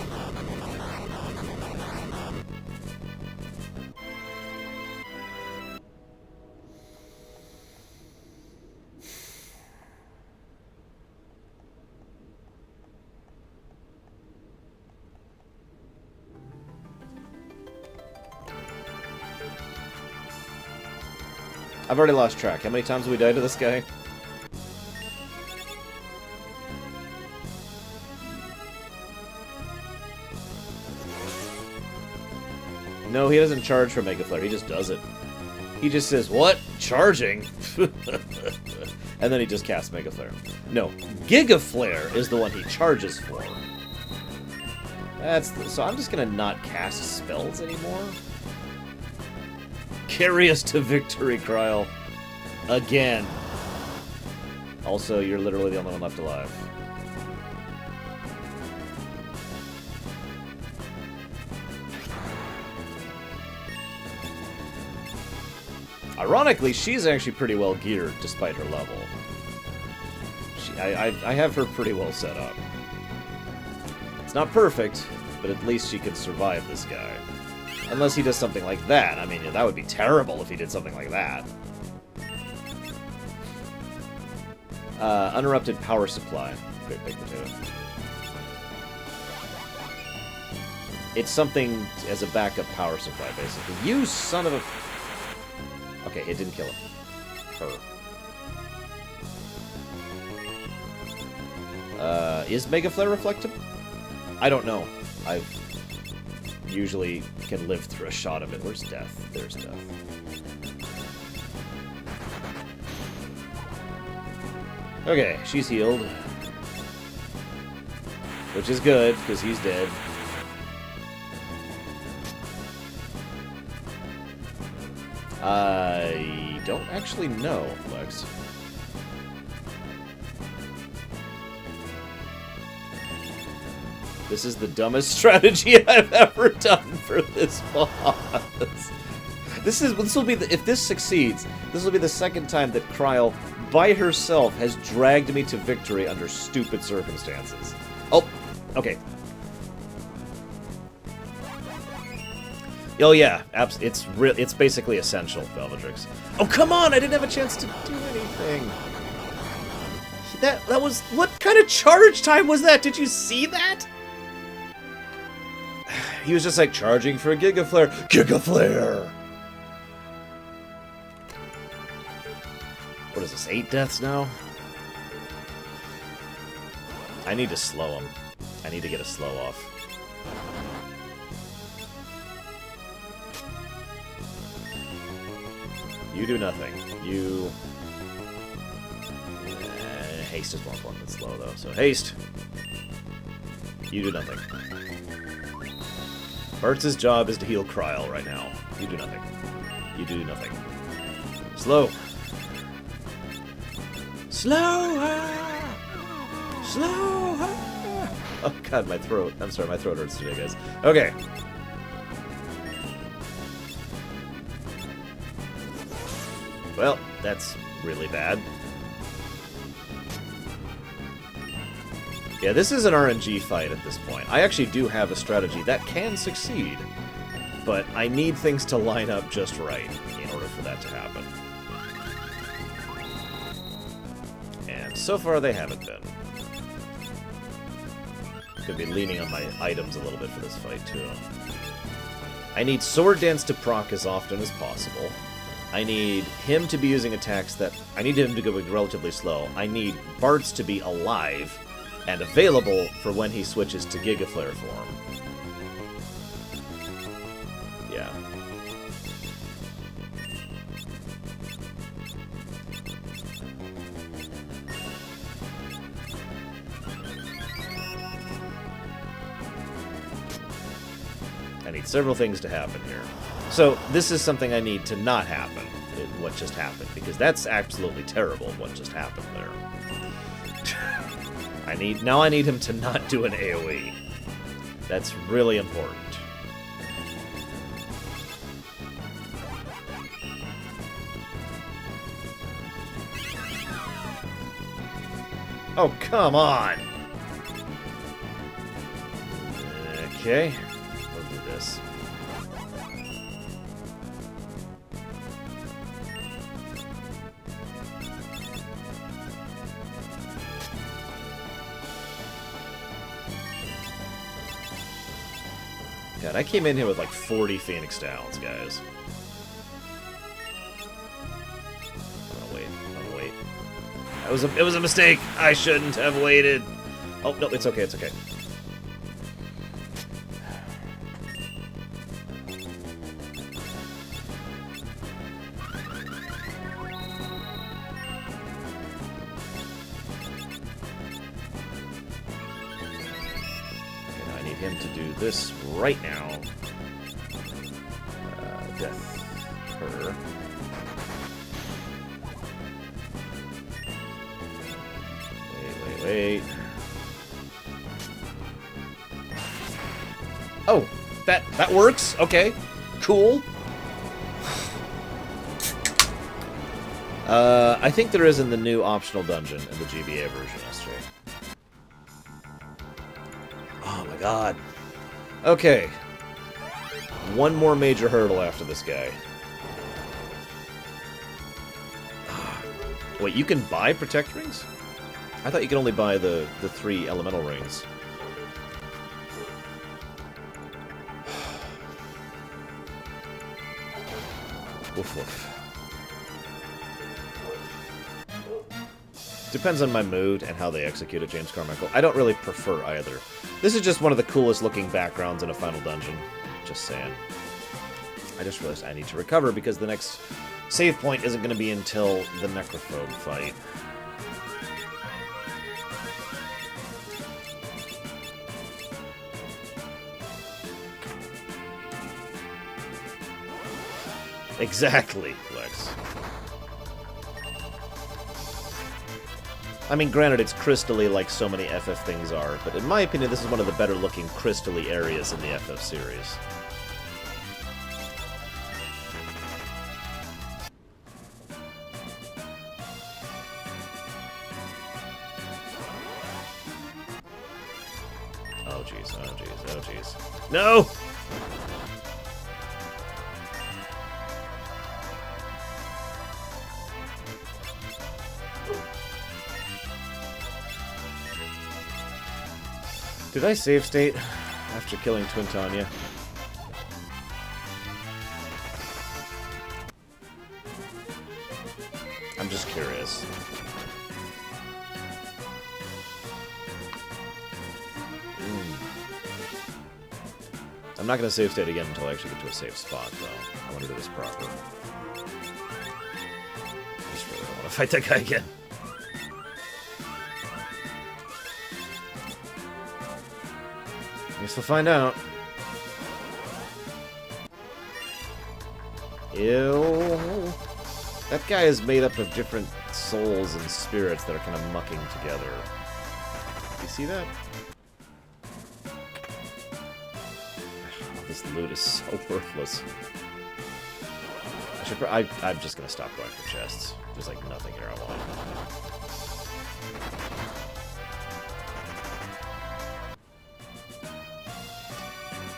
I've already lost track. How many times have we died to this guy? No, he doesn't charge for Mega Flare. He just does it. He just says, what? Charging? And then he just casts Mega Flare. No, Giga Flare is the one he charges for. So I'm just gonna not cast spells anymore? Carry us to victory, Kryl. Again. Also, you're literally the only one left alive. Ironically, she's actually pretty well geared, despite her level. I have her pretty well set up. It's not perfect, but at least she could survive this guy. Unless he does something like that. I mean, that would be terrible if he did something like that. Uninterrupted power supply. Great big potato. It's something as a backup power supply, basically. You son of a... Okay, it didn't kill him. Her. Is Mega Flare reflective? I don't know. usually can live through a shot of it. Where's Death? There's Death. Okay, she's healed. Which is good, because he's dead. I don't actually know, Lex. This is the dumbest strategy I've ever done for this boss. This will be if this succeeds, this will be the second time that Kryl, by herself, has dragged me to victory under stupid circumstances. Oh, okay. Oh yeah, it's basically essential, Velvetrix. Oh come on, I didn't have a chance to do anything. That was, what kind of charge time was that? Did you see that? He was just like charging for a Giga Flare. Giga Flare! What is this, 8 deaths now? I need to slow him. I need to get a slow off. You do nothing. You... haste is more important than slow, though. So haste. You do nothing. Bartz's job is to heal Kryl right now. You do nothing. You do nothing. Slow. Slow. Slow. Oh god, my throat. I'm sorry, my throat hurts today, guys. Okay. Well, that's really bad. Yeah, this is an RNG fight at this point. I actually do have a strategy that can succeed, but I need things to line up just right in order for that to happen. And so far they haven't been. Could be leaning on my items a little bit for this fight, too. I need Sword Dance to proc as often as possible. I need him to be using attacks that... I need him to go relatively slow. I need Bartz to be alive and available for when he switches to Giga Flare form. Yeah. I need several things to happen here. So, this is something I need to not happen, what just happened, because that's absolutely terrible, what just happened there. Now I need him to not do an AoE. That's really important. Oh, come on! Okay, we'll do this. God, I came in here with like 40 Phoenix Downs, guys. I'm gonna wait. It was a mistake. I shouldn't have waited. Oh no, it's okay. It's okay. Him to do this right now. Death her. Wait. Oh, that works. Okay, cool. I think there is in the new optional dungeon in the GBA version, SJ. Oh my god. Okay. One more major hurdle after this guy. Wait, you can buy Protect Rings? I thought you could only buy the 3 Elemental Rings. Woof woof. Depends on my mood and how they execute it, James Carmichael. I don't really prefer either. This is just one of the coolest looking backgrounds in a final dungeon. Just saying. I just realized I need to recover because the next save point isn't going to be until the Necrophobe fight. Exactly, Lex. I mean, granted, it's crystally like so many FF things are, but in my opinion, this is one of the better looking crystally areas in the FF series. Oh jeez, oh jeez, oh jeez. No! Did I save state after killing Twin Tanya? I'm just curious. I'm not going to save state again until I actually get to a safe spot, though. I want to do this proper. I just really don't want to fight that guy again. Guess we'll find out. Ew. That guy is made up of different souls and spirits that are kind of mucking together. You see that? This loot is so worthless. I'm just gonna stop going for chests. There's like nothing here I want.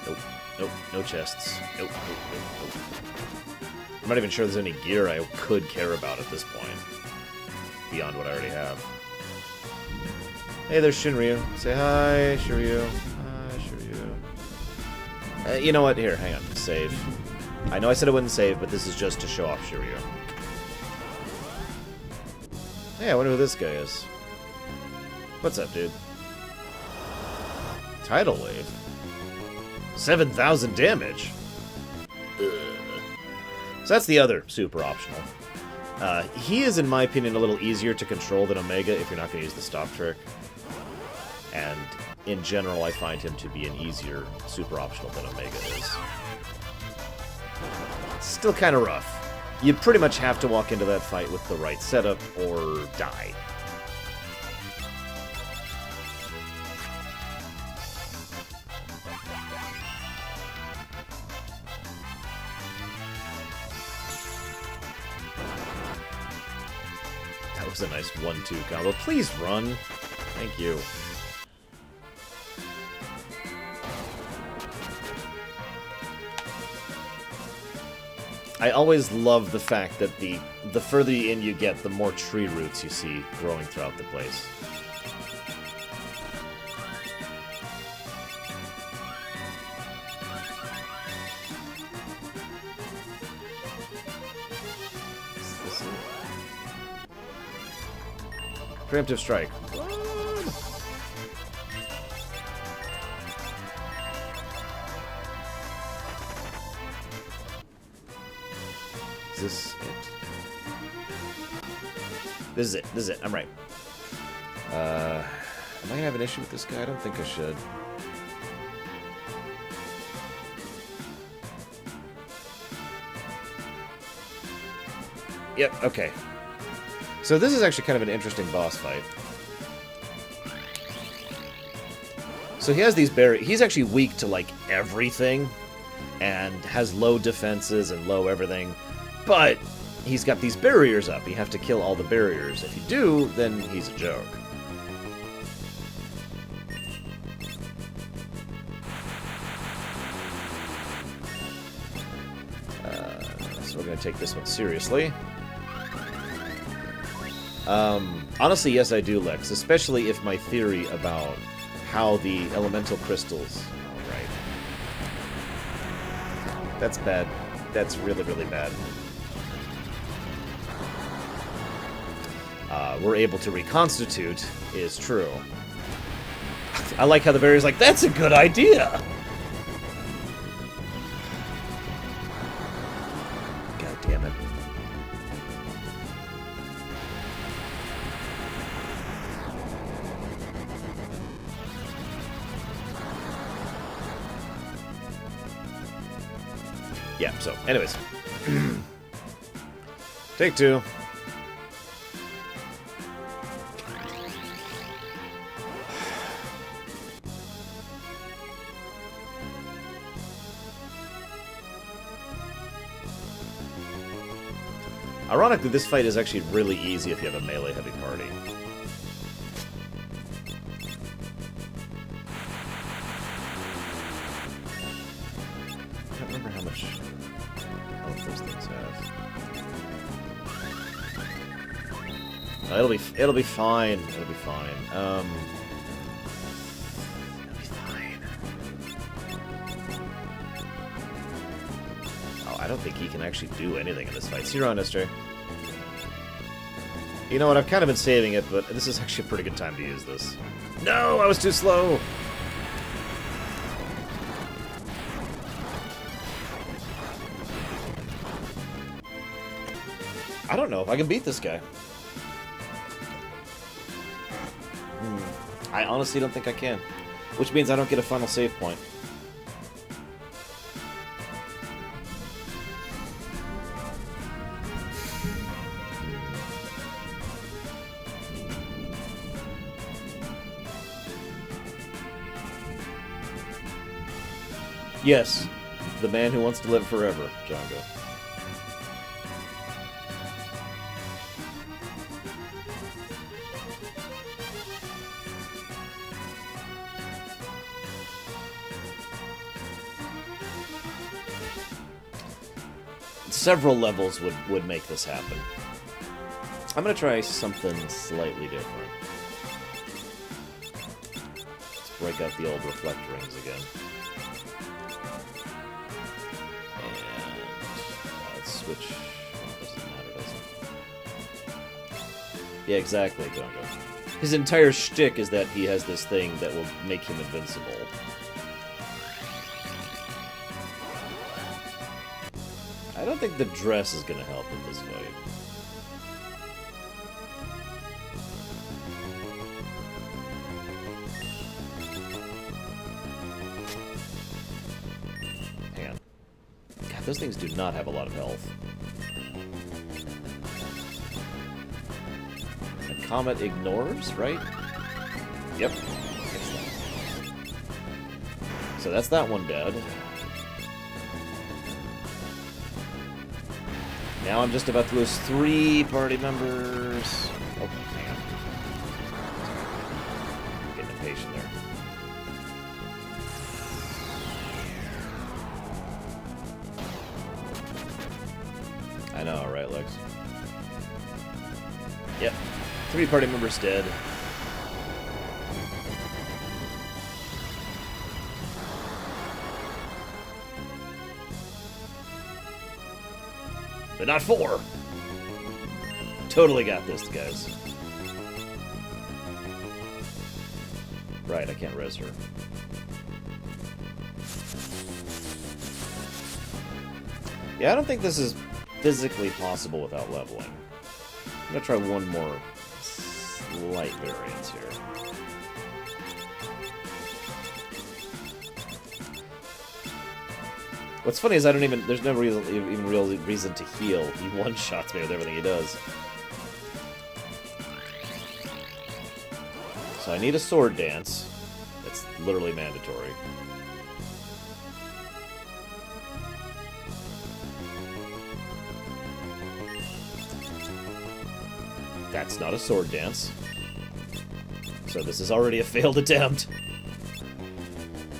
Nope. Nope. No chests. Nope. Nope. Nope. Nope. I'm not even sure there's any gear I could care about at this point. Beyond what I already have. Hey, there's Shinryu. Say hi, Shiryu. Hi, Shiryu. You know what? Here, hang on. Save. I know I said I wouldn't save, but this is just to show off Shiryu. Hey, I wonder who this guy is. What's up, dude? Tidal Wave? 7,000 damage? Ugh. So that's the other super optional. He is, in my opinion, a little easier to control than Omega if you're not going to use the stop trick. And in general, I find him to be an easier super optional than Omega is. Still kind of rough. You pretty much have to walk into that fight with the right setup or die. That was a nice 1-2 combo. Please run. Thank you. I always love the fact that the further in you get, the more tree roots you see growing throughout the place. Preemptive strike. Is this it? This is it. This is it. I'm right. Am I gonna have an issue with this guy? I don't think I should. Yep, okay. So this is actually kind of an interesting boss fight. So he has these barriers. He's actually weak to, like, everything. And has low defenses and low everything. But he's got these barriers up. You have to kill all the barriers. If you do, then he's a joke. So we're going to take this one seriously. Honestly, yes, I do, Lex. Especially if my theory about how the elemental crystals... Oh, right. That's bad. That's really, really bad. We're able to reconstitute is true. I like how the barrier's like, that's a good idea! Yeah, so, anyways. Take two. Ironically, this fight is actually really easy if you have a melee-heavy party. I can't remember how much health those things have. No, it'll be fine. It'll be fine. It'll be fine. I don't think he can actually do anything in this fight. See you around, Esther. You know what? I've kind of been saving it, but this is actually a pretty good time to use this. No, I was too slow. I don't know if I can beat this guy. I honestly don't think I can. Which means I don't get a final save point. Yes, the man who wants to live forever, Django. Several levels would make this happen. I'm gonna try something slightly different. Let's break out the old reflect rings again. Switch. Well, doesn't matter, does it? Yeah, exactly, Gongo. His entire shtick is that he has this thing that will make him invincible. I don't think the dress is gonna help in this fight. Those things do not have a lot of health. The comet ignores, right? Yep. So that's that one dead. Now I'm just about to lose 3 party members. Oh, hang on. Getting impatient there. I know, right, Lex? Yep. 3 party members dead. But not 4! Totally got this, guys. Right, I can't res her. Yeah, I don't think this is physically possible without leveling. I'm gonna try one more slight variance here. What's funny is there's no real reason to heal. He one-shots me with everything he does. So I need a sword dance. That's literally mandatory. That's not a sword dance. So this is already a failed attempt.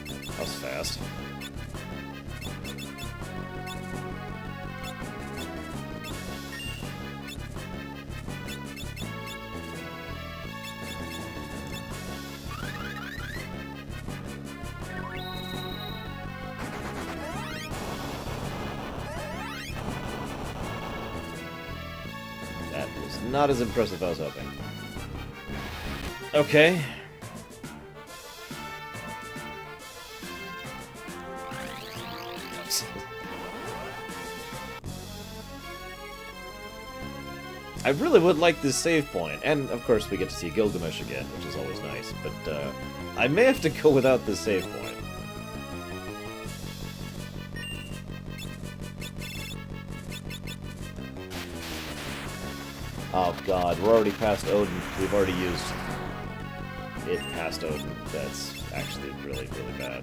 That was fast. Not as impressive as I was hoping. Okay. I really would like this save point, and of course we get to see Gilgamesh again, which is always nice, but I may have to go without this save point. Oh god, we're already past Odin. We've already used it past Odin. That's actually really, really bad.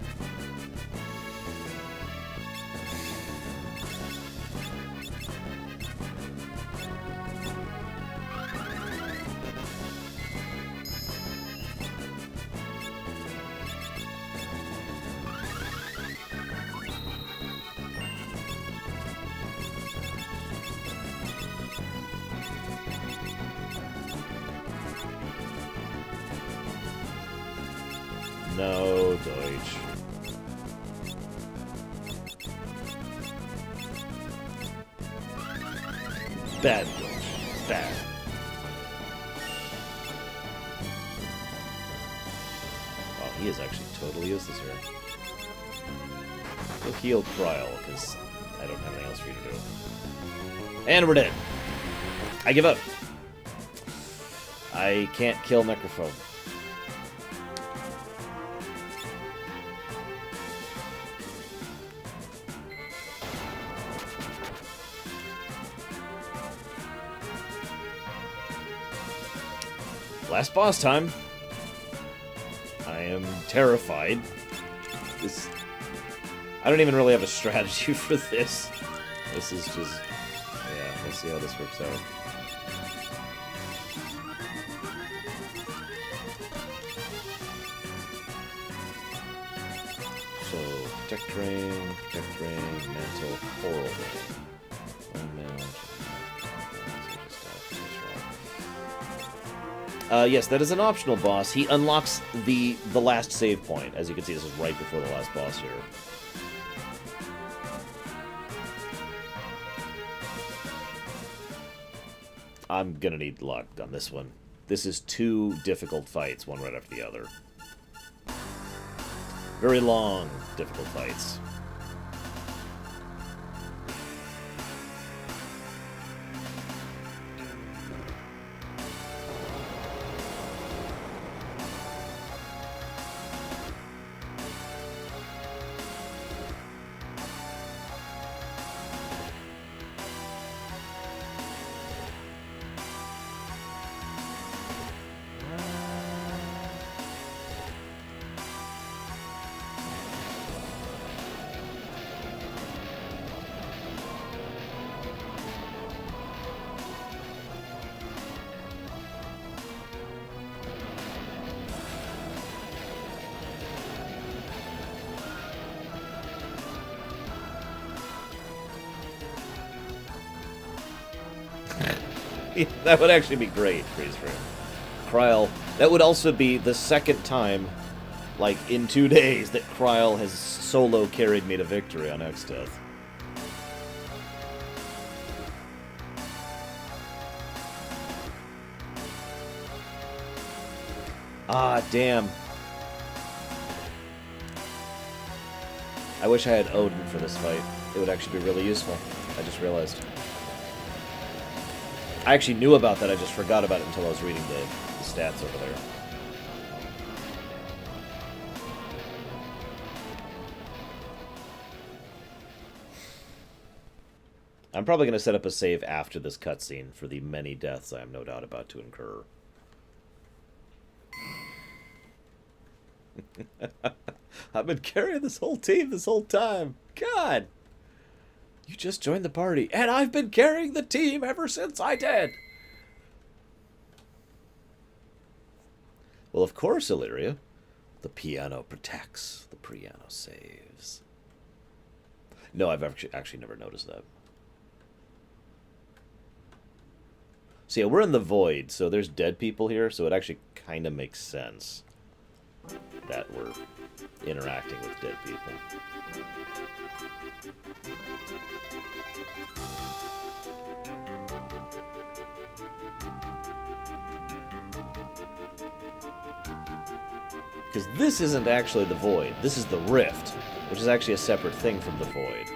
No, Deutsch. Bad Deutsch. Bad. Wow, he is actually totally useless here. We'll heal Kryl, because I don't have anything else for you to do. And we're dead. I give up. I can't kill Necrophobe. Last boss time. I am terrified. I don't even really have a strategy for this. This is just... yeah, we'll see how this works out. So, protect ring, mantle, coral ring. One man. Yes, that is an optional boss. He unlocks the last save point. As you can see, this is right before the last boss here. I'm gonna need luck on this one. This is two difficult fights, one right after the other. Very long, difficult fights. That would actually be great, Freeze Frame. Kryl. That would also be the second time, like, in 2 days, that Kryl has solo carried me to victory on Exdeath. Ah, damn. I wish I had Odin for this fight. It would actually be really useful. I just realized. I actually knew about that, I just forgot about it until I was reading the stats over there. I'm probably going to set up a save after this cutscene for the many deaths I am no doubt about to incur. I've been carrying this whole team this whole time. God! You just joined the party, and I've been carrying the team ever since I did! Well, of course, Illyria. The piano protects, the piano saves. No, I've actually never noticed that. So yeah, we're in the void, so there's dead people here, so it actually kind of makes sense that we're interacting with dead people. Because this isn't actually the void. This is the rift, which is actually a separate thing from the void.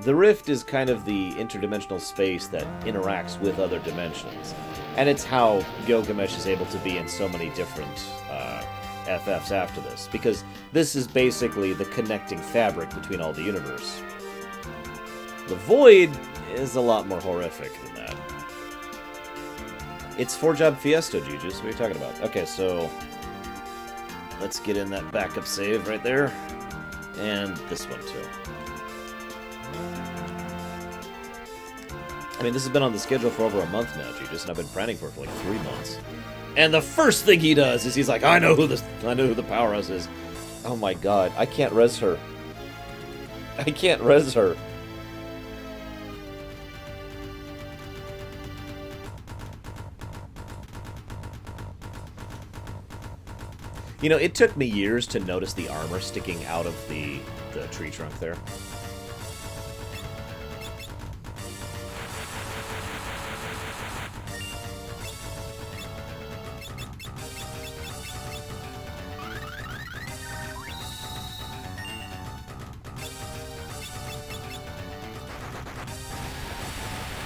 The rift is kind of the interdimensional space that interacts with other dimensions. And it's how Gilgamesh is able to be in so many different FFs after this. Because this is basically the connecting fabric between all the universe. The void is a lot more horrific than that. It's 4-job Fiesta, Juju's. What are you talking about? Okay, so let's get in that backup save right there. And this one, too. I mean, this has been on the schedule for over a month now, Juju's, and I've been planning for it for like 3 months. And the first thing he does is he's like, I know who the powerhouse is. Oh my god, I can't res her. I can't res her. You know, it took me years to notice the armor sticking out of the tree trunk there.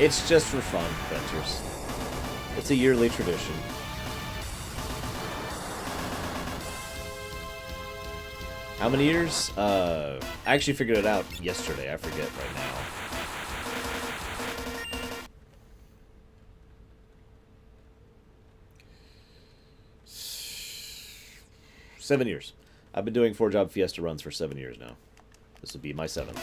It's just for fun, Ventures. It's a yearly tradition. How many years? I actually figured it out yesterday. I forget right now. Seven years. I've been doing 4-job Fiesta runs for 7 years now. This will be my 7th.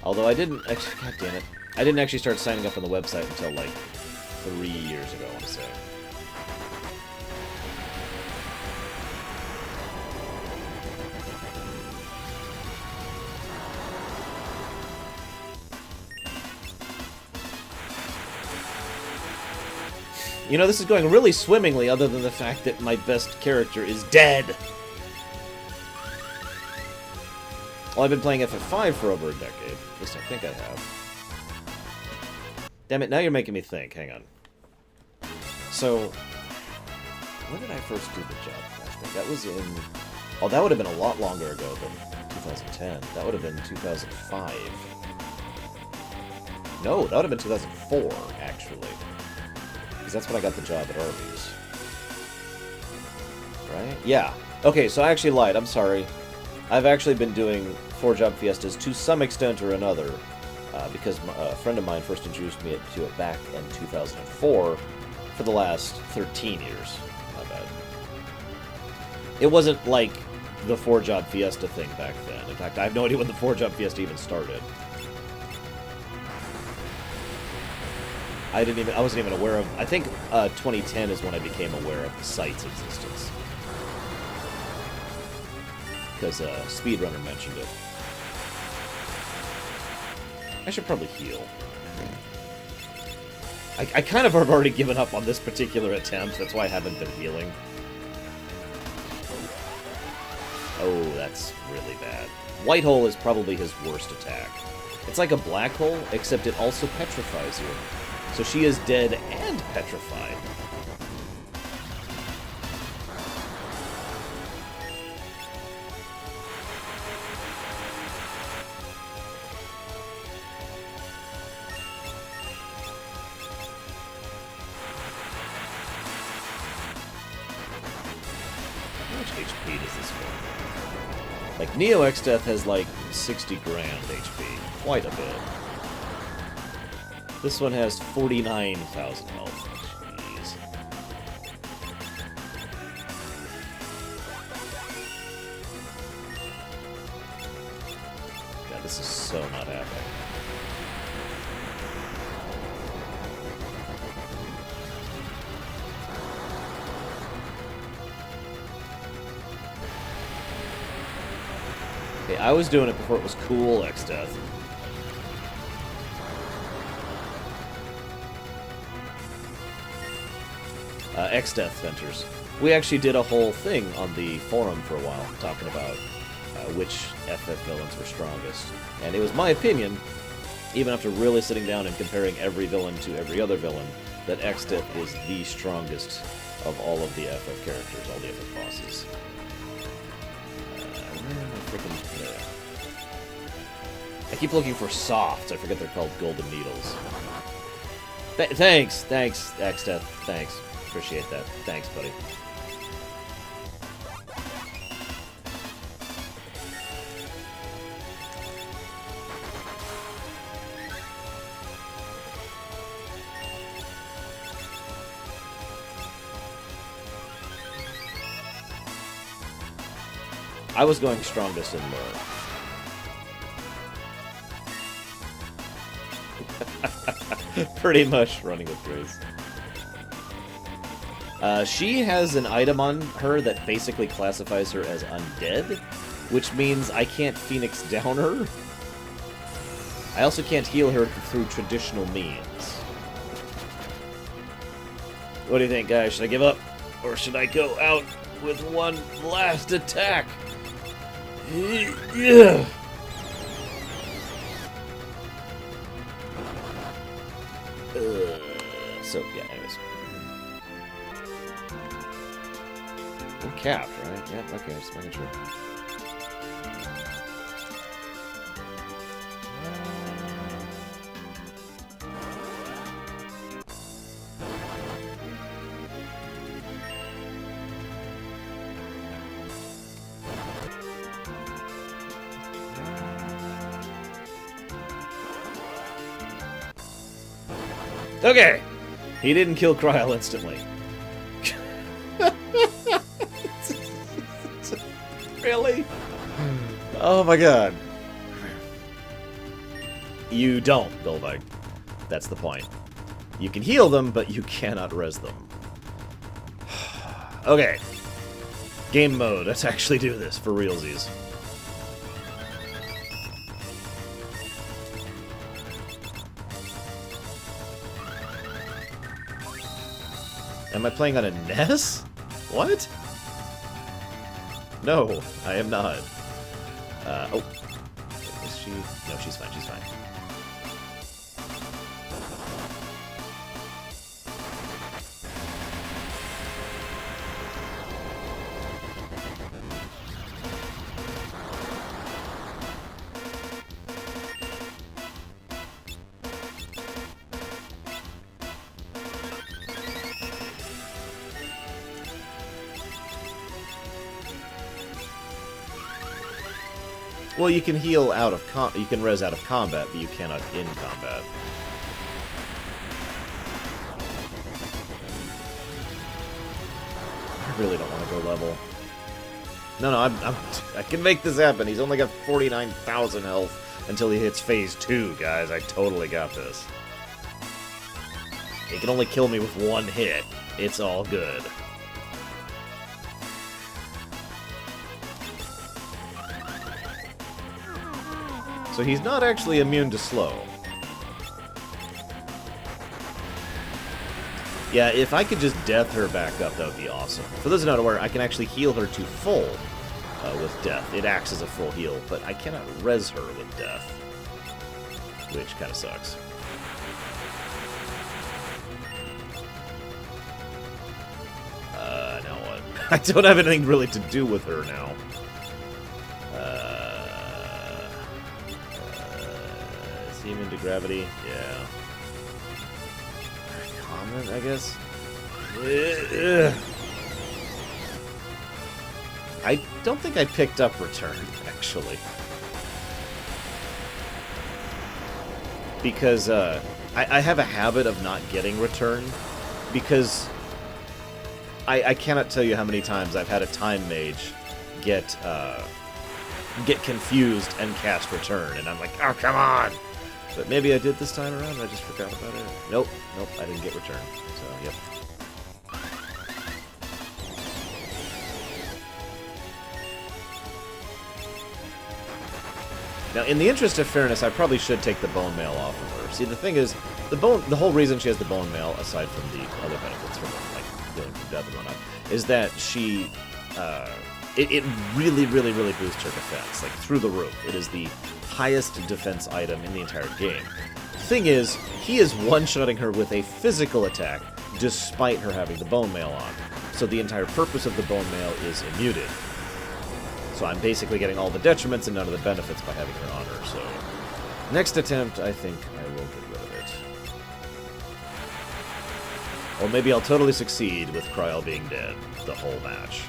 Although I didn't actually, god damn it, I didn't actually start signing up on the website until like 3 years ago, I want to say. You know, this is going really swimmingly, other than the fact that my best character is dead. Well, I've been playing FF5 for over a decade. At least I think I have. Damn it, now you're making me think. Hang on. So, when did I first do the job? I think that was in... Oh, that would have been a lot longer ago than 2010. That would have been 2005. No, that would have been 2004, actually. Because that's when I got the job at Arby's. Right? Yeah. Okay, so I actually lied. I'm sorry. I've actually been doing 4-job Fiestas to some extent or another, because a friend of mine first introduced me to it back in 2004 for the last 13 years. My bad. It wasn't like the 4-job Fiesta thing back then. In fact, I have no idea when the 4-job Fiesta even started. I wasn't even aware of... I think 2010 is when I became aware of the site's existence. Because Speedrunner mentioned it. I should probably heal. I kind of have already given up on this particular attempt, that's why I haven't been healing. Oh, that's really bad. White hole is probably his worst attack. It's like a black hole, except it also petrifies you. So she is dead and petrified. How much HP does this one? Like, Neo X Death has like 60 grand HP. Quite a bit. This one has 49,000 health. Jeez. God, this is so not happening. Okay, I was doing it before it was cool, X-Death. X-Death Ventures. We actually did a whole thing on the forum for a while, talking about which FF villains were strongest. And it was my opinion, even after really sitting down and comparing every villain to every other villain, that X-Death is the strongest of all of the FF characters, all the FF bosses. Where am I freaking... There. I keep looking for softs. I forget they're called golden needles. Thanks, X-Death. Thanks. Appreciate that. Thanks, buddy. I was going strongest and low. Pretty much running with Grace. She has an item on her that basically classifies her as undead, which means I can't Phoenix down her. I also can't heal her through traditional means. What do you think, guys? Should I give up? Or should I go out with one last attack? Yeah. So, yeah, anyways. We're capped, right? Yeah, okay, just making sure. Okay! He didn't kill Kryl instantly. Really? Oh my god. You don't, Goldbug. That's the point. You can heal them, but you cannot res them. Okay. Game mode. Let's actually do this for realsies. Am I playing on a NES? What? No, I am not. Oh. Is she? No, she's fine, she's fine. Well, you can heal out of you can res out of combat, but you cannot in combat. I really don't want to go level. No, I can make this happen. He's only got 49,000 health until he hits phase 2, guys. I totally got this. He can only kill me with one hit. It's all good. So he's not actually immune to slow. Yeah, if I could just death her back up, that would be awesome. For those who are not aware, I can actually heal her to full with death. It acts as a full heal, but I cannot res her with death, which kind of sucks. Now what? I don't have anything really to do with her now. Immune to gravity, yeah. Common, I guess. I don't think I picked up return, actually. Because I have a habit of not getting return, because I cannot tell you how many times I've had a time mage get confused and cast return, and I'm like, oh, come on! But maybe I did this time around, I just forgot about it. Nope, I didn't get return. So, yep. Now, in the interest of fairness, I probably should take the bone mail off of her. See, the thing is, the whole reason she has the bone mail, aside from the other benefits from, like, healing from death and whatnot, is that she, it really, really, really boosts her defense, like, through the roof. It is the highest defense item in the entire game. Thing is, he is one-shotting her with a physical attack, despite her having the bone mail on. So the entire purpose of the bone mail is immuted. So I'm basically getting all the detriments and none of the benefits by having her on her, so... Next attempt, I think I will get rid of it. Or maybe I'll totally succeed with Kryl being dead the whole match.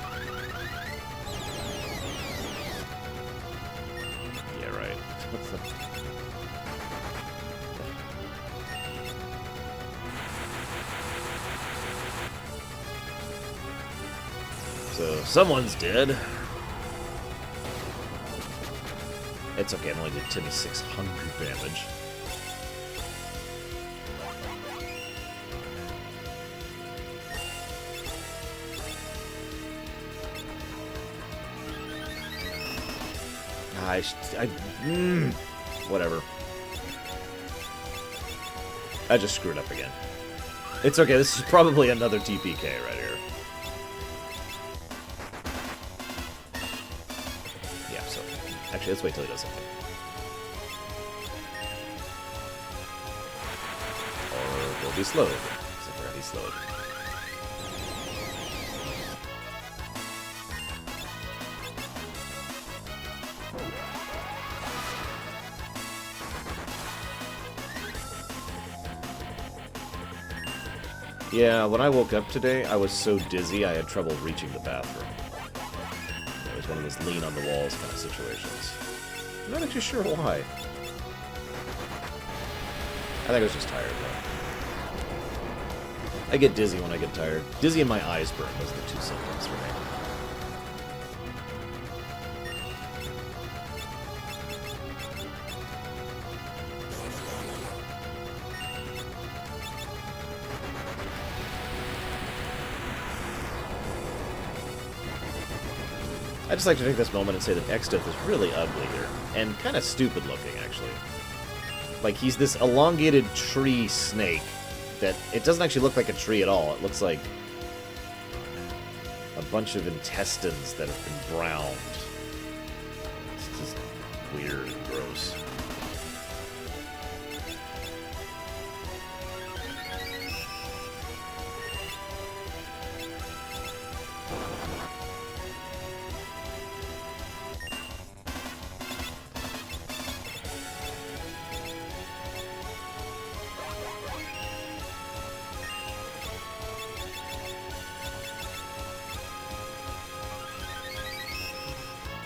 So, someone's dead. It's okay, I only did 2600 damage. Whatever. I just screwed up again. It's okay, this is probably another TPK right here. Yeah, so... Actually, let's wait till he does something. Or we'll be slowed. Except we're already slowed. Yeah, when I woke up today, I was so dizzy I had trouble reaching the bathroom. It was one of those lean-on-the-walls kind of situations. I'm not actually sure why. I think I was just tired, though. I get dizzy when I get tired. Dizzy and my eyes burn. Those are the two symptoms for me. I'd just like to take this moment and say that Exdeath is really ugly here, and kind of stupid looking, actually. Like, he's this elongated tree snake that it doesn't actually look like a tree at all. It looks like a bunch of intestines that have been browned. It's just weird and gross.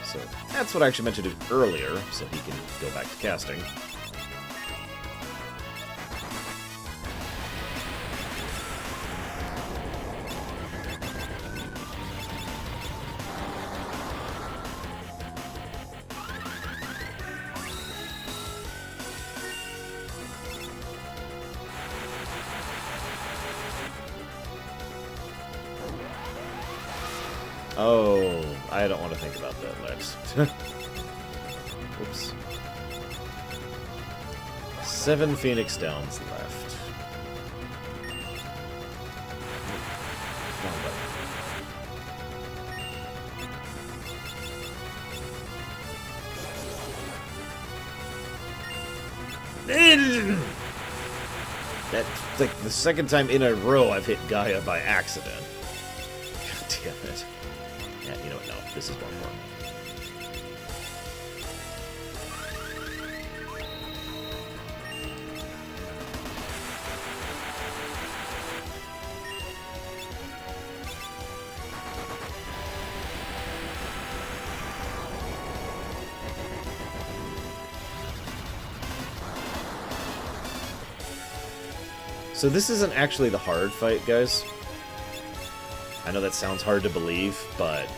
So that's what I actually meant to do earlier, so he can go back to casting. Oh, I don't want to think about that, Lex. Oops. 7 Phoenix Downs left. That's like the second time in a row I've hit Gaia by accident. God damn it. Yeah, you know what? No, this is more important. So this isn't actually the hard fight, guys. I know that sounds hard to believe, but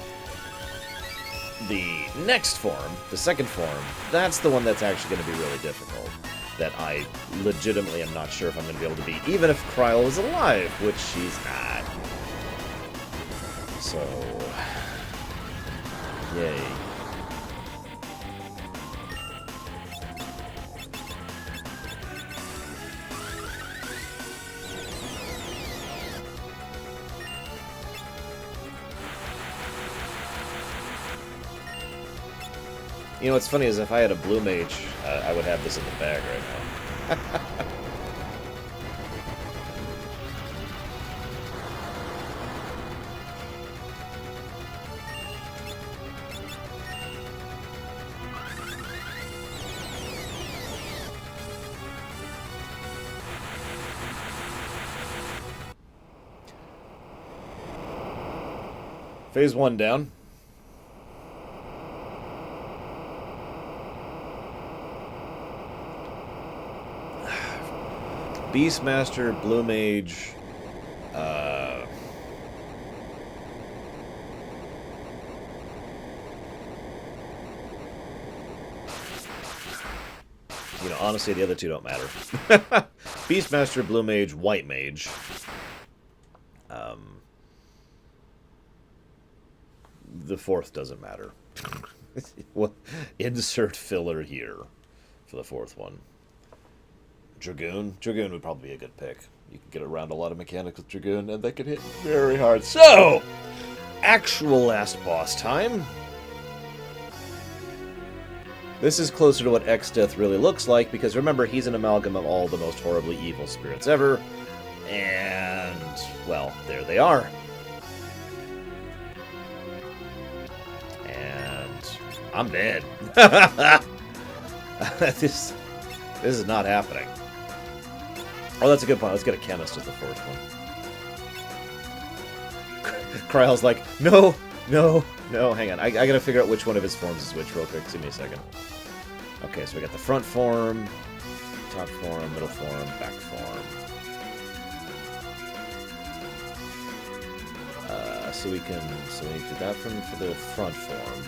the next form, the second form, that's the one that's actually going to be really difficult. That I legitimately am not sure if I'm going to be able to beat, even if Kryl is alive, which she's not. So, yay. You know, what's funny is if I had a blue mage, I would have this in the bag right now. Phase 1 down. Beastmaster, Blue Mage, honestly, the other two don't matter. Beastmaster, Blue Mage, White Mage. The fourth doesn't matter. Insert filler here for the fourth one. Dragoon. Dragoon would probably be a good pick. You can get around a lot of mechanics with Dragoon, and they can hit very hard. So, actual last boss time. This is closer to what X-Death really looks like, because remember, he's an amalgam of all the most horribly evil spirits ever. And, well, there they are. And I'm dead. This is not happening. Oh, that's a good point. Let's get a chemist as the fourth one. Kryle's like, no, hang on. I gotta figure out which one of his forms is which real quick. Give me a second. Okay, so we got the front form, top form, middle form, back form. So we need to do that for the front form.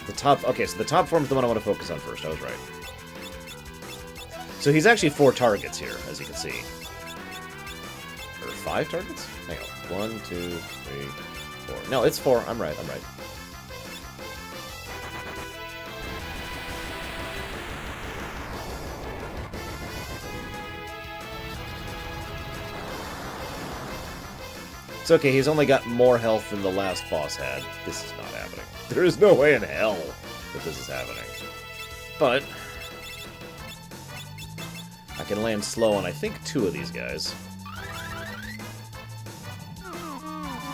The top, okay, so the top form is the one I want to focus on first. I was right. So he's actually 4 targets here, as you can see. Or 5 targets? Hang on. 1, 2, 3, 4. No, it's 4. I'm right. It's okay, he's only got more health than the last boss had. This is not happening. There is no way in hell that this is happening. But I can land slow on, I think, 2 of these guys.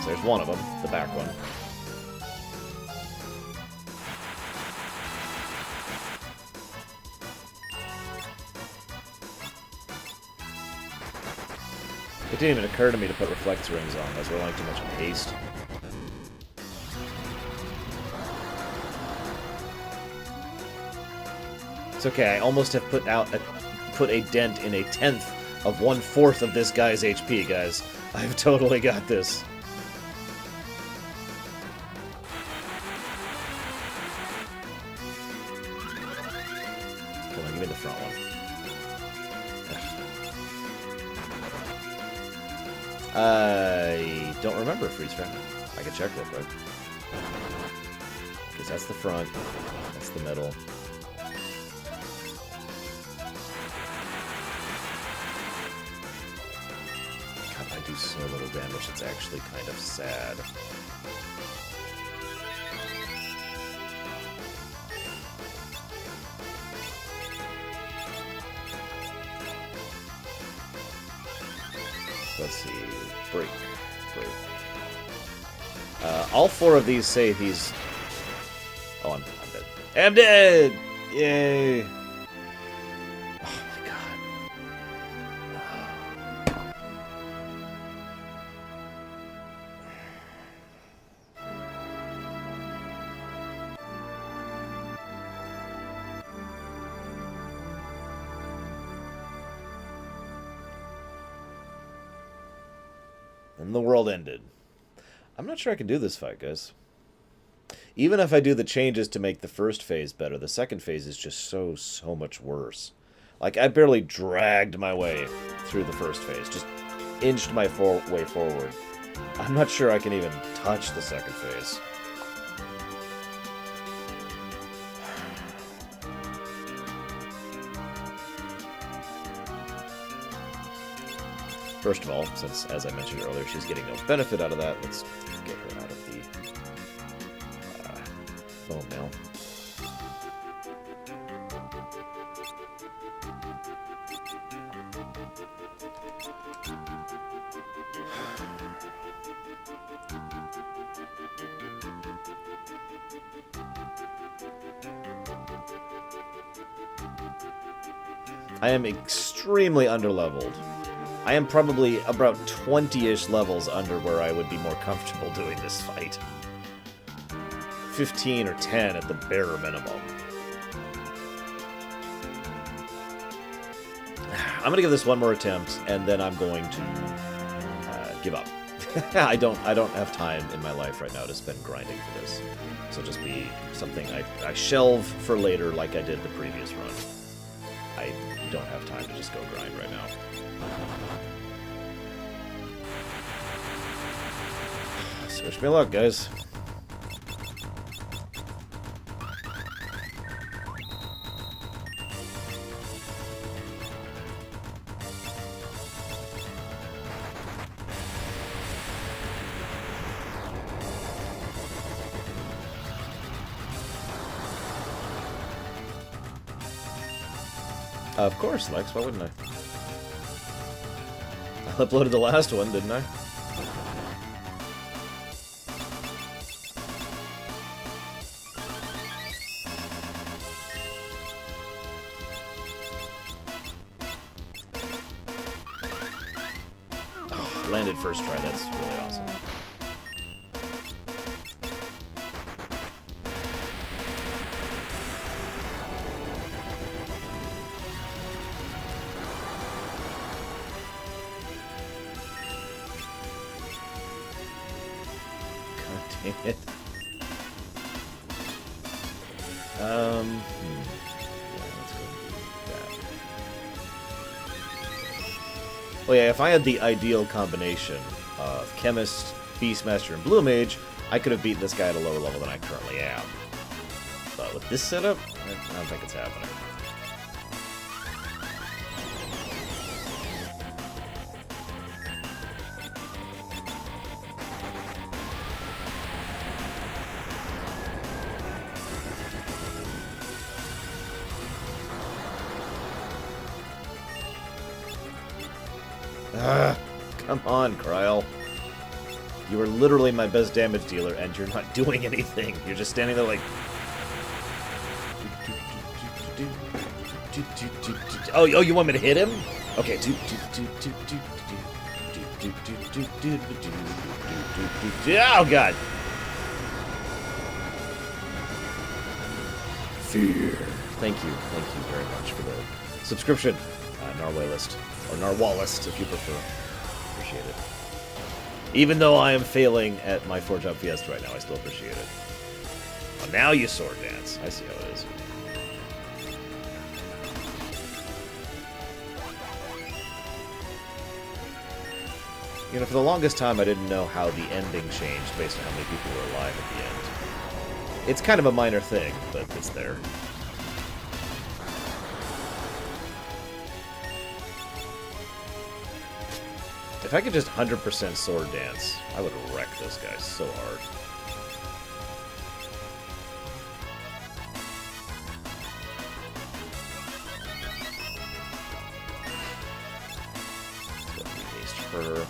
So there's one of them, the back one. It didn't even occur to me to put reflect rings on. I was relying too much on haste. It's okay, I almost have put a dent in 1/10 of 1/4 of this guy's HP, guys. I've totally got this. Come on, give me the front one. I don't remember freeze frame. I can check real quick. Because that's the front. That's the middle. God, I do so little damage, it's actually kind of sad. Let's see. Break. All 4 of these say he's... Oh, I'm dead. I'm dead! Yay! Oh my god. And the world ended. I'm not sure I can do this fight, guys. Even if I do the changes to make the first phase better, the second phase is just so much worse. Like, I barely dragged my way through the first phase. Just inched my way forward. I'm not sure I can even touch the second phase. First of all, since, as I mentioned earlier, she's getting no benefit out of that, let's get her out of the bone mill. I am extremely underleveled. I am probably about 20-ish levels under where I would be more comfortable doing this fight. 15 or 10 at the bare minimum. I'm going to give this one more attempt, and then I'm going to give up. I don't have time in my life right now to spend grinding for this. So just be something I shelve for later like I did the previous run. I don't have time to just go grind right now. So wish me luck, guys. Of course, Lex. Why wouldn't I? I uploaded the last one, didn't I? Oh, landed first try. That's really awesome. Dang it. Yeah, let's go do that. Well, yeah, if I had the ideal combination of Chemist, Beastmaster, and Blue Mage, I could have beaten this guy at a lower level than I currently am. But with this setup, I don't think it's happening. Come on, Kryl. You are literally my best damage dealer, and you're not doing anything. You're just standing there like... Oh, you want me to hit him? Okay. Oh, God. Fear. Thank you very much for the subscription, Narwhalist. Or Narwhalist, if you prefer. Appreciate it. Even though I am failing at my 4-job Fiesta right now, I still appreciate it. Oh, now you sword dance. I see how it is. You know, for the longest time, I didn't know how the ending changed based on how many people were alive at the end. It's kind of a minor thing, but it's there. If I could just 100% sword dance, I would wreck this guy so hard. Let's go her.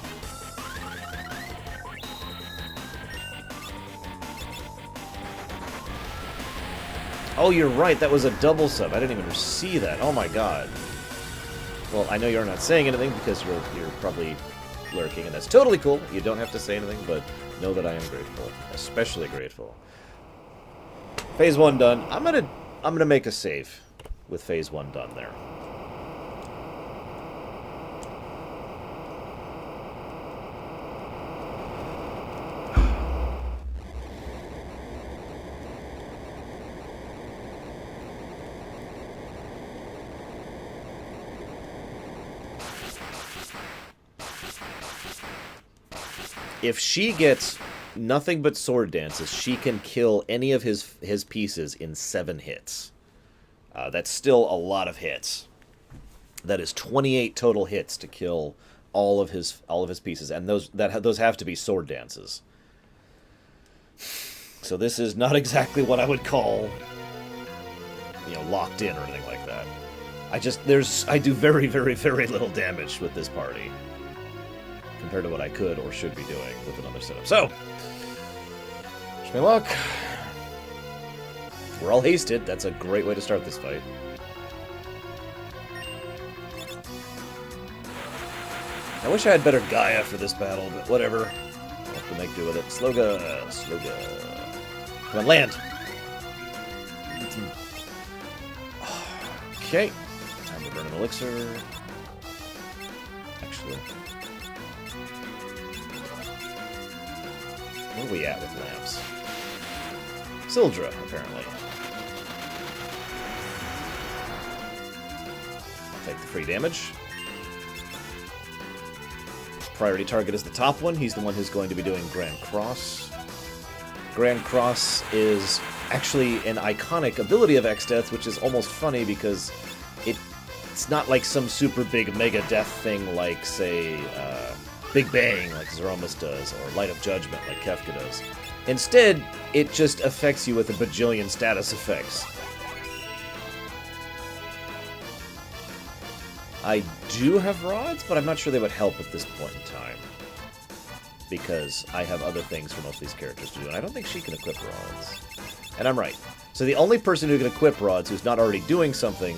Oh, you're right. That was a double sub. I didn't even see that. Oh my god. Well, I know you're not saying anything because you're probably lurking, and that's totally cool. You don't have to say anything, but know that I am grateful, especially grateful. Phase 1 done. I'm gonna make a save with Phase 1 done there. If she gets nothing but sword dances, she can kill any of his pieces in 7 hits. That's still a lot of hits. That is 28 total hits to kill all of his pieces, and those have to be sword dances. So this is not exactly what I would call, you know, locked in or anything like that. I do very, very, very little damage with this party compared to what I could or should be doing with another setup. So, wish me luck. We're all hasted. That's a great way to start this fight. I wish I had better Gaia for this battle, but whatever. I'll have to make do with it. Sloga. Come on, land. Okay. Time to burn an elixir. Actually. Where are we at with lamps? Sildra, apparently. I'll take the free damage. Priority target is the top one. He's the one who's going to be doing Grand Cross. Grand Cross is actually an iconic ability of X-Death, which is almost funny because it's not like some super big mega death thing like, say, Big Bang, like Zeromus does, or Light of Judgment, like Kefka does. Instead, it just affects you with a bajillion status effects. I do have rods, but I'm not sure they would help at this point in time. Because I have other things for most of these characters to do, and I don't think she can equip rods. And I'm right. So the only person who can equip rods who's not already doing something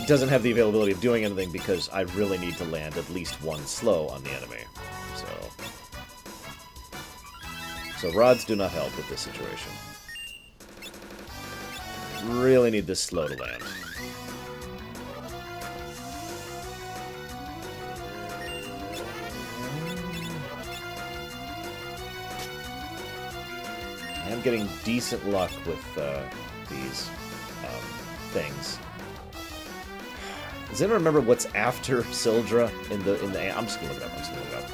doesn't have the availability of doing anything because I really need to land at least one slow on the enemy. So rods do not help with this situation. Really need this slow to land. I'm getting decent luck with these things. Does anyone remember what's after Sildra in the? I'm just gonna look it up.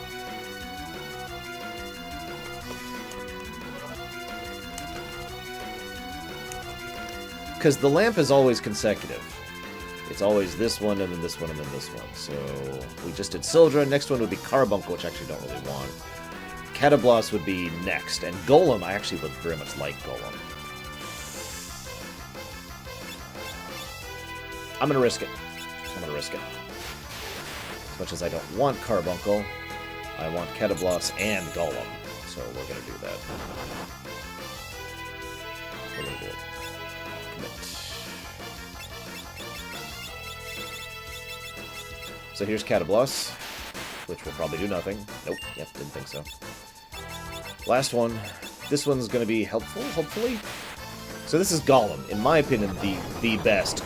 Because the lamp is always consecutive. It's always this one, and then this one, and then this one. So we just did Sildra. Next one would be Carbuncle, which I actually don't really want. Catablos would be next, and Golem, I actually would very much like Golem. I'm gonna risk it. As much as I don't want Carbuncle, I want Catablos and Golem. So we're gonna do that. We're gonna do it. Commit. So here's Catablos, which will probably do nothing. Nope, yep, didn't think so. Last one. This one's going to be helpful, hopefully. So this is Golem, in my opinion, the best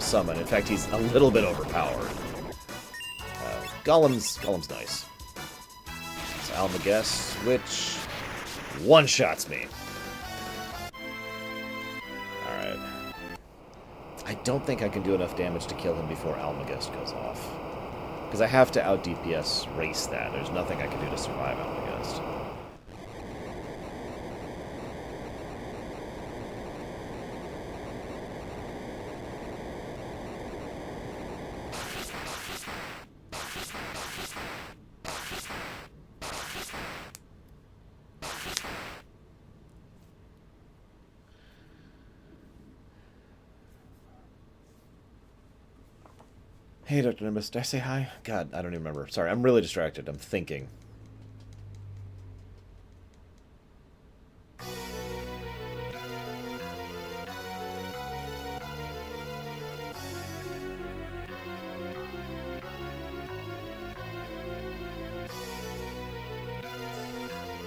summon. In fact, he's a little bit overpowered. Golem's nice. It's Almagest, which one-shots me. Alright. I don't think I can do enough damage to kill him before Almagest goes off. Because I have to out-DPS race that. There's nothing I can do to survive Almagest. Hey, Dr. Nimbus, did I say hi? God, I don't even remember. Sorry, I'm really distracted. I'm thinking.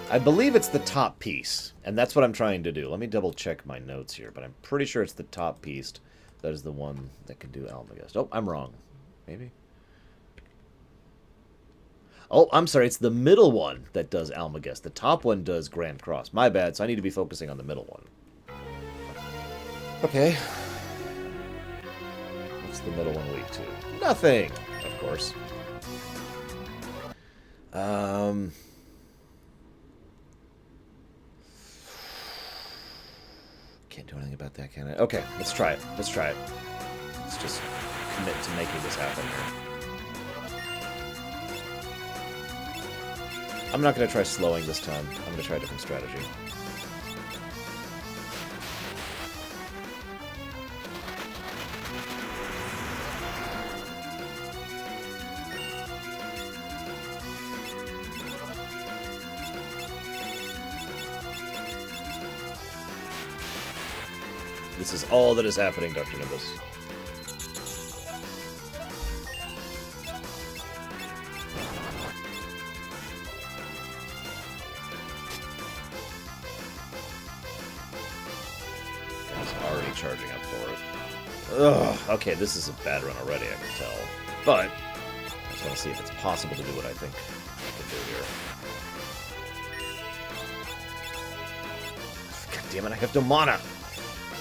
I believe it's the top piece, and that's what I'm trying to do. Let me double check my notes here, but I'm pretty sure it's the top piece that is the one that can do Almagest. Oh, I'm wrong. Maybe? Oh, I'm sorry. It's the middle one that does Almagest. The top one does Grand Cross. My bad, so I need to be focusing on the middle one. Okay. What's the middle one lead to? Nothing! Of course. Can't do anything about that, can I? Okay, let's try it. Let's just commit to making this happen here. I'm not going to try slowing this time. I'm going to try a different strategy. This is all that is happening, Dr. Nimbus. Already charging up for it. Ugh, okay, this is a bad run already, I can tell. But I just want to see if it's possible to do what I think I can do here. damn it, I have no mana!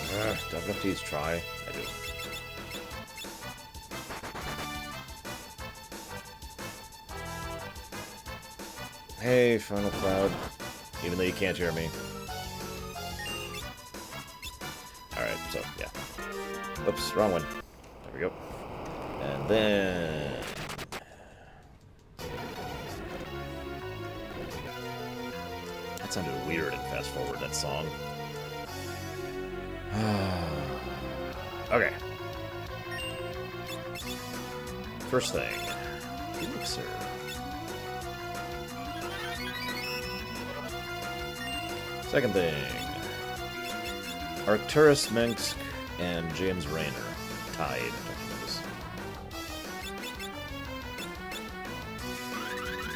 Do I have enough to use try? I do. Hey, Final Cloud. Even though you can't hear me. Alright, so, yeah. Oops, wrong one. There we go. And then... That sounded weird and fast forward, that song. Okay. First thing. Elixir. Second thing. Arcturus Minsk and James Rayner. Tied.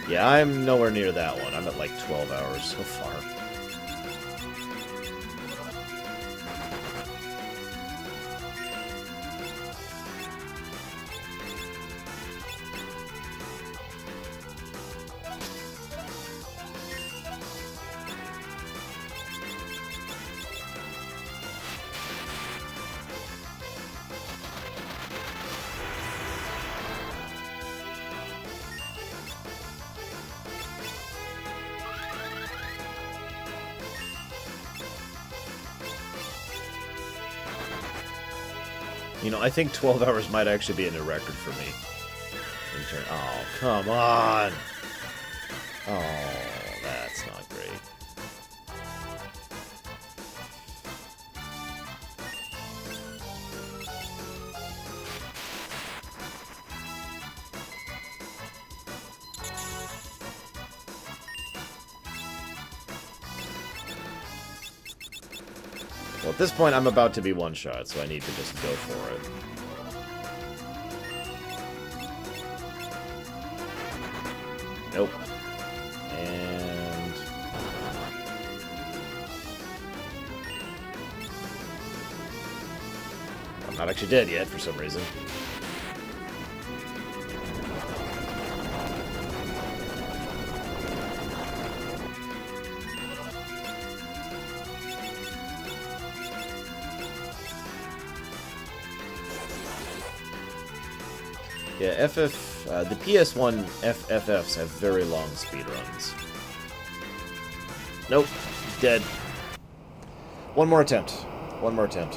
Yeah, I'm nowhere near that one. I'm at like 12 hours so far. You know, I think 12 hours might actually be a new record for me. Oh, come on! Oh, that's not great. Well, at this point, I'm about to be one-shot, so I need to just go for it. Nope. And... I'm not actually dead yet, for some reason. Yeah, the PS1 FFFs have very long speedruns. Nope. Dead. One more attempt. One more attempt.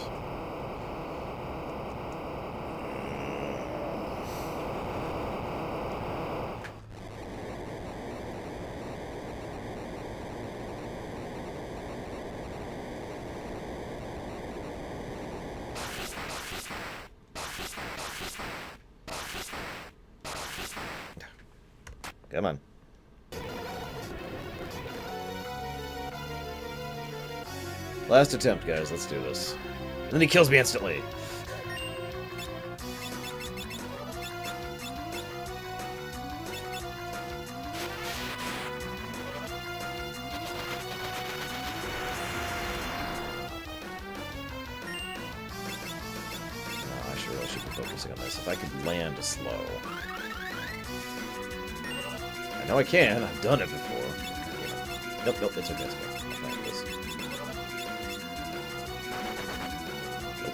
Come on. Last attempt, guys. Let's do this. And then he kills me instantly. Oh, I sure really should be focusing on this. If I could land slow. No, I can. I've done it before. Nope, nope, it's okay. It's okay. I got this. Nope.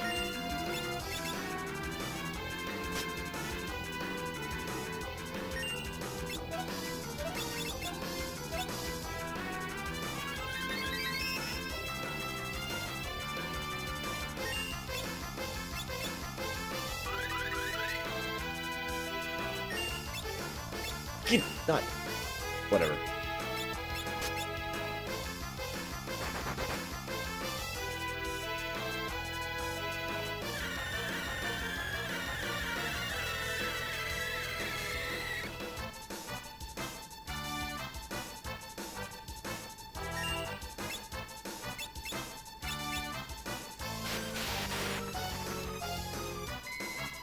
Not. Whatever.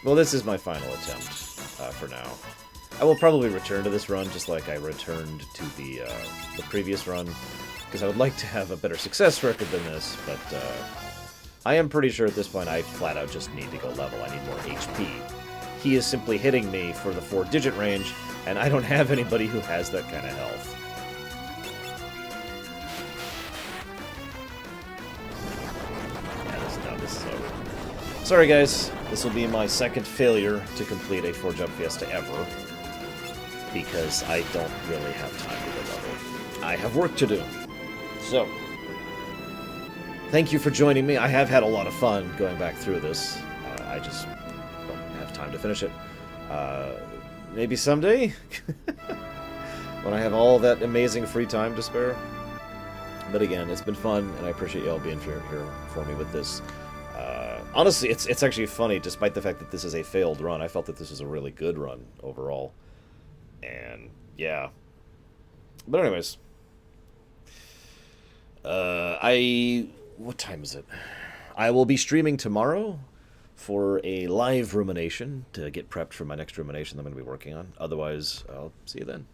Well, this is my final attempt for now. I will probably return to this run just like I returned to the previous run, because I would like to have a better success record than this, but I am pretty sure at this point I flat out just need to go level. I need more HP. He is simply hitting me for the 4-digit range, and I don't have anybody who has that kind of health. Sorry guys, this will be my second failure to complete a 4-jump Fiesta ever, because I don't really have time to the level. I have work to do. So, thank you for joining me. I have had a lot of fun going back through this. I just don't have time to finish it. Maybe someday? When I have all that amazing free time to spare. But again, it's been fun, and I appreciate y'all being here for me with this. Honestly, it's actually funny, despite the fact that this is a failed run. I felt that this was a really good run overall. And, yeah. But anyways. What time is it? I will be streaming tomorrow for a live rumination to get prepped for my next rumination that I'm going to be working on. Otherwise, I'll see you then.